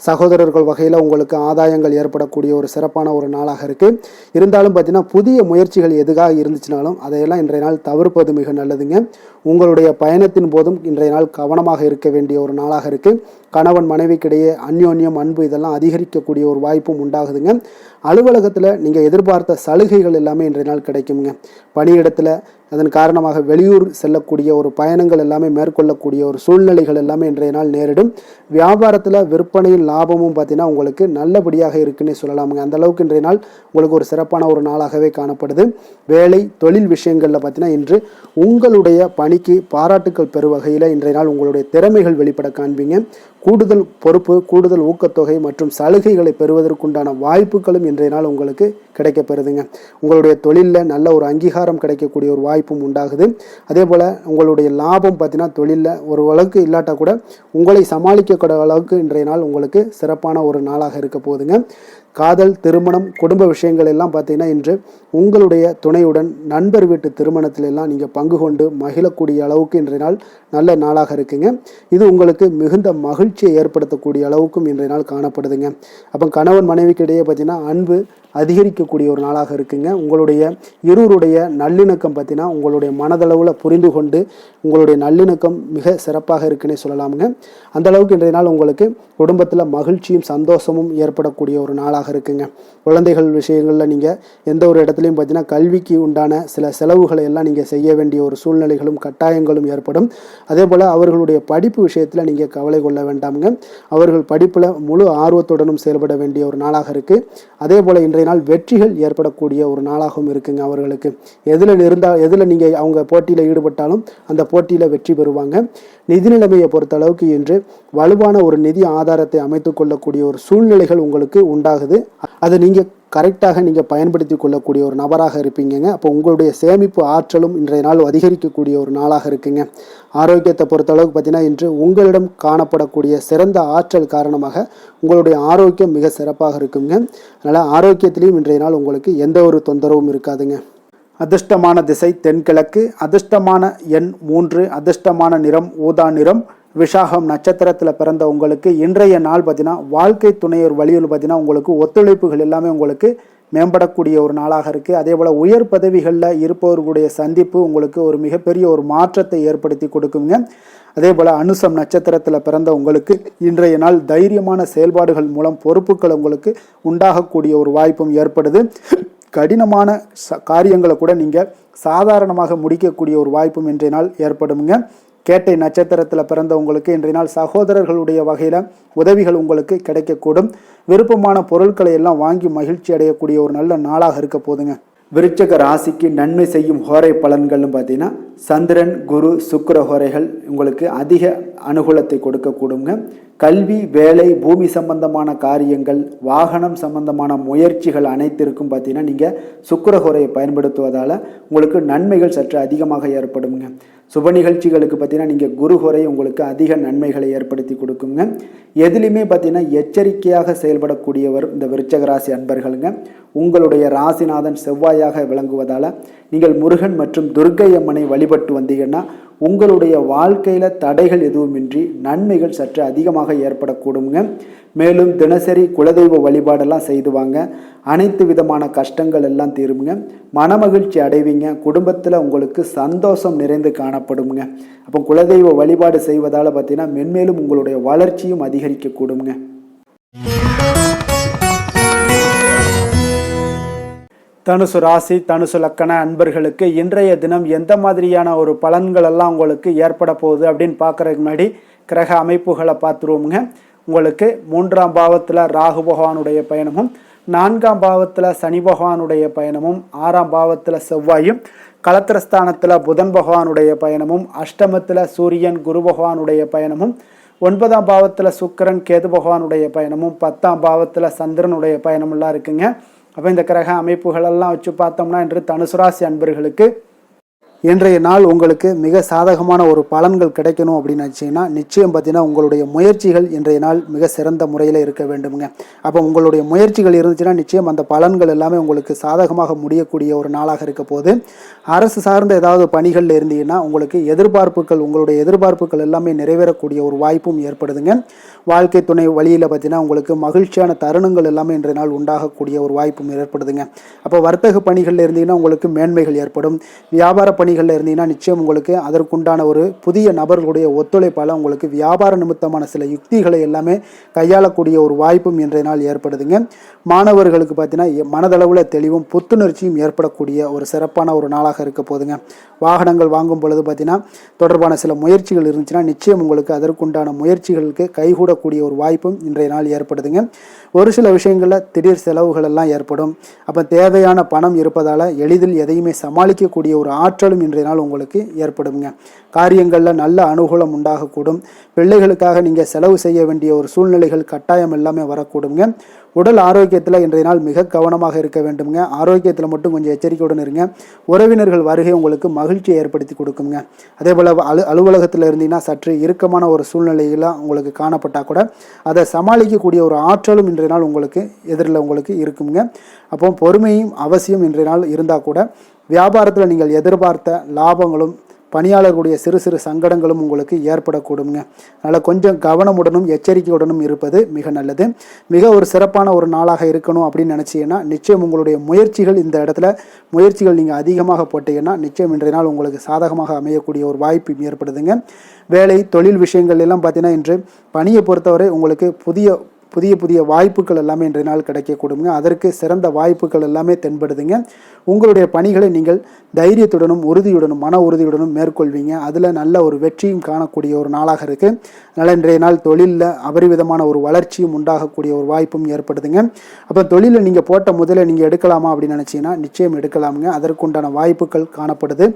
சகோதரர்கள் வகையில் உங்களுக்கு ஆதாயங்கள் ஏற்படக்கூடிய ஒரு சிறப்பான ஒரு நாளாக இருக்குது. இருந்தாலும் பார்த்தீங்கன்னா புதிய முயற்சிகள் எதுக்காக இருந்துச்சுனாலும் அதையெல்லாம் இன்றைய நாள் தவிர்ப்பது மிக நல்லதுங்க. உங்களுடைய பயணத்தின் போதும் இன்றைய நாள் கவனமாக இருக்க வேண்டிய ஒரு நாளாக இருக்குது. கணவன் மனைவிக்கிடையே அந்யோன்யம் அன்பு இதெல்லாம் அதிகரிக்கக்கூடிய ஒரு வாய்ப்பும் உண்டாகுதுங்க. அலுவலகத்தில் நீங்கள் எதிர்பார்த்த சலுகைகள் எல்லாமே இன்றைய நாள் கிடைக்குங்க. பணியிடத்தில் அதன் காரணமாக வெளியூர் செல்லக்கூடிய ஒரு பயணங்கள் எல்லாமே மேற்கொள்ளக்கூடிய ஒரு சூழ்நிலைகள் எல்லாமே இன்றைய நாள் நேரிடும். வியாபாரத்தில் விற்பனையும் லாபமும் பார்த்தீங்கன்னா உங்களுக்கு நல்லபடியாக இருக்குன்னே சொல்லலாமுங்க. அந்த அளவுக்கு இன்றைய நாள் உங்களுக்கு ஒரு சிறப்பான ஒரு நாளாகவே காணப்படுது. வேலை தொழில் விஷயங்களில் பார்த்தீங்கன்னா இன்று உங்களுடைய பணிக்கு பாராட்டுக்கள் பெறும் வகையில் இன்றைய நாள் உங்களுடைய திறமைகள் வெளிப்பட காண்பீங்க. கூடுதல் பொறுப்பு கூடுதல் ஊக்கத்தொகை மற்றும் சலுகைகளை பெறுவதற்குண்டான வாய்ப்புகளும் இன்றைய நாள் உங்களுக்கு கிடைக்கப்பெறுதுங்க. உங்களுடைய தொழிலில் நல்ல ஒரு அங்கீகாரம் கிடைக்கக்கூடிய ஒரு வாய்ப்பும் உண்டாகுது. அதே போல் உங்களுடைய லாபம் பார்த்தீங்கன்னா தொழிலில் ஒரு அளவுக்கு இல்லாட்டா கூட உங்களை சமாளிக்கக்கூடிய அளவுக்கு இன்றைய நாள் உங்களுக்கு சிறப்பான ஒரு நாளாக இருக்க போகுதுங்க. காதல் திருமணம் குடும்ப விஷயங்கள் எல்லாம் பார்த்தீங்கன்னா இன்று உங்களுடைய துணையுடன் நண்பர் வீட்டு திருமணத்தில் எல்லாம் நீங்கள் பங்கு கொண்டு மகிழக்கூடிய அளவுக்கு இன்றைய நாள் நல்ல நாளாக இருக்குங்க. இது உங்களுக்கு மிகுந்த மகிழ்ச்சியை ஏற்படுத்தக்கூடிய அளவுக்கும் இன்றைய நாள் காணப்படுதுங்க. அப்போ கணவன் மனைவிக்கு இடையே பார்த்தீங்கன்னா அன்பு அதிகரிக்கக்கூடிய ஒரு நாளாக இருக்குங்க. உங்களுடைய இருவருடைய நல்லிணக்கம் பார்த்தீங்கன்னா உங்களுடைய மனதளவில் புரிந்து கொண்டு உங்களுடைய நல்லிணக்கம் மிக சிறப்பாக இருக்குன்னே சொல்லலாமுங்க. அந்த அளவுக்கு இன்றைய நாள் உங்களுக்கு குடும்பத்தில் மகிழ்ச்சியும் சந்தோஷமும் ஏற்படக்கூடிய ஒரு நாளாக இருக்குங்க. குழந்தைகள் விஷயங்களில் நீங்கள் எந்த ஒரு இடத்துலையும் பார்த்தீங்கன்னா கல்விக்கு உண்டான சில செலவுகளை எல்லாம் நீங்கள் செய்ய வேண்டிய ஒரு சூழ்நிலைகளும் கட்டாயங்களும் ஏற்படும். அதே போல் அவர்களுடைய படிப்பு விஷயத்தில் நீங்கள் கவலை கொள்ள வேண்டாமுங்க. அவர்கள் படிப்பில் முழு ஆர்வத்துடனும் செயல்பட வேண்டிய ஒரு நாளாக இருக்குது. அதே போல் இன்றைய நாள் வெற்றிகள் ஏற்படக்கூடிய ஒரு நாளாகவும் இருக்குங்க. அவர்களுக்கு எதில் நீங்கள் அவங்க போட்டியில் ஈடுபட்டாலும் அந்த போட்டியில் வெற்றி பெறுவாங்க. நிதி நிலைமையை பொறுத்த அளவுக்கு இன்று வலுவான ஒரு நிதி ஆதாரத்தை அமைத்து கொள்ளக்கூடிய ஒரு சூழ்நிலைகள் உங்களுக்கு உண்டாகுது. அதை நீங்கள் கரெக்டாக நீங்கள் பயன்படுத்தி கொள்ளக்கூடிய ஒரு நபராக இருப்பீங்க. அப்போ உங்களுடைய சேமிப்பு ஆற்றலும் இன்றைய நாள் அதிகரிக்கக்கூடிய ஒரு நாளாக இருக்குங்க. ஆரோக்கியத்தை பொறுத்தளவுக்கு பார்த்தீங்கன்னா இன்று உங்களிடம் காணப்படக்கூடிய சிறந்த ஆற்றல் காரணமாக உங்களுடைய ஆரோக்கியம் மிக சிறப்பாக இருக்குங்க. அதனால் ஆரோக்கியத்திலையும் இன்றைய நாள் உங்களுக்கு எந்த ஒரு தொந்தரவும் இருக்காதுங்க. அதிர்ஷ்டமான திசை தென்கிழக்கு, அதிர்ஷ்டமான எண் 3, அதிர்ஷ்டமான நிறம் ஊதா நிறம். விஷாகம் நட்சத்திரத்தில் பிறந்த உங்களுக்கு இன்றைய நாள் பார்த்தீங்கன்னா வாழ்க்கை துணையோர் வழியில் பார்த்தீங்கன்னா உங்களுக்கு ஒத்துழைப்புகள் எல்லாமே உங்களுக்கு மேம்படக்கூடிய ஒரு நாளாக இருக்குது. அதே போல் உயர் பதவிகளில் இருப்பவர்களுடைய சந்திப்பு உங்களுக்கு ஒரு மிகப்பெரிய ஒரு மாற்றத்தை ஏற்படுத்தி கொடுக்குங்க. அதே போல் அனுசம் நட்சத்திரத்தில் பிறந்த உங்களுக்கு இன்றைய நாள் தைரியமான செயல்பாடுகள் மூலம் பொறுப்புகள் உங்களுக்கு உண்டாகக்கூடிய ஒரு வாய்ப்பும் ஏற்படுது. கடினமான காரியங்களை கூட நீங்கள் சாதாரணமாக முடிக்கக்கூடிய ஒரு வாய்ப்பும் இன்றைய நாள் ஏற்படுங்க. கேட்டை நட்சத்திரத்தில் பிறந்த உங்களுக்கு இன்றைய நாள் சகோதரர்களுடைய வகையில் உதவிகள் உங்களுக்கு கிடைக்கக்கூடும். விருப்பமான பொருட்களை எல்லாம் வாங்கி மகிழ்ச்சி அடையக்கூடிய ஒரு நல்ல நாளாக இருக்க போதுங்க. விருச்சக ராசிக்கு நன்மை செய்யும் ஹோரை பலன்கள்னு பார்த்தீங்கன்னா சந்திரன் குரு சுக்கிர ஹோரைகள் உங்களுக்கு அதிக அனுகூலத்தை கொடுக்கக்கூடுங்க. கல்வி வேலை பூமி சம்பந்தமான காரியங்கள் வாகனம் சம்பந்தமான முயற்சிகள் அனைத்திற்கும் பார்த்தீங்கன்னா நீங்கள் சுக்கிர ஹோரையை பயன்படுத்துவதால் உங்களுக்கு நன்மைகள் சற்று அதிகமாக ஏற்படுங்க. சுப நிகழ்ச்சிகளுக்கு பார்த்தீங்கன்னா நீங்கள் குரு ஹோரை உங்களுக்கு அதிக நன்மைகளை ஏற்படுத்தி கொடுக்குங்க. எதுலையுமே பார்த்தீங்கன்னா எச்சரிக்கையாக செயல்படக்கூடியவர் இந்த விருச்சக ராசி அன்பர்களுங்க. உங்களுடைய ராசிநாதன் செவ்வாயாக விளங்குவதால் நீங்கள் முருகன் மற்றும் துர்க்கை அம்மனை வழிபட்டு வந்தீங்கன்னா உங்களுடைய வாழ்க்கையில் தடைகள் எதுவுமின்றி நன்மைகள் சற்று அதிகமாக ஏற்படக்கூடுங்க. மேலும் தினசரி குலதெய்வ வழிபாடெல்லாம் செய்து வாங்க. அனைத்து விதமான கஷ்டங்கள் எல்லாம் தீருங்க. மனமகிழ்ச்சி அடைவீங்க. குடும்பத்தில் உங்களுக்கு சந்தோஷம் நிறைந்து காணப்படுங்க. அப்போ குலதெய்வ வழிபாடு செய்வதால் பார்த்தீங்கன்னா மென்மேலும் உங்களுடைய வளர்ச்சியும் அதிகரிக்க கூடுங்க. தனுசு ராசி தனுசு லக்கண அன்பர்களுக்கு இன்றைய தினம் எந்த மாதிரியான ஒரு பலன்கள் எல்லாம் உங்களுக்கு ஏற்பட போகுது அப்படின்னு பார்க்குறதுக்கு முன்னாடி கிரக அமைப்புகளை பார்த்துருவோமுங்க. உங்களுக்கு 3ஆம் பாவத்தில் ராகு பகவானுடைய பயணமும், 4ஆம் பாவத்தில் சனி பகவானுடைய பயணமும், 6ஆம் பாவத்தில் செவ்வாயும், களத்திரஸ்தானத்தில் புதன் பகவானுடைய பயணமும், அஷ்டமத்தில் சூரியன் குரு பகவானுடைய பயணமும், 9ஆம் பாவத்தில் சுக்கிரன் கேது பகவானுடைய பயணமும், 10ஆம் பாவத்தில் சந்திரனுடைய பயணமெல்லாம் இருக்குங்க. அப்போ இந்த கிரக அமைப்புகளெல்லாம் வச்சு பார்த்தோம்னா இன்று தனுசு ராசி அன்பர்களுக்கு இன்றைய நாள் உங்களுக்கு மிக சாதகமான ஒரு பலன்கள் கிடைக்கணும் அப்படின்னு நினச்சிங்கன்னா நிச்சயம் பார்த்தீங்கன்னா உங்களுடைய முயற்சிகள் இன்றைய நாள் மிக சிறந்த முறையில் இருக்க வேண்டுமுங்க. அப்போ உங்களுடைய முயற்சிகள் இருந்துச்சுன்னா நிச்சயம் அந்த பலன்கள் எல்லாமே உங்களுக்கு சாதகமாக முடியக்கூடிய ஒரு நாளாக இருக்க போது. அரசு சார்ந்த ஏதாவது பணிகளில் இருந்தீங்கன்னா உங்களுக்கு உங்களுடைய எதிர்பார்ப்புகள் எல்லாமே நிறைவேறக்கூடிய ஒரு வாய்ப்பும் ஏற்படுதுங்க. வாழ்க்கை துணை வழியில் பார்த்தீங்கன்னா உங்களுக்கு மகிழ்ச்சியான தருணங்கள் எல்லாமே இன்றைய நாள் உண்டாகக்கூடிய ஒரு வாய்ப்பும் ஏற்படுதுங்க. அப்போ வர்த்தக பணிகளில் இருந்தீங்கன்னா உங்களுக்கு மேன்மைகள் ஏற்படும். வியாபார பணிகளில் இருந்தீங்கன்னா நிச்சயம் உங்களுக்கு அதற்குண்டான ஒரு புதிய நபர்களுடைய ஒத்துழைப்பால் உங்களுக்கு வியாபார நிமித்தமான சில யுக்திகளை எல்லாமே கையாளக்கூடிய ஒரு வாய்ப்பும் இன்றைய நாள் ஏற்படுதுங்க. மாணவர்களுக்கு பார்த்தீங்கன்னா மனதளவில் தெளிவும் புத்துணர்ச்சியும் ஏற்படக்கூடிய ஒரு சிறப்பான ஒரு நாளாக இருக்க போதுங்க. வாகனங்கள் வாங்கும் பொழுது பார்த்தீங்கன்னா தொடர்பான சில முயற்சிகள் இருந்துச்சுன்னா நிச்சயம் உங்களுக்கு அதற்குண்டான முயற்சிகளுக்கு கைகூடக்கூடிய ஒரு வாய்ப்பும் இன்றைய நாள் ஏற்படுதுங்க. ஒரு சில விஷயங்களில் திடீர் செலவுகள் எல்லாம் ஏற்படும். அப்போ தேவையான பணம் இருப்பதால் எளிதில் எதையுமே சமாளிக்கக்கூடிய ஒரு ஆற்றலும் இன்றைய நாள் உங்களுக்கு ஏற்படுங்க. காரியங்களில் நல்ல அனுகூலம் உண்டாகக்கூடும். பிள்ளைகளுக்காக நீங்கள் செலவு செய்ய வேண்டிய ஒரு சூழ்நிலைகள் கட்டாயம் எல்லாமே வரக்கூடுங்க. உடல் ஆரோக்கியத்தில் இன்றைய நாள் மிக கவனமாக இருக்க வேண்டுங்க. ஆரோக்கியத்தில் மட்டும் கொஞ்சம் எச்சரிக்கையுடன் இருங்க. உறவினர்கள் வருகை உங்களுக்கு மகிழ்ச்சியை ஏற்படுத்தி கொடுக்குங்க. அதே போல் அலுவலகத்தில் இருந்தீங்கன்னா சற்று இறுக்கமான ஒரு சூழ்நிலையெல்லாம் உங்களுக்கு காணப்பட்டால் கூட அதை சமாளிக்கக்கூடிய ஒரு ஆற்றலும் இன்றைய நாள் உங்களுக்கு எதிரில் உங்களுக்கு இருக்குங்க. அப்போ பொறுமையும் அவசியம் இன்றைய நாள் இருந்தால் கூட வியாபாரத்தில் நீங்கள் எதிர்பார்த்த லாபங்களும் பணியாளர்களுடைய சிறு சிறு சங்கடங்களும் உங்களுக்கு ஏற்படக்கூடுங்க. அதனால் கொஞ்சம் கவனமுடனும் எச்சரிக்கையுடனும் இருப்பது மிக நல்லது. மிக ஒரு சிறப்பான ஒரு நாளாக இருக்கணும் அப்படின்னு நினச்சிங்கன்னா நிச்சயம் உங்களுடைய இந்த இடத்துல முயற்சிகள் நீங்கள் அதிகமாக போட்டீங்கன்னா நிச்சயம் இன்றைய நாள் உங்களுக்கு சாதகமாக அமையக்கூடிய ஒரு வாய்ப்பு ஏற்படுதுங்க. வேலை தொழில் விஷயங்கள் எல்லாம் பார்த்தீங்கன்னா இன்று பணியை பொறுத்தவரை உங்களுக்கு புதிய வாய்ப்புகள் எல்லாமே இன்றைய நாள் கிடைக்கக்கூடுங்க. அதற்கு சிறந்த வாய்ப்புகள் எல்லாமே தென்படுதுங்க. உங்களுடைய பணிகளை நீங்கள் தைரியத்துடனும் உறுதியுடனும் மன உறுதியுடனும் மேற்கொள்வீங்க. அதில் நல்ல ஒரு வெற்றியும் காணக்கூடிய ஒரு நாளாக இருக்குது. அதனால் இன்றைய நாள் தொழிலில் அபரிவிதமான ஒரு வளர்ச்சியும் உண்டாகக்கூடிய ஒரு வாய்ப்பும் ஏற்படுதுங்க. அப்போ தொழிலில் நீங்கள் போட்ட முதல்ல நீங்கள் எடுக்கலாமா அப்படின்னு நினச்சிங்கன்னா நிச்சயம் எடுக்கலாமுங்க. அதற்குண்டான வாய்ப்புகள் காணப்படுது.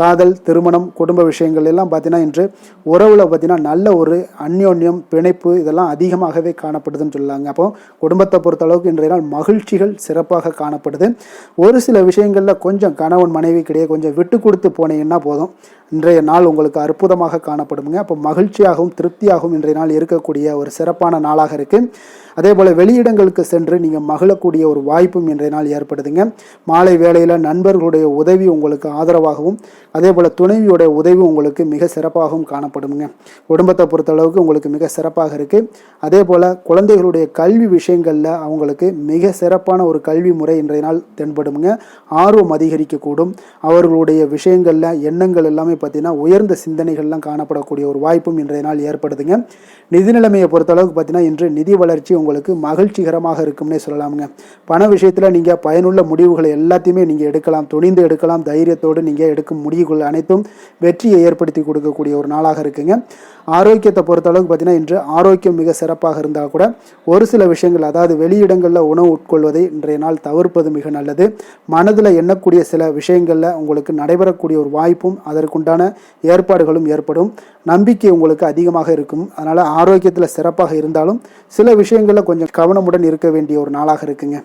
காதல், திருமணம், குடும்ப விஷயங்கள் எல்லாம் பார்த்தீங்கன்னா இன்று உறவில் பார்த்தீங்கன்னா நல்ல ஒரு அந்யோன்யம், பிணைப்பு இதெல்லாம் அதிகமாகவே காணப்படுதுன்னு சொல்லலாங்க. அப்போ குடும்பத்தை பொறுத்தளவுக்கு இன்றைய நாள் மகிழ்ச்சிகள் சிறப்பாக காணப்படுது. ஒரு சில விஷயங்களில் கொஞ்சம் கணவன் மனைவிக்கிடையே கொஞ்சம் விட்டு கொடுத்து போனீங்கன்னா போதும், இன்றைய நாள் உங்களுக்கு அற்புதமாக காணப்படுங்க. அப்போ மகிழ்ச்சியாகவும் திருப்தியாகவும் இன்றைய நாள் இருக்கக்கூடிய ஒரு சிறப்பான நாளாக இருக்குது. அதே போல் வெளியிடங்களுக்கு சென்று நீங்கள் மகிழக்கூடிய ஒரு வாய்ப்பும் இன்றைய நாள் ஏற்படுதுங்க. மாலை வேளையில் நண்பர்களுடைய உதவி உங்களுக்கு ஆதரவாகவும் அதே போல் துணைவியோடைய உதவி உங்களுக்கு மிக சிறப்பாகவும் காணப்படுங்க. குடும்பத்தை பொறுத்தளவுக்கு உங்களுக்கு மிக சிறப்பாக இருக்குது. அதே போல் குழந்தைகளுடைய கல்வி விஷயங்களில் அவங்களுக்கு மிக சிறப்பான ஒரு கல்வி முறை இன்றைய நாள் தென்படுங்க. ஆர்வம் அதிகரிக்கக்கூடும். அவர்களுடைய விஷயங்களில் எண்ணங்கள் எல்லாமே பார்த்தீங்கன்னா உயர்ந்த சிந்தனைகள்லாம் காணப்படக்கூடிய ஒரு வாய்ப்பும் இன்றைய நாள் ஏற்படுதுங்க. நிதி நிலைமையை பொறுத்தளவுக்கு பார்த்தீங்கன்னா இன்று நிதி வளர்ச்சி உங்களுக்கு மகிழ்ச்சிகரமாக இருக்கும்னே சொல்லலாமுங்க. பண விஷயத்தில் நீங்கள் பயனுள்ள முடிவுகளை எல்லாத்தையுமே நீங்கள் எடுக்கலாம், துணிந்து எடுக்கலாம். தைரியத்தோடு நீங்கள் எடுக்கும் முடிவுகள் அனைத்தும் வெற்றியை ஏற்படுத்தி கொடுக்கக்கூடிய ஒரு நாளாக இருக்குங்க. ஆரோக்கியத்தை பொறுத்தளவுக்கு பார்த்தீங்கன்னா இன்று ஆரோக்கியம் மிக சிறப்பாக இருந்தால் கூட ஒரு சில விஷயங்கள், அதாவது வெளியிடங்களில் உணவு உட்கொள்வதை இன்றைய நாள் தவிர்ப்பது மிக நல்லது. மனதில் எண்ணக்கூடிய சில விஷயங்களில் உங்களுக்கு நடைபெறக்கூடிய ஒரு வாய்ப்பும் அதற்குண்டான ஏற்பாடுகளும் ஏற்படும். நம்பிக்கை உங்களுக்கு அதிகமாக இருக்கும். அதனால் ஆரோக்கியத்தில் சிறப்பாக இருந்தாலும் சில விஷயங்களில் கொஞ்சம் கவனமுடன் இருக்க வேண்டிய ஒரு நாளாக இருக்குங்க.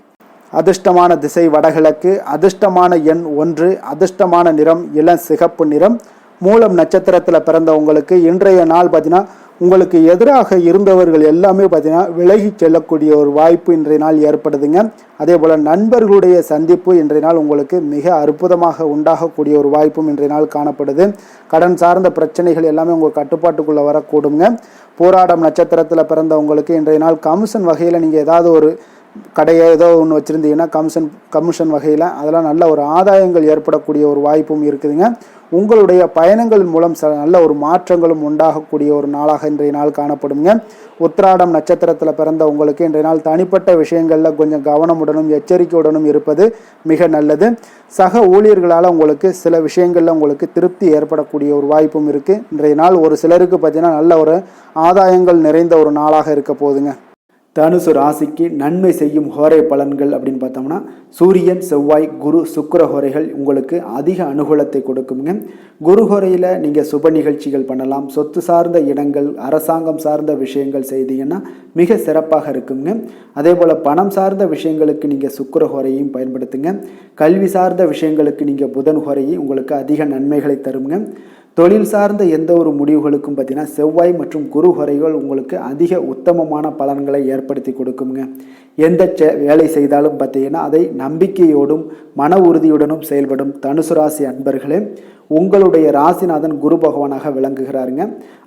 அதிர்ஷ்டமான திசை வடகிழக்கு, அதிர்ஷ்டமான எண் 1, அதிர்ஷ்டமான நிறம் இளம் சிகப்பு நிறம். மூலம் நட்சத்திரத்தில் பிறந்த உங்களுக்கு இன்றைய நாள் பார்த்தீங்கன்னா உங்களுக்கு எதிராக இருந்தவர்கள் எல்லாமே பார்த்தீங்கன்னா விலகி செல்லக்கூடிய ஒரு வாய்ப்பு இன்றைய நாள் ஏற்படுதுங்க. அதே போல் நண்பர்களுடைய சந்திப்பு இன்றைய நாள் உங்களுக்கு மிக அற்புதமாக உண்டாகக்கூடிய ஒரு வாய்ப்பும் இன்றைய நாள் காணப்படுது. கடன் சார்ந்த பிரச்சனைகள் எல்லாமே உங்கள் கட்டுப்பாட்டுக்குள்ளே வரக்கூடுங்க. போராடம் நட்சத்திரத்தில் பிறந்தவங்களுக்கு இன்றைய நாள் கமிஷன் வகையில் நீங்கள் ஏதாவது ஒரு கடையை ஏதோ ஒன்று வச்சுருந்தீங்கன்னா கமிஷன் வகையில் அதெல்லாம் நல்ல ஒரு ஆதாயங்கள் ஏற்படக்கூடிய ஒரு வாய்ப்பும் இருக்குதுங்க. உங்களுடைய பயணங்கள் மூலம் நல்ல ஒரு மாற்றங்களும் உண்டாகக்கூடிய ஒரு நாளாக இன்றைய நாள் காணப்படுங்க. உத்திராடம் நட்சத்திரத்தில் பிறந்த உங்களுக்கு இன்றைய நாள் தனிப்பட்ட விஷயங்களில் கொஞ்சம் கவனமுடனும் எச்சரிக்கையுடனும் இருப்பது மிக நல்லது. சக ஊழியர்களால் உங்களுக்கு சில விஷயங்களில் உங்களுக்கு திருப்தி ஏற்படக்கூடிய ஒரு வாய்ப்பும் இருக்குது. இன்றைய நாள் ஒரு சிலருக்கு பார்த்தீங்கன்னா நல்ல ஒரு ஆதாயங்கள் நிறைந்த ஒரு நாளாக இருக்க போகுதுங்க. தனுசு ராசிக்கு நன்மை செய்யும் ஹோரை பலன்கள் அப்படின்னு பார்த்தோம்னா சூரியன், செவ்வாய், குரு, சுக்கிர ஹோரைகள் உங்களுக்கு அதிக அனுகூலத்தை கொடுக்குங்க. குரு ஹோரையில் நீங்கள் சுப நிகழ்ச்சிகள் பண்ணலாம். சொத்து சார்ந்த இடங்கள், அரசாங்கம் சார்ந்த விஷயங்கள் செய்தீங்கன்னா மிக சிறப்பாக இருக்குங்க. அதே போல் பணம் சார்ந்த விஷயங்களுக்கு நீங்கள் சுக்கிர ஹோரையும் பயன்படுத்துங்க. கல்வி சார்ந்த விஷயங்களுக்கு நீங்கள் புதன் ஹோரையும் உங்களுக்கு அதிக நன்மைகளை தருங்க. தொழில் சார்ந்த எந்த ஒரு முடிவுகளுக்கும் பார்த்தீங்கன்னா செவ்வாய் மற்றும் குரு ஹோரைகள் உங்களுக்கு அதிக உத்தமமான பலன்களை ஏற்படுத்தி கொடுக்குங்க. எந்த வேலை செய்தாலும் பார்த்தீங்கன்னா அதை நம்பிக்கையோடும் மன உறுதியுடனும் செயல்படும் தனுசு ராசி அன்பர்களே, உங்களுடைய ராசிநாதன் குரு பகவானாக விளங்குகிறாருங்க.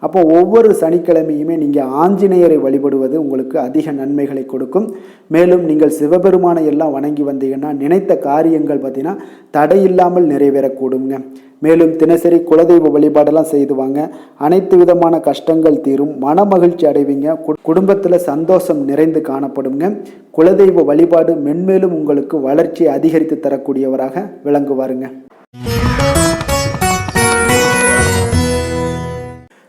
அப்போ ஒவ்வொரு சனிக்கிழமையுமே நீங்கள் ஆஞ்சநேயரை வழிபடுவது உங்களுக்கு அதிக நன்மைகளை கொடுக்கும். மேலும் நீங்கள் சிவபெருமானை எல்லாம் வணங்கி வந்தீங்கன்னா நினைத்த காரியங்கள் பார்த்தீங்கன்னா தடையில்லாமல் நிறைவேறக்கூடுங்க. மேலும் தினசரி குலதெய்வ வழிபாடெல்லாம் செய்துவாங்க. அனைத்து விதமான கஷ்டங்கள் தீரும், மன மகிழ்ச்சி அடைவீங்க, குடும்பத்தில் சந்தோஷம் நிறைந்து காணப்படுங்க. குலதெய்வ வழிபாடு மென்மேலும் உங்களுக்கு வளர்ச்சியை அதிகரித்து தரக்கூடியவராக விளங்குவாருங்க.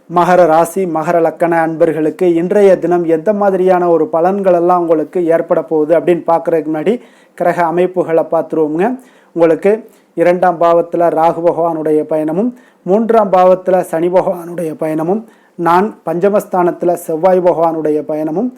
மகர ராசி மகர லக்கண அன்பர்களுக்கு இன்றைய தினம் எந்த மாதிரியான ஒரு பலன்கள் எல்லாம் உங்களுக்கு ஏற்பட போகுது அப்படின்னு பார்க்குறதுக்கு முன்னாடி கிரக அமைப்புகளை பார்த்துருவோங்க. உங்களுக்கு 2ஆம் பாவத்தில் ராகு பகவானுடைய பயணமும், 3ஆம் பாவத்தில் சனி பகவானுடைய பயணமும், பஞ்சமஸ்தானத்தில் செவ்வாய் பகவானுடைய பயணமும்,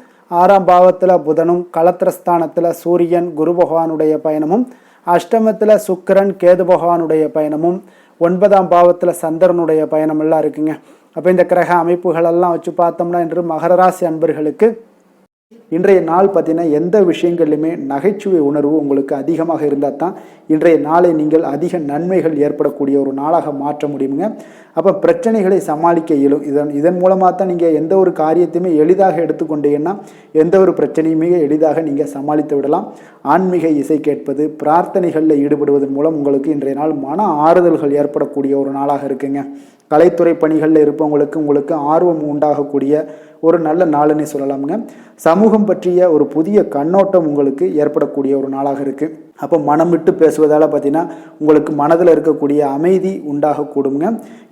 6ஆம் பாவத்தில் புதனும், களத்திரஸ்தானத்தில் சூரியன் குரு பகவானுடைய பயணமும், அஷ்டமத்தில் சுக்கிரன் கேது பகவானுடைய பயணமும், 9ஆம் பாவத்தில் சந்திரனுடைய பயணம் எல்லாம் இருக்குங்க. அப்போ இந்த கிரக அமைப்புகளெல்லாம் வச்சு பார்த்தோம்னா இன்று மகர ராசி அன்பர்களுக்கு இன்றைய நாள் பார்த்தீங்கன்னா எந்த விஷயங்கள்லையுமே நகைச்சுவை உணர்வு உங்களுக்கு அதிகமாக இருந்தால் தான் இன்றைய நாளை நீங்கள் அதிக நன்மைகள் ஏற்படக்கூடிய ஒரு நாளாக மாற்ற முடியுங்க. அப்போ பிரச்சனைகளை சமாளிக்க இயலும். இதன் மூலமாக தான் நீங்கள் எந்த ஒரு காரியத்தையுமே எளிதாக எடுத்துக்கொண்டீங்கன்னா எந்த ஒரு பிரச்சனையுமே எளிதாக நீங்கள் சமாளித்து விடலாம். ஆன்மீக இசை கேட்பது, பிரார்த்தனைகளில் ஈடுபடுவதன் மூலம் உங்களுக்கு இன்றைய நாள் மன ஆறுதல்கள் ஏற்படக்கூடிய ஒரு நாளாக இருக்குங்க. கலைத்துறை பணிகளில் இருப்பவங்களுக்கு உங்களுக்கு ஆர்வம் உண்டாகக்கூடிய ஒரு நல்ல நாளுன்னு சொல்லலாமுங்க. சமூகம் பற்றிய ஒரு புதிய கண்ணோட்டம் உங்களுக்கு ஏற்படக்கூடிய ஒரு நாளாக இருக்குது. அப்போ மனம் விட்டு பேசுவதால் பார்த்தீங்கன்னா உங்களுக்கு மனதில் இருக்கக்கூடிய அமைதி உண்டாகக்கூடுங்க.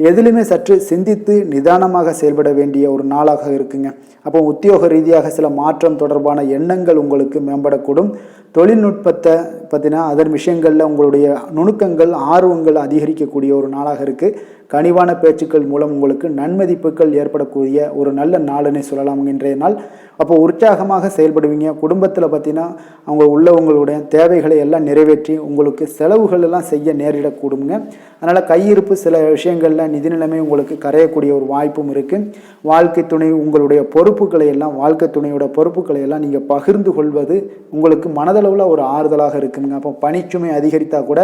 எதிலுமே சற்று சிந்தித்து நிதானமாக செயல்பட வேண்டிய ஒரு நாளாக இருக்குங்க. அப்போ உத்தியோக ரீதியாக சில மாற்றம் தொடர்பான எண்ணங்கள் உங்களுக்கு மேம்படக்கூடும். தொழில்நுட்பத்தை பார்த்தீங்கன்னா அதன் விஷயங்களில் உங்களுடைய நுணுக்கங்கள், ஆர்வங்கள் அதிகரிக்கக்கூடிய ஒரு நாளாக இருக்குது. கனிவான பேச்சுக்கள் மூலம் உங்களுக்கு நன்மதிப்புகள் ஏற்படக்கூடிய ஒரு நல்ல நாளுன்னே சொல்லலாம் இன்றைய நாள். அப்போ உற்சாகமாக செயல்படுவீங்க. குடும்பத்தில் பார்த்தீங்கன்னா அவங்க உள்ளவங்களுடைய தேவைகளை எல்லாம் நிறைவேற்றி உங்களுக்கு செலவுகள் எல்லாம் செய்ய நேரிடக்கூடுங்க. அதனால் கையிருப்பு சில விஷயங்களில் நிதி நிலைமை உங்களுக்கு கரையக்கூடிய ஒரு வாய்ப்பும் இருக்குது. வாழ்க்கை துணை உங்களுடைய பொறுப்புகளை எல்லாம் வாழ்க்கை துணையோட பொறுப்புகளை எல்லாம் நீங்கள் பகிர்ந்து கொள்வது உங்களுக்கு மனதளவில் ஒரு ஆறுதலாக இருக்குங்க. அப்போ பணிச்சுமை அதிகரித்தால் கூட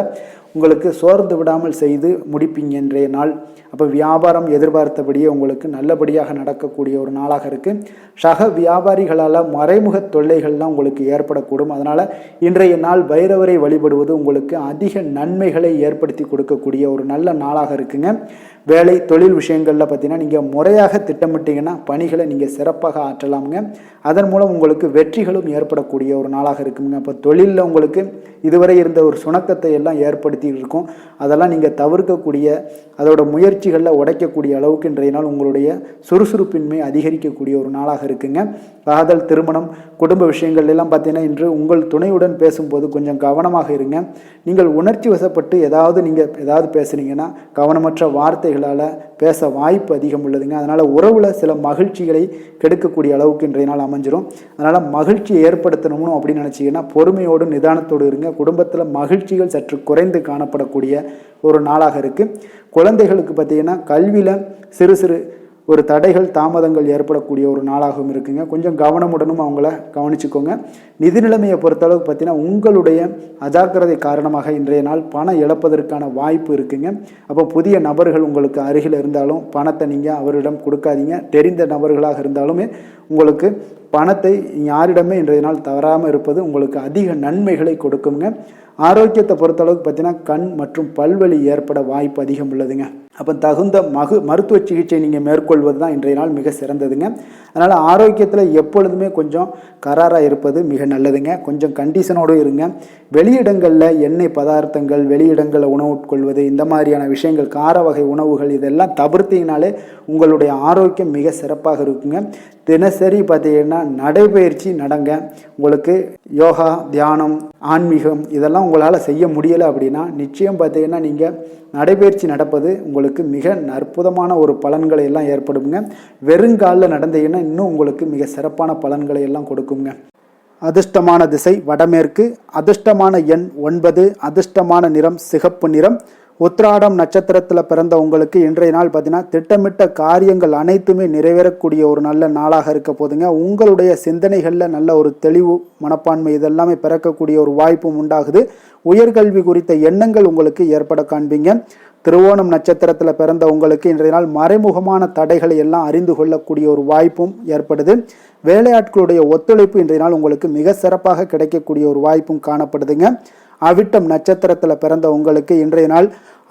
உங்களுக்கு சோர்ந்து விடாமல் செய்து முடிப்பீங்க இன்றைய நாள். அப்போ வியாபாரம் எதிர்பார்த்தபடியே உங்களுக்கு நல்லபடியாக நடக்கக்கூடிய ஒரு நாளாக இருக்குது. சக வியாபாரிகளால் மறைமுக தொல்லைகள்லாம் உங்களுக்கு ஏற்படக்கூடும். அதனால் இன்றைய நாள் பைரவரை வழிபடுவது உங்களுக்கு அதிக நன்மைகளை ஏற்படுத்தி கொடுக்கக்கூடிய ஒரு நல்ல நாளாக இருக்குங்க. வேலை தொழில் விஷயங்களில் பார்த்தீங்கன்னா நீங்கள் முறையாக திட்டமிட்டீங்கன்னா பணிகளை நீங்கள் சிறப்பாக ஆற்றலாமுங்க. அதன் மூலம் உங்களுக்கு வெற்றிகளும் ஏற்படக்கூடிய ஒரு நாளாக இருக்குங்க. அப்போ தொழிலில் உங்களுக்கு இதுவரை இருந்த ஒரு சுணக்கத்தை எல்லாம் ஏற்படுத்தி இருக்கும். அதெல்லாம் நீங்கள் தவிர்க்கக்கூடிய அதோட முயற்சிகளில் உடைக்கக்கூடிய அளவுக்கு இன்றைய நாள் உங்களுடைய சுறுசுறுப்பின்மை அதிகரிக்கக்கூடிய ஒரு நாளாக இருக்குங்க. காதல், திருமணம், குடும்ப விஷயங்கள் எல்லாம் பார்த்தீங்கன்னா இன்று உங்கள் துணையுடன் பேசும்போது கொஞ்சம் கவனமாக இருங்க. நீங்கள் உணர்ச்சி வசப்பட்டு ஏதாவது பேசுனீங்கன்னா கவனமற்ற வார்த்தைகளால் பேச வாய்ப்பு அதிகம் உள்ளதுங்க. அதனால் உறவில் சில மகிழ்ச்சிகளை கெடுக்கக்கூடிய அளவுக்கு இன்றைய நாள் அமைஞ்சிரும். அதனால் மகிழ்ச்சியை ஏற்படுத்தணும்னு அப்படின்னு நினச்சிங்கன்னா பொறுமையோடு நிதானத்தோடு இருங்க. குடும்பத்தில் மகிழ்ச்சிகள் சற்று குறைந்து காணப்படக்கூடிய ஒரு நாளாக இருக்குது. குழந்தைகளுக்கு பார்த்தீங்கன்னா கல்வியில் சிறு ஒரு தடைகள் தாமதங்கள் ஏற்படக்கூடிய ஒரு நாளாகவும் இருக்குங்க. கொஞ்சம் கவனமுடனும் அவங்கள கவனிச்சுக்கோங்க. நிதி நிலைமையை பொறுத்தளவுக்கு பார்த்தீங்கன்னா உங்களுடைய அஜாக்கிரதை காரணமாக இன்றைய நாள் பணம் இழப்பதற்கான வாய்ப்பு இருக்குங்க. அப்போ புதிய நபர்கள் உங்களுக்கு அருகில் இருந்தாலும் பணத்தை நீங்கள் அவரிடம் கொடுக்காதீங்க. தெரிந்த நபர்களாக இருந்தாலுமே உங்களுக்கு பணத்தை யாரிடமே இன்றைய நாள் தவறாமல் இருப்பது உங்களுக்கு அதிக நன்மைகளை கொடுக்குங்க. ஆரோக்கியத்தை பொறுத்தளவுக்கு பார்த்தீங்கன்னா கண் மற்றும் பல்வலி ஏற்பட வாய்ப்பு அதிகம் உள்ளதுங்க. அப்போ தகுந்த மருத்துவ சிகிச்சை நீங்கள் மேற்கொள்வது தான் இன்றைய நாள் மிக சிறந்ததுங்க. அதனால் ஆரோக்கியத்தில் எப்பொழுதுமே கொஞ்சம் கராராக இருப்பது மிக நல்லதுங்க. கொஞ்சம் கண்டிஷனோடு இருங்க. வெளியிடங்களில் எண்ணெய் பதார்த்தங்கள், வெளியிடங்களில் உணவு உட்கொள்வது, இந்த மாதிரியான விஷயங்கள், கார வகை உணவுகள் இதெல்லாம் தவிர்த்தீங்கனாலே உங்களுடைய ஆரோக்கியம் மிக சிறப்பாக இருக்குங்க. தினசரி பார்த்தீங்கன்னா நடைபயிற்சி நடங்க. உங்களுக்கு யோகா, தியானம், ஆன்மீகம் இதெல்லாம் உங்களால் செய்ய முடியலை அப்படின்னா நிச்சயம் பார்த்தீங்கன்னா நீங்கள் நடைபயிற்சி நடப்பது உங்களுக்கு மிக அற்புதமான ஒரு பலன்களை எல்லாம் ஏற்படுங்க. வெறுங்காலில் நடந்தீங்கன்னா இன்னும் உங்களுக்கு மிக சிறப்பான பலன்களை எல்லாம் கொடுக்குங்க. அதிர்ஷ்டமான திசை வடமேற்கு, அதிர்ஷ்டமான எண் 9, அதிர்ஷ்டமான நிறம் சிகப்பு நிறம். உத்திராடம் நட்சத்திரத்தில் பிறந்த உங்களுக்கு இன்றைய நாள் பார்த்தீங்கன்னா திட்டமிட்ட காரியங்கள் அனைத்துமே நிறைவேறக்கூடிய ஒரு நல்ல நாளாக இருக்க போதுங்க. உங்களுடைய சிந்தனைகளில் நல்ல ஒரு தெளிவு, மனப்பான்மை இதெல்லாமே பிறக்கக்கூடிய ஒரு வாய்ப்பும் உண்டாகுது. உயர்கல்வி குறித்த எண்ணங்கள் உங்களுக்கு ஏற்பட காண்பீங்க. திருவோணம் நட்சத்திரத்தில் பிறந்த உங்களுக்கு இன்றைய நாள் மறைமுகமான தடைகளை எல்லாம் அறிந்து கொள்ளக்கூடிய ஒரு வாய்ப்பும் ஏற்படுது. வேலையாட்களுடைய ஒத்துழைப்பு இன்றைய நாள் உங்களுக்கு மிக சிறப்பாக கிடைக்கக்கூடிய ஒரு வாய்ப்பும் காணப்படுதுங்க. அவிட்டம் நட்சத்திரத்தில் பிறந்த உங்களுக்கு இன்றைய நாள்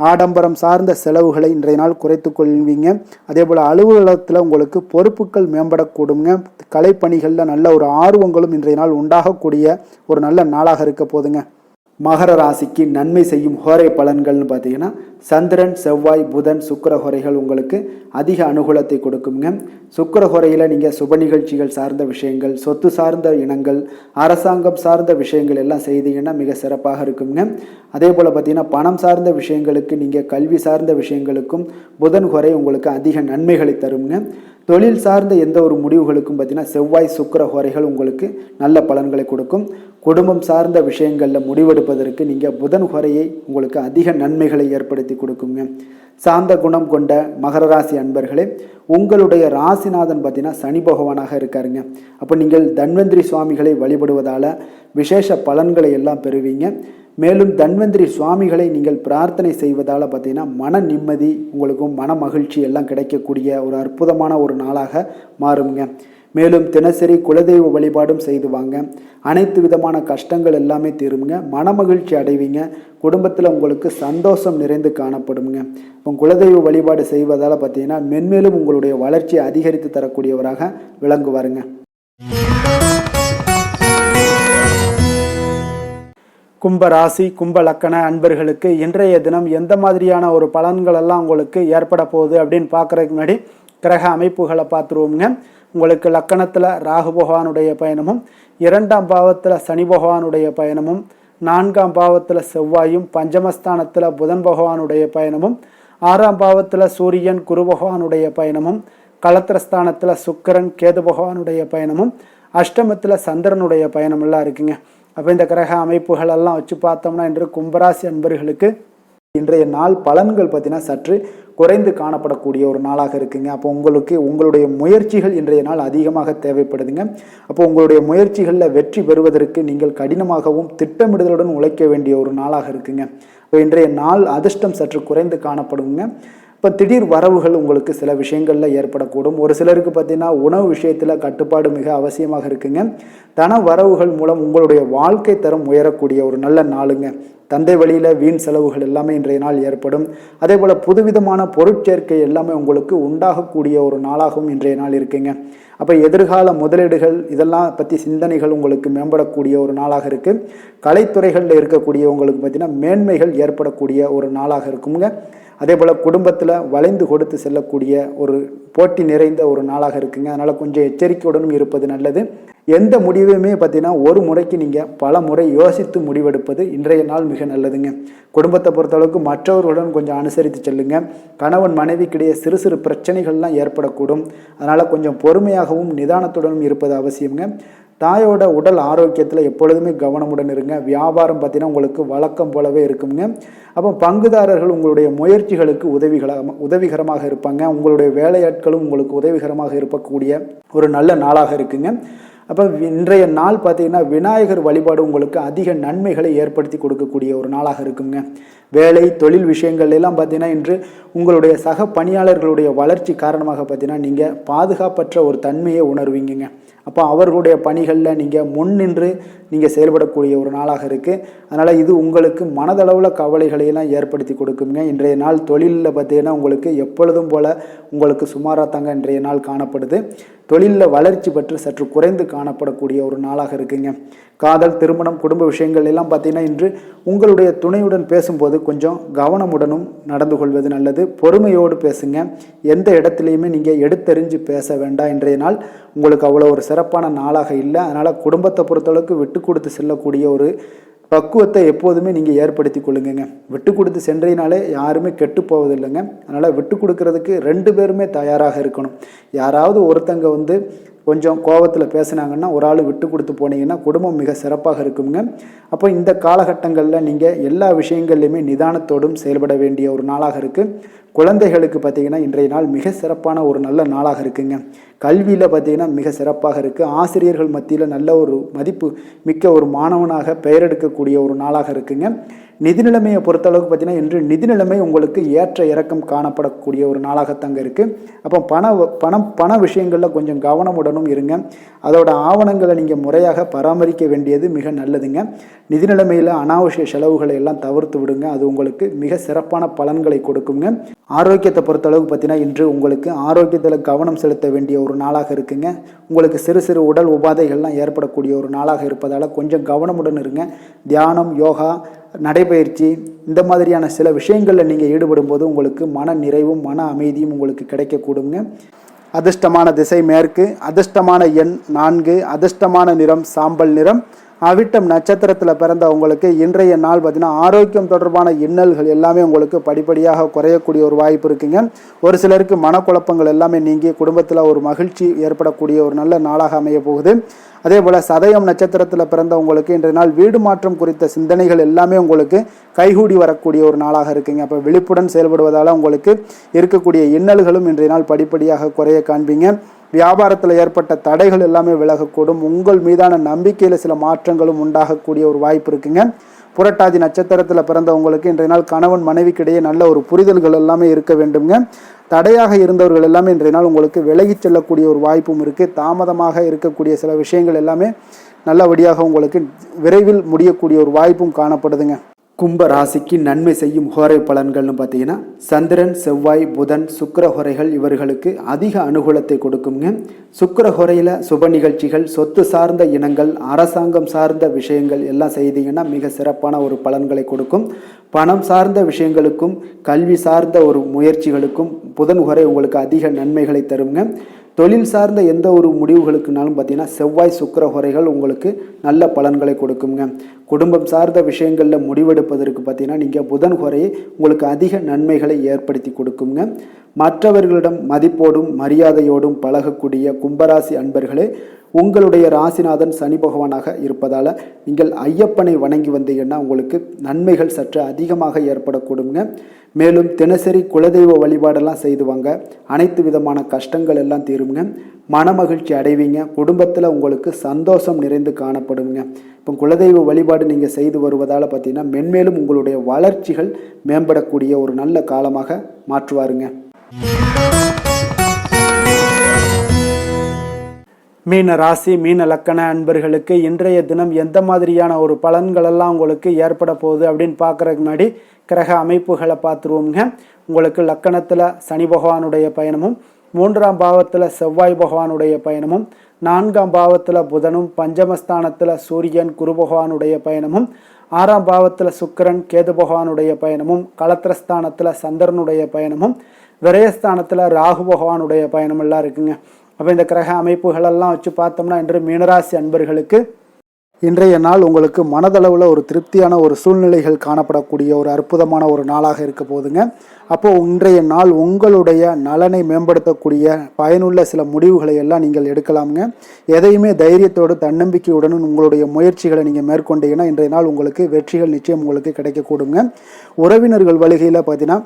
ஆடம்பரம் சார்ந்த செலவுகளை இன்றைய நாள் குறைத்து கொள்வீங்க. அதே போல் அலுவலகத்தில் உங்களுக்கு பொறுப்புகள் மேம்படக்கூடுங்க. கலைப்பணிகளில் நல்ல ஒரு ஆர்வங்களும் இன்றைய நாள் உண்டாகக்கூடிய ஒரு நல்ல நாளாக இருக்க போதுங்க. மகர ராசிக்கு நன்மை செய்யும் ஹோரை பலன்கள்னு பார்த்தீங்கன்னா சந்திரன், செவ்வாய், புதன், சுக்கிர ஹோரைகள் உங்களுக்கு அதிக அனுகூலத்தை கொடுக்குங்க. சுக்கிர ஹோரையில் நீங்கள் சுப நிகழ்ச்சிகள் சார்ந்த விஷயங்கள், சொத்து சார்ந்த இனங்கள், அரசாங்கம் சார்ந்த விஷயங்கள் எல்லாம் செய்தீங்கன்னா மிக சிறப்பாக இருக்குங்க. அதே போல் பார்த்தீங்கன்னா பணம் சார்ந்த விஷயங்களுக்கு, நீங்கள் கல்வி சார்ந்த விஷயங்களுக்கும் புதன் ஹோரை உங்களுக்கு அதிக நன்மைகளை தருங்க. தொழில் சார்ந்த எந்த ஒரு முடிவுகளுக்கும் பார்த்தீங்கன்னா செவ்வாய், சுக்கிர ஹோரைகள் உங்களுக்கு நல்ல பலன்களை கொடுக்கும். குடும்பம் சார்ந்த விஷயங்களில் முடிவெடுப்பதற்கு நீங்கள் புதன் ஹோரையை உங்களுக்கு அதிக நன்மைகளை ஏற்படுத்தி கொடுக்குங்க. சாந்த குணம் கொண்ட மகர ராசி அன்பர்களே, உங்களுடைய ராசிநாதன் பார்த்தீங்கன்னா சனி பகவானாக இருக்காருங்க. அப்போ நீங்கள் தன்வந்திரி சுவாமிகளை வழிபடுவதால் விசேஷ பலன்களை எல்லாம் பெறுவீங்க. மேலும் தன்வந்திரி சுவாமிகளை நீங்கள் பிரார்த்தனை செய்வதால் பார்த்தீங்கன்னா மன நிம்மதி, உங்களுக்கும் மன மகிழ்ச்சி எல்லாம் கிடைக்கக்கூடிய ஒரு அற்புதமான ஒரு நாளாக மாறுங்க. மேலும் தினசரி குலதெய்வ வழிபாடும் செய்து வாங்க. அனைத்து விதமான கஷ்டங்கள் எல்லாமே தீருங்க. மனமகிழ்ச்சி அடைவீங்க. குடும்பத்தில் உங்களுக்கு சந்தோஷம் நிறைந்து காணப்படுங்க. இப்போ குலதெய்வ வழிபாடு செய்வதால் பார்த்தீங்கன்னா மென்மேலும் உங்களுடைய வளர்ச்சியை அதிகரித்து தரக்கூடியவராக விளங்குவாருங்க. கும்ப ராசி, கும்ப லக்கண அன்பர்களுக்கு இன்றைய தினம் எந்த மாதிரியான ஒரு பலன்கள் எல்லாம் உங்களுக்கு ஏற்பட போகுது அப்படின்னு பார்க்குறதுக்கு முன்னாடி கிரக அமைப்புகளை பார்த்துருவோங்க. உங்களுக்கு லக்கணத்தில் ராகு பகவானுடைய பயணமும், 2ஆம் பாவத்தில் சனி பகவானுடைய பயணமும், 4ஆம் பாவத்தில் செவ்வாயும், பஞ்சமஸ்தானத்தில் புதன் பகவானுடைய பயணமும், 6ஆம் பாவத்தில் சூரியன் குரு பகவானுடைய பயணமும், களத்திரஸ்தானத்தில் சுக்கிரன் கேது பகவானுடைய பயணமும், அஷ்டமத்தில் சந்திரனுடைய பயணம் எல்லாம் இருக்குங்க. அப்போ இந்த கிரக அமைப்புகள் எல்லாம் வச்சு பார்த்தோம்னா இன்று கும்பராசி அன்பர்களுக்கு இன்றைய நாள் பலன்கள் பார்த்தீங்கன்னா சற்று குறைந்து காணப்படக்கூடிய ஒரு நாளாக இருக்குங்க. அப்போ உங்களுடைய முயற்சிகள் இன்றைய நாள் அதிகமாக தேவைப்படுதுங்க. அப்போ உங்களுடைய முயற்சிகளில் வெற்றி பெறுவதற்கு நீங்கள் கடினமாகவும் திட்டமிடுதலுடன் உழைக்க வேண்டிய ஒரு நாளாக இருக்குங்க. இப்போ இன்றைய நாள் அதிர்ஷ்டம் சற்று குறைந்து காணப்படுங்க. இப்போ திடீர் வரவுகள் உங்களுக்கு சில விஷயங்களில் ஏற்படக்கூடும். ஒரு சிலருக்கு பார்த்தீங்கன்னா உணவு விஷயத்தில் கட்டுப்பாடு மிக அவசியமாக இருக்குங்க. தன வரவுகள் மூலம் உங்களுடைய வாழ்க்கை தரம் உயரக்கூடிய ஒரு நல்ல நாளுங்க. தந்தை வழியில் வீண் செலவுகள் எல்லாமே இன்றைய நாள் ஏற்படும். அதே போல் புதுவிதமான பொருட்சேர்க்கை எல்லாமே உங்களுக்கு உண்டாகக்கூடிய ஒரு நாளாகவும் இன்றைய நாள் இருக்குங்க. அப்போ எதிர்கால முதலீடுகள் இதெல்லாம் பற்றி சிந்தனைகள் உங்களுக்கு மேம்படக்கூடிய ஒரு நாளாக இருக்குது. கலைத்துறைகளில் இருக்கக்கூடிய உங்களுக்கு பார்த்தீங்கன்னா மேன்மைகள் ஏற்படக்கூடிய ஒரு நாளாக இருக்குங்க. அதே போல் குடும்பத்தில் வளைந்து கொடுத்து செல்லக்கூடிய ஒரு போட்டி நிறைந்த ஒரு நாளாக இருக்குங்க. அதனால் கொஞ்சம் எச்சரிக்கையுடனும் இருப்பது நல்லது. எந்த முடிவையுமே பார்த்தீங்கன்னா ஒரு முறைக்கு நீங்கள் பல முறை யோசித்து முடிவெடுப்பது இன்றைய நாள் மிக நல்லதுங்க. குடும்பத்தை பொறுத்தளவுக்கு மற்றவர்களுடன் கொஞ்சம் அனுசரித்து செல்லுங்க. கணவன் மனைவிக்கிடையே சிறு சிறு பிரச்சனைகள்லாம் ஏற்படக்கூடும். அதனால் கொஞ்சம் பொறுமையாகவும் நிதானத்துடனும் இருப்பது அவசியங்க. தாயோட உடல் ஆரோக்கியத்தில் எப்பொழுதுமே கவனமுடன் இருங்க. வியாபாரம் பார்த்தீங்கன்னா உங்களுக்கு வழக்கம் போலவே இருக்குங்க. அப்போ பங்குதாரர்கள் உங்களுடைய முயற்சிகளுக்கு உதவிகரமாக இருப்பாங்க. உங்களுடைய வேலையாட்களும் உங்களுக்கு உதவிகரமாக இருக்கக்கூடிய ஒரு நல்ல நாளாக இருக்குங்க. அப்போ இன்றைய நாள் பார்த்தீங்கன்னா விநாயகர் வழிபாடு உங்களுக்கு அதிக நன்மைகளை ஏற்படுத்தி கொடுக்கக்கூடிய ஒரு நாளாக இருக்குங்க. வேலை தொழில் விஷயங்கள் எல்லாம் பார்த்தீங்கன்னா இன்று உங்களுடைய சக பணியாளர்களுடைய வளர்ச்சி காரணமாக பார்த்தீங்கன்னா நீங்கள் பாதுகாப்பற்ற ஒரு தன்மையை உணர்வீங்க. அப்போ அவர்களுடைய பணிகளில் நீங்கள் முன்னின்று நீங்கள் செயல்படக்கூடிய ஒரு நாளாக இருக்குது. அதனால் இது உங்களுக்கு மனதளவில் கவலைகளையெல்லாம் ஏற்படுத்தி கொடுக்குங்க. இன்றைய நாள் தொழிலில் பார்த்தீங்கன்னா உங்களுக்கு எப்பொழுதும் போல் உங்களுக்கு சுமாராக தாங்க இன்றைய நாள் காணப்படுது. தொழிலில் வளர்ச்சி பற்றி சற்று குறைந்து காணப்படக்கூடிய ஒரு நாளாக இருக்குங்க. காதல், திருமணம், குடும்ப விஷயங்கள் எல்லாம் பார்த்தீங்கன்னா இன்று உங்களுடைய துணையுடன் பேசும்போது கொஞ்சம் கவனமுடனும் நடந்து கொள்வது நல்லது. பொறுமையோடு பேசுங்க. எந்த இடத்துலையுமே நீங்கள் எடுத்தெறிஞ்சு பேச வேண்டாம். இன்றைய நாள் உங்களுக்கு அவ்வளோ ஒரு சிறப்பான நாளாக இல்லை. அதனால் குடும்பத்தை பொறுத்தளவுக்கு விட்டு கொடுத்து செல்லக்கூடிய ஒரு பக்குவத்தை எப்போதுமே நீங்கள் ஏற்படுத்தி கொள்ளுங்க. விட்டு கொடுத்து சென்றீனாலே யாருமே கெட்டு போவதில்லைங்க. அதனால் விட்டு கொடுக்கறதுக்கு 2 பேருமே தயாராக இருக்கணும். யாராவது ஒருத்தங்க கொஞ்சம் கோபத்தில் பேசுனாங்கன்னா ஒரு ஆள் விட்டு கொடுத்து போனீங்கன்னா குடும்பம் மிக சிறப்பாக இருக்குங்க. அப்போ இந்த காலகட்டங்களில் நீங்கள் எல்லா விஷயங்கள்லையுமே நிதானத்தோடும் செயல்பட வேண்டிய ஒரு நாளாக இருக்குது. குழந்தைகளுக்கு பார்த்தீங்கன்னா இன்றைய நாள் மிக சிறப்பான ஒரு நல்ல நாளாக இருக்குங்க. கல்வியில் பார்த்தீங்கன்னா மிக சிறப்பாக இருக்குது. ஆசிரியர்கள் மத்தியில் நல்ல ஒரு மதிப்பு மிக்க ஒரு மாணவனாக பெயர் எடுக்கக்கூடிய ஒரு நாளாக இருக்குங்க. நிதி நிலைமையை பொறுத்தளவுக்கு பார்த்தீங்கன்னா இன்று நிதி நிலைமை உங்களுக்கு ஏற்ற இறக்கம் காணப்படக்கூடிய ஒரு நாளாகத்தாங்க இருக்குது. அப்போ பண விஷயங்களில் கொஞ்சம் கவனமுடனும் இருங்க. அதோட ஆவணங்களை நீங்கள் முறையாக பராமரிக்க வேண்டியது மிக நல்லதுங்க. நிதி நிலைமையில் அனாவசிய செலவுகளை எல்லாம் தவிர்த்து விடுங்க. அது உங்களுக்கு மிக சிறப்பான பலன்களை கொடுக்குங்க. ஆரோக்கியத்தை பொறுத்தளவுக்கு பார்த்தீங்கன்னா இன்று உங்களுக்கு ஆரோக்கியத்தில் கவனம் செலுத்த வேண்டிய ஒரு நாளாக இருக்குங்க. உங்களுக்கு சிறு சிறு உடல் உபாதைகள்லாம் ஏற்படக்கூடிய ஒரு நாளாக இருப்பதால் கொஞ்சம் கவனமுடன் இருங்க. தியானம், யோகா, நடைபயிற்சி இந்த மாதிரியான சில விஷயங்களில் நீங்கள் ஈடுபடும் போது உங்களுக்கு மன நிறைவும் மன அமைதியும் உங்களுக்கு கிடைக்கக்கூடுங்க. அதிர்ஷ்டமான திசை மேற்கு, அதிர்ஷ்டமான எண் 4, அதிர்ஷ்டமான நிறம் சாம்பல் நிறம். அவிட்டம் நட்சத்திரத்தில் பிறந்த உங்களுக்கு இன்றைய நாள் பார்த்தீங்கன்னா ஆரோக்கியம் தொடர்பான இன்னல்கள் எல்லாமே உங்களுக்கு படிப்படியாக குறையக்கூடிய ஒரு வாய்ப்பு இருக்குங்க. ஒரு சிலருக்கு மனக்குழப்பங்கள் எல்லாமே நீங்கி குடும்பத்தில் ஒரு மகிழ்ச்சி ஏற்படக்கூடிய ஒரு நல்ல நாளாக அமைய போகுது. அதே போல் சதயம் நட்சத்திரத்தில் பிறந்த உங்களுக்கு இன்றைய நாள் வீடு மாற்றம் குறித்த சிந்தனைகள் எல்லாமே உங்களுக்கு கைகூடி வரக்கூடிய ஒரு நாளாக இருக்குங்க. அப்போ விழிப்புடன் செயல்படுவதால் உங்களுக்கு இருக்கக்கூடிய இன்னல்களும் இன்றைய நாள் படிப்படியாக குறைய காண்பீங்க. வியாபாரத்தில் ஏற்பட்ட தடைகள் எல்லாமே விலகக்கூடும். உங்கள் மீதான நம்பிக்கையில் சில மாற்றங்களும் உண்டாகக்கூடிய ஒரு வாய்ப்பு இருக்குங்க. புரட்டாதி நட்சத்திரத்தில் பிறந்தவங்களுக்கு இன்றைய நாள் கணவன் மனைவிக்கிடையே நல்ல ஒரு புரிதல்கள் எல்லாமே இருக்க வேண்டுங்க. தடையாக இருந்தவர்கள் எல்லாமே இன்றைய நாள் உங்களுக்கு விலகி செல்லக்கூடிய ஒரு வாய்ப்பும் இருக்குது. தாமதமாக இருக்கக்கூடிய சில விஷயங்கள் எல்லாமே நல்லபடியாக உங்களுக்கு விரைவில் முடியக்கூடிய ஒரு வாய்ப்பும் காணப்படுதுங்க. கும்ப ராசிக்கு நன்மை செய்யும் ஹோரை பலன்கள்னு பார்த்தீங்கன்னா சந்திரன், செவ்வாய், புதன், சுக்கிர ஹோரைகள் இவர்களுக்கு அதிக அனுகூலத்தை கொடுக்குங்க. சுக்கிர ஹோரையில் சுப நிகழ்ச்சிகள், சொத்து சார்ந்த இனங்கள், அரசாங்கம் சார்ந்த விஷயங்கள் எல்லாம் செய்தீங்கன்னா மிக சிறப்பான ஒரு பலன்களை கொடுக்கும். பணம் சார்ந்த விஷயங்களுக்கும் கல்வி சார்ந்த ஒரு முயற்சிகளுக்கும் புதன் ஹோரை உங்களுக்கு அதிக நன்மைகளை தருங்க. தொழில் சார்ந்த எந்த ஒரு முடிவுகளுக்குனாலும் பார்த்தீங்கன்னா செவ்வாய், சுக்கிர ஹோரைகள் உங்களுக்கு நல்ல பலன்களை கொடுக்குங்க. குடும்பம் சார்ந்த விஷயங்களில் முடிவெடுப்பதற்கு பார்த்தீங்கன்னா நீங்கள் புதன் ஹோரையை உங்களுக்கு அதிக நன்மைகளை ஏற்படுத்தி கொடுக்குங்க. மற்றவர்களிடம் மதிப்போடும் மரியாதையோடும் பழகக்கூடிய கும்பராசி அன்பர்களே, உங்களுடைய ராசிநாதன் சனி பகவானாக இருப்பதால் நீங்கள் ஐயப்பனை வணங்கி வந்தீங்கன்னா உங்களுக்கு நன்மைகள் சற்று அதிகமாக ஏற்படக்கூடுங்க. மேலும் தினசரி குலதெய்வ வழிபாடெல்லாம் செய்து வாங்க. அனைத்து விதமான கஷ்டங்கள் எல்லாம் தீருங்க. மனமகிழ்ச்சி அடைவீங்க. குடும்பத்தில் உங்களுக்கு சந்தோஷம் நிறைந்து காணப்படுங்க. இப்போ குலதெய்வ வழிபாடு நீங்கள் செய்து வருவதால் பார்த்தீங்கன்னா மென்மேலும் உங்களுடைய வளர்ச்சிகள் மேம்படக்கூடிய ஒரு நல்ல காலமாக மாற்றுவாருங்க. மீன ராசி, மீன லக்கண அன்பர்களுக்கு இன்றைய தினம் எந்த மாதிரியான ஒரு பலன்களெல்லாம் உங்களுக்கு ஏற்பட போகுது அப்படின்னு பார்க்குறதுக்கு முன்னாடி கிரக அமைப்புகளை பார்த்துருவோங்க. உங்களுக்கு லக்கணத்தில் சனி பகவானுடைய பயணமும், 3ஆம் பாவத்தில் செவ்வாய் பகவானுடைய பயணமும், 4ஆம் பாவத்தில் புதனும், பஞ்சமஸ்தானத்தில் சூரியன் குரு பகவானுடைய பயணமும், 6ஆம் பாவத்தில் சுக்கிரன் கேது பகவானுடைய பயணமும், களத்திரஸ்தானத்தில் சந்திரனுடைய பயணமும், விரயஸ்தானத்தில் ராகு பகவானுடைய பயணம் எல்லாம் இருக்குங்க. அப்போ இந்த கிரக அமைப்புகளெல்லாம் வச்சு பார்த்தோம்னா இன்று மீனராசி அன்பர்களுக்கு இன்றைய நாள் உங்களுக்கு மனதளவில் ஒரு திருப்தியான ஒரு சூழ்நிலைகள் காணப்படக்கூடிய ஒரு அற்புதமான ஒரு நாளாக இருக்க போதுங்க. அப்போது இன்றைய நாள் உங்களுடைய நலனை மேம்படுத்தக்கூடிய பயனுள்ள சில முடிவுகளை எல்லாம் நீங்கள் எடுக்கலாமுங்க. எதையுமே தைரியத்தோடு தன்னம்பிக்கையுடன் உங்களுடைய முயற்சிகளை நீங்கள் மேற்கொண்டீங்கன்னா இன்றைய நாள் உங்களுக்கு வெற்றிகள் நிச்சயம் உங்களுக்கு கிடைக்கக்கூடுங்க. உறவினர்கள் வழிகையில் பார்த்தீங்கன்னா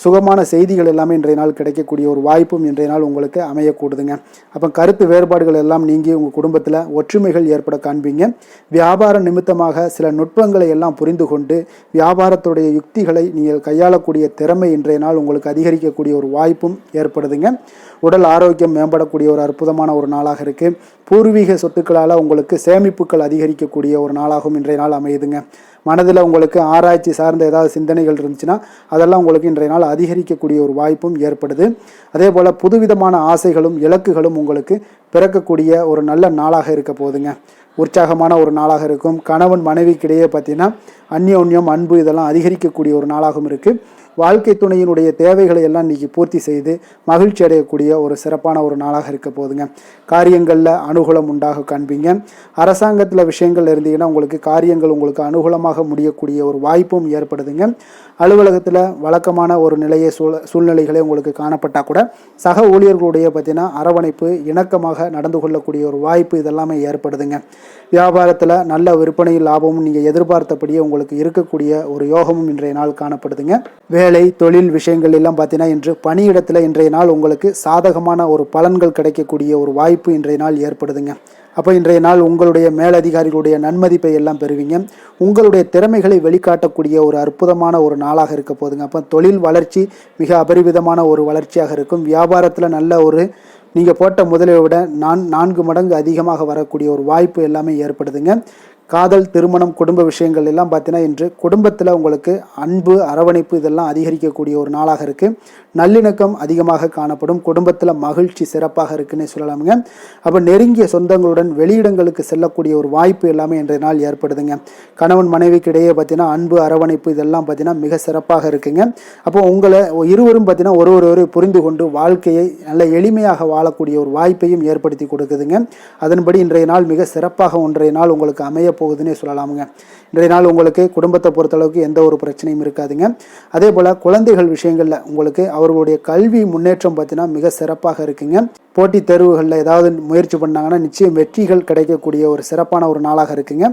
சுகமான செய்திகள் எல்லாமே இன்றைய நாள் கிடைக்கக்கூடிய ஒரு வாய்ப்பும் இன்றைய நாள் உங்களுக்கு அமையக்கூடுதுங்க. அப்போ கருத்து வேறுபாடுகள் எல்லாம் நீங்கி உங்கள் குடும்பத்தில் ஒற்றுமைகள் ஏற்பட காண்பீங்க. வியாபார நிமித்தமாக சில நுட்பங்களை எல்லாம் புரிந்து கொண்டு வியாபாரத்துடைய யுக்திகளை நீங்கள் கையாளக்கூடிய திறமை இன்றைய நாள் உங்களுக்கு அதிகரிக்கக்கூடிய ஒரு வாய்ப்பும் ஏற்படுதுங்க. உடல் ஆரோக்கியம் மேம்படக்கூடிய ஒரு அற்புதமான ஒரு நாளாக இருக்குது. பூர்வீக சொத்துக்களால் உங்களுக்கு சேமிப்புகள் அதிகரிக்கக்கூடிய ஒரு நாளாகவும் இன்றைய நாள் அமையுதுங்க. மனதில் உங்களுக்கு ஆராய்ச்சி சார்ந்த ஏதாவது சிந்தனைகள் இருந்துச்சுன்னா அதெல்லாம் உங்களுக்கு இன்றைய நாள் அதிகரிக்கக்கூடிய ஒரு வாய்ப்பும் ஏற்படுது. அதே போல் புதுவிதமான ஆசைகளும் இலக்குகளும் உங்களுக்கு பிறக்கக்கூடிய ஒரு நல்ல நாளாக இருக்க போகுதுங்க. உற்சாகமான ஒரு நாளாக இருக்கும். கணவன் மனைவிக்கிடையே பார்த்தீங்கன்னா அந்யோன்யம் அன்பு இதெல்லாம் அதிகரிக்கக்கூடிய ஒரு நாளாகவும் இருக்குது. வாழ்க்கை துணையினுடைய தேவைகளை எல்லாம் இன்றைக்கி பூர்த்தி செய்து மகிழ்ச்சி அடையக்கூடிய ஒரு சிறப்பான ஒரு நாளாக இருக்க போதுங்க. காரியங்களில் அனுகூலம் உண்டாக காண்பீங்க. அரசாங்கத்தில் விஷயங்கள் இருந்தீங்கன்னா உங்களுக்கு காரியங்கள் உங்களுக்கு அனுகூலமாக முடியக்கூடிய ஒரு வாய்ப்பும் ஏற்படுதுங்க. அலுவலகத்தில் வழக்கமான ஒரு சூழ்நிலைகளே உங்களுக்கு காணப்பட்டால் கூட சக ஊழியர்களுடைய பார்த்தீங்கன்னா அரவணைப்பு இணக்கமாக நடந்து கொள்ளக்கூடிய ஒரு வாய்ப்பு இதெல்லாமே ஏற்படுதுங்க. வியாபாரத்தில் நல்ல விற்பனையில் லாபமும் நீங்கள் எதிர்பார்த்தபடியே உங்களுக்கு இருக்கக்கூடிய ஒரு யோகமும் இன்றைய நாள் காணப்படுதுங்க. வேலை தொழில் விஷயங்கள் எல்லாம் பார்த்தீங்கன்னா இன்று பணியிடத்தில் இன்றைய நாள் உங்களுக்கு சாதகமான ஒரு பலன்கள் கிடைக்கக்கூடிய ஒரு வாய்ப்பு இன்றைய நாள் ஏற்படுதுங்க. அப்போ இன்றைய நாள் உங்களுடைய மேலதிகாரிகளுடைய நன்மதிப்பை எல்லாம் பெறுவீங்க. உங்களுடைய திறமைகளை வெளிக்காட்டக்கூடிய ஒரு அற்புதமான ஒரு நாளாக இருக்க போதுங்க. அப்போ தொழில் வளர்ச்சி மிக அபரிவிதமான ஒரு வளர்ச்சியாக இருக்கும். வியாபாரத்தில் நல்ல ஒரு நீங்கள் போட்ட முதலை விட 4 மடங்கு அதிகமாக வரக்கூடிய ஒரு வாய்ப்பு எல்லாமே ஏற்படுதுங்க. காதல் திருமணம் குடும்ப விஷயங்கள் எல்லாம் பார்த்தீங்கன்னா இன்று குடும்பத்தில் உங்களுக்கு அன்பு அரவணைப்பு இதெல்லாம் அதிகரிக்கக்கூடிய ஒரு நாளாக இருக்குது. நல்லிணக்கம் அதிகமாக காணப்படும். குடும்பத்தில் மகிழ்ச்சி சிறப்பாக இருக்குன்னு சொல்லலாமுங்க. அப்போ நெருங்கிய சொந்தங்களுடன் வெளியிடங்களுக்கு செல்லக்கூடிய ஒரு வாய்ப்பு எல்லாமே இன்றைய நாள் ஏற்படுதுங்க. கணவன் மனைவிக்கு இடையே பார்த்தீங்கன்னா அன்பு அரவணைப்பு இதெல்லாம் பார்த்தீங்கன்னா மிக சிறப்பாக இருக்குங்க. அப்போ உங்களை இருவரும் பார்த்தீங்கன்னா ஒருவரை புரிந்து கொண்டு வாழ்க்கையை நல்ல எளிமையாக வாழக்கூடிய ஒரு வாய்ப்பையும் ஏற்படுத்தி கொடுக்குதுங்க. அதன்படி இன்றைய நாள் மிக சிறப்பாக ஒன்றைய நாள் உங்களுக்கு அமைய போகுதுன்னே சொல்லலாமுங்க. இன்றைய நாள் உங்களுக்கு குடும்பத்தை பொறுத்தளவுக்கு எந்த ஒரு பிரச்சனையும் இருக்காதுங்க. அதே போல் குழந்தைகள் விஷயங்களில் உங்களுக்கு அவர்களுடைய கல்வி முன்னேற்றம் பார்த்தீங்கன்னா மிக சிறப்பாக இருக்குங்க. போட்டித் தேர்வுகளில் ஏதாவது முயற்சி பண்ணாங்கன்னா நிச்சயம் வெற்றிகள் கிடைக்கக்கூடிய ஒரு சிறப்பான ஒரு நாளாக இருக்குங்க.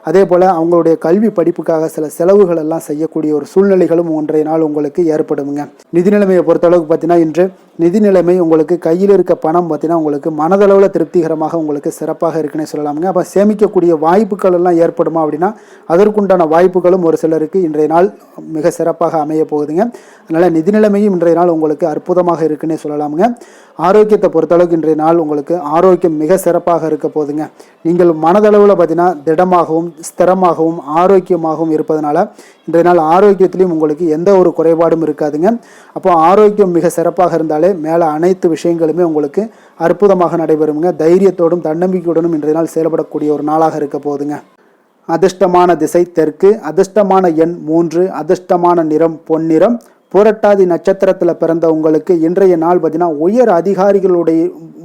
அதே போல் அவங்களுடைய கல்வி படிப்புக்காக சில செலவுகள் எல்லாம் செய்யக்கூடிய ஒரு சூழ்நிலைகளும் ஒன்றைய நாள் உங்களுக்கு ஏற்படுங்க. நிதி நிலைமையை பொறுத்தளவுக்கு பார்த்தீங்கன்னா இன்று நிதி நிலைமை உங்களுக்கு கையில் இருக்க பணம் பார்த்தீங்கன்னா உங்களுக்கு மனதளவில் திருப்திகரமாக உங்களுக்கு சிறப்பாக இருக்குன்னே சொல்லலாமுங்க. அப்போ சேமிக்கக்கூடிய வாய்ப்புகள் எல்லாம் ஏற்படுமா அப்படின்னா அதற்குண்டான வாய்ப்புகளும் ஒரு சிலருக்கு இன்றைய நாள் மிக சிறப்பாக அமைய போகுதுங்க. அதனால் நிதி நிலைமையும் இன்றைய நாள் உங்களுக்கு அற்புதமாக இருக்குன்னே சொல்லலாமுங்க. ஆரோக்கியத்தை பொறுத்தளவுக்கு இன்றைய நாள் உங்களுக்கு ஆரோக்கியம் மிக சிறப்பாக இருக்க போதுங்க. நீங்கள் மனதளவில் பார்த்தீங்கன்னா திடமாகவும் ஸ்திரமாகவும் ஆரோக்கியமாகவும் இருப்பதனால இன்றைய நாள் ஆரோக்கியத்திலையும் உங்களுக்கு எந்த ஒரு குறைபாடும் இருக்காதுங்க. அப்போ ஆரோக்கியம் மிக சிறப்பாக இருந்தாலே மேலே அனைத்து விஷயங்களுமே உங்களுக்கு அற்புதமாக நடைபெறுங்க. தைரியத்தோடும் தன்னம்பிக்கையுடனும் இன்றைய நாள் செயல்படக்கூடிய ஒரு நாளாக இருக்க போதுங்க. அதிர்ஷ்டமான திசை தெற்கு, அதிர்ஷ்டமான எண் 3, அதிர்ஷ்டமான நிறம் பொன்னிறம். புரட்டாதி நட்சத்திரத்தில் பிறந்த உங்களுக்கு இன்றைய நாள் பார்த்தீங்கன்னா உயர் அதிகாரிகளுடைய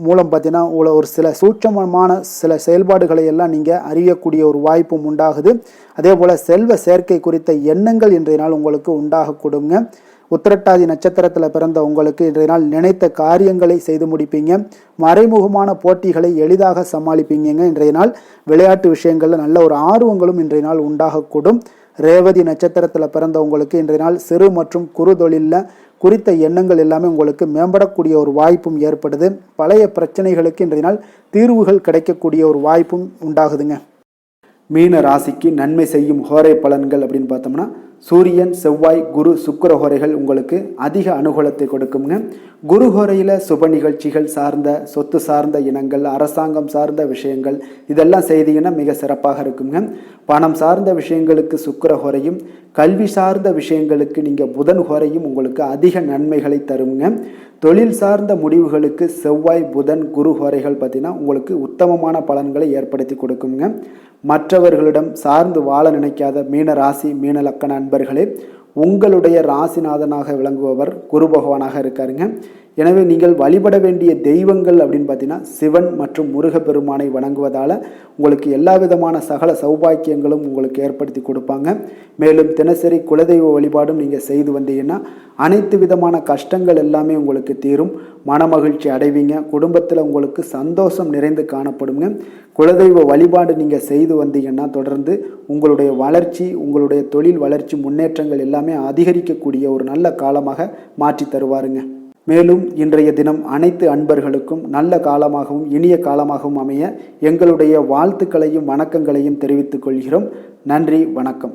மூலம் பார்த்தீங்கன்னா ஒரு சில சூட்சமமான சில செயல்பாடுகளை எல்லாம் நீங்கள் அறியக்கூடிய ஒரு வாய்ப்பும் உண்டாகுது. அதே போல் செல்வ சேர்க்கை குறித்த எண்ணங்கள் இன்றைய நாள் உங்களுக்கு உண்டாகக்கூடுங்க. உத்திரட்டாதி நட்சத்திரத்தில் பிறந்த உங்களுக்கு இன்றைய நாள் நினைத்த காரியங்களை செய்து முடிப்பீங்க. மறைமுகமான போட்டிகளை எளிதாக சமாளிப்பீங்க. இன்றைய நாள் விளையாட்டு விஷயங்களில் நல்ல ஒரு ஆர்வங்களும் இன்றைய நாள் உண்டாகக்கூடும். ரேவதி நட்சத்திரத்தில் பிறந்த உங்களுக்கு இன்றைய நாள் சிறு மற்றும் குறு தொழிலில் குறித்த எண்ணங்கள் எல்லாமே உங்களுக்கு மேம்படக்கூடிய ஒரு வாய்ப்பும் ஏற்படுது. பழைய பிரச்சனைகளுக்கு இன்றைய நாள் தீர்வுகள் கிடைக்கக்கூடிய ஒரு வாய்ப்பும் உண்டாகுதுங்க. மீன ராசிக்கு நன்மை செய்யும் ஹோரை பலன்கள் அப்படின்னு பார்த்தோம்னா சூரியன் செவ்வாய் குரு சுக்கிர ஹோரைகள் உங்களுக்கு அதிக அனுகூலத்தை கொடுக்குங்க. குரு ஹோரையில் சுப நிகழ்ச்சிகள் சார்ந்த சொத்து சார்ந்த இனங்கள் அரசாங்கம் சார்ந்த விஷயங்கள் இதெல்லாம் செய்தீங்கன்னா மிக சிறப்பாக இருக்குங்க. பணம் சார்ந்த விஷயங்களுக்கு சுக்கிர ஹோரையும் கல்வி சார்ந்த விஷயங்களுக்கு நீங்கள் புதன் ஹோரையும் உங்களுக்கு அதிக நன்மைகளை தருங்க. தொழில் சார்ந்த முடிவுகளுக்கு செவ்வாய் புதன் குரு ஹோரைகள் பார்த்தீங்கன்னா உங்களுக்கு உத்தமமான பலன்களை ஏற்படுத்தி கொடுக்குங்க. மற்றவர்களிடம் சார்ந்து வாழ நினைக்காத மீன ராசி மீன லக்கண அன்பர்களே, உங்களுடைய ராசிநாதனாக விளங்குபவர் குரு பகவானாக இருக்காருங்க. எனவே நீங்கள் வழிபட வேண்டிய தெய்வங்கள் அப்படின்னு பார்த்தீங்கன்னா சிவன் மற்றும் முருகப்பெருமானை வணங்குவதால் உங்களுக்கு எல்லா விதமான சகல சௌபாக்கியங்களும் உங்களுக்கு ஏற்படுத்தி கொடுப்பாங்க. மேலும் தினசரி குலதெய்வ வழிபாடும் நீங்கள் செய்து வந்தீங்கன்னா அனைத்து விதமான கஷ்டங்கள் எல்லாமே உங்களுக்கு தீரும், மனமகிழ்ச்சி அடைவீங்க, குடும்பத்தில் உங்களுக்கு சந்தோஷம் நிறைந்து காணப்படுங்க. குலதெய்வ வழிபாடு நீங்கள் செய்து வந்தீங்கன்னா தொடர்ந்து உங்களுடைய வளர்ச்சி, உங்களுடைய தொழில் வளர்ச்சி, முன்னேற்றங்கள் எல்லாமே அதிகரிக்கக்கூடிய ஒரு நல்ல காலமாக மாற்றி தருவாருங்க. மேலும் இன்றைய தினம் அனைத்து அன்பர்களுக்கும் நல்ல காலமாகவும் இனிய காலமாகவும் அமைய எங்களுடைய வாழ்த்துக்களையும் வணக்கங்களையும் தெரிவித்துக் கொள்கிறோம். நன்றி, வணக்கம்.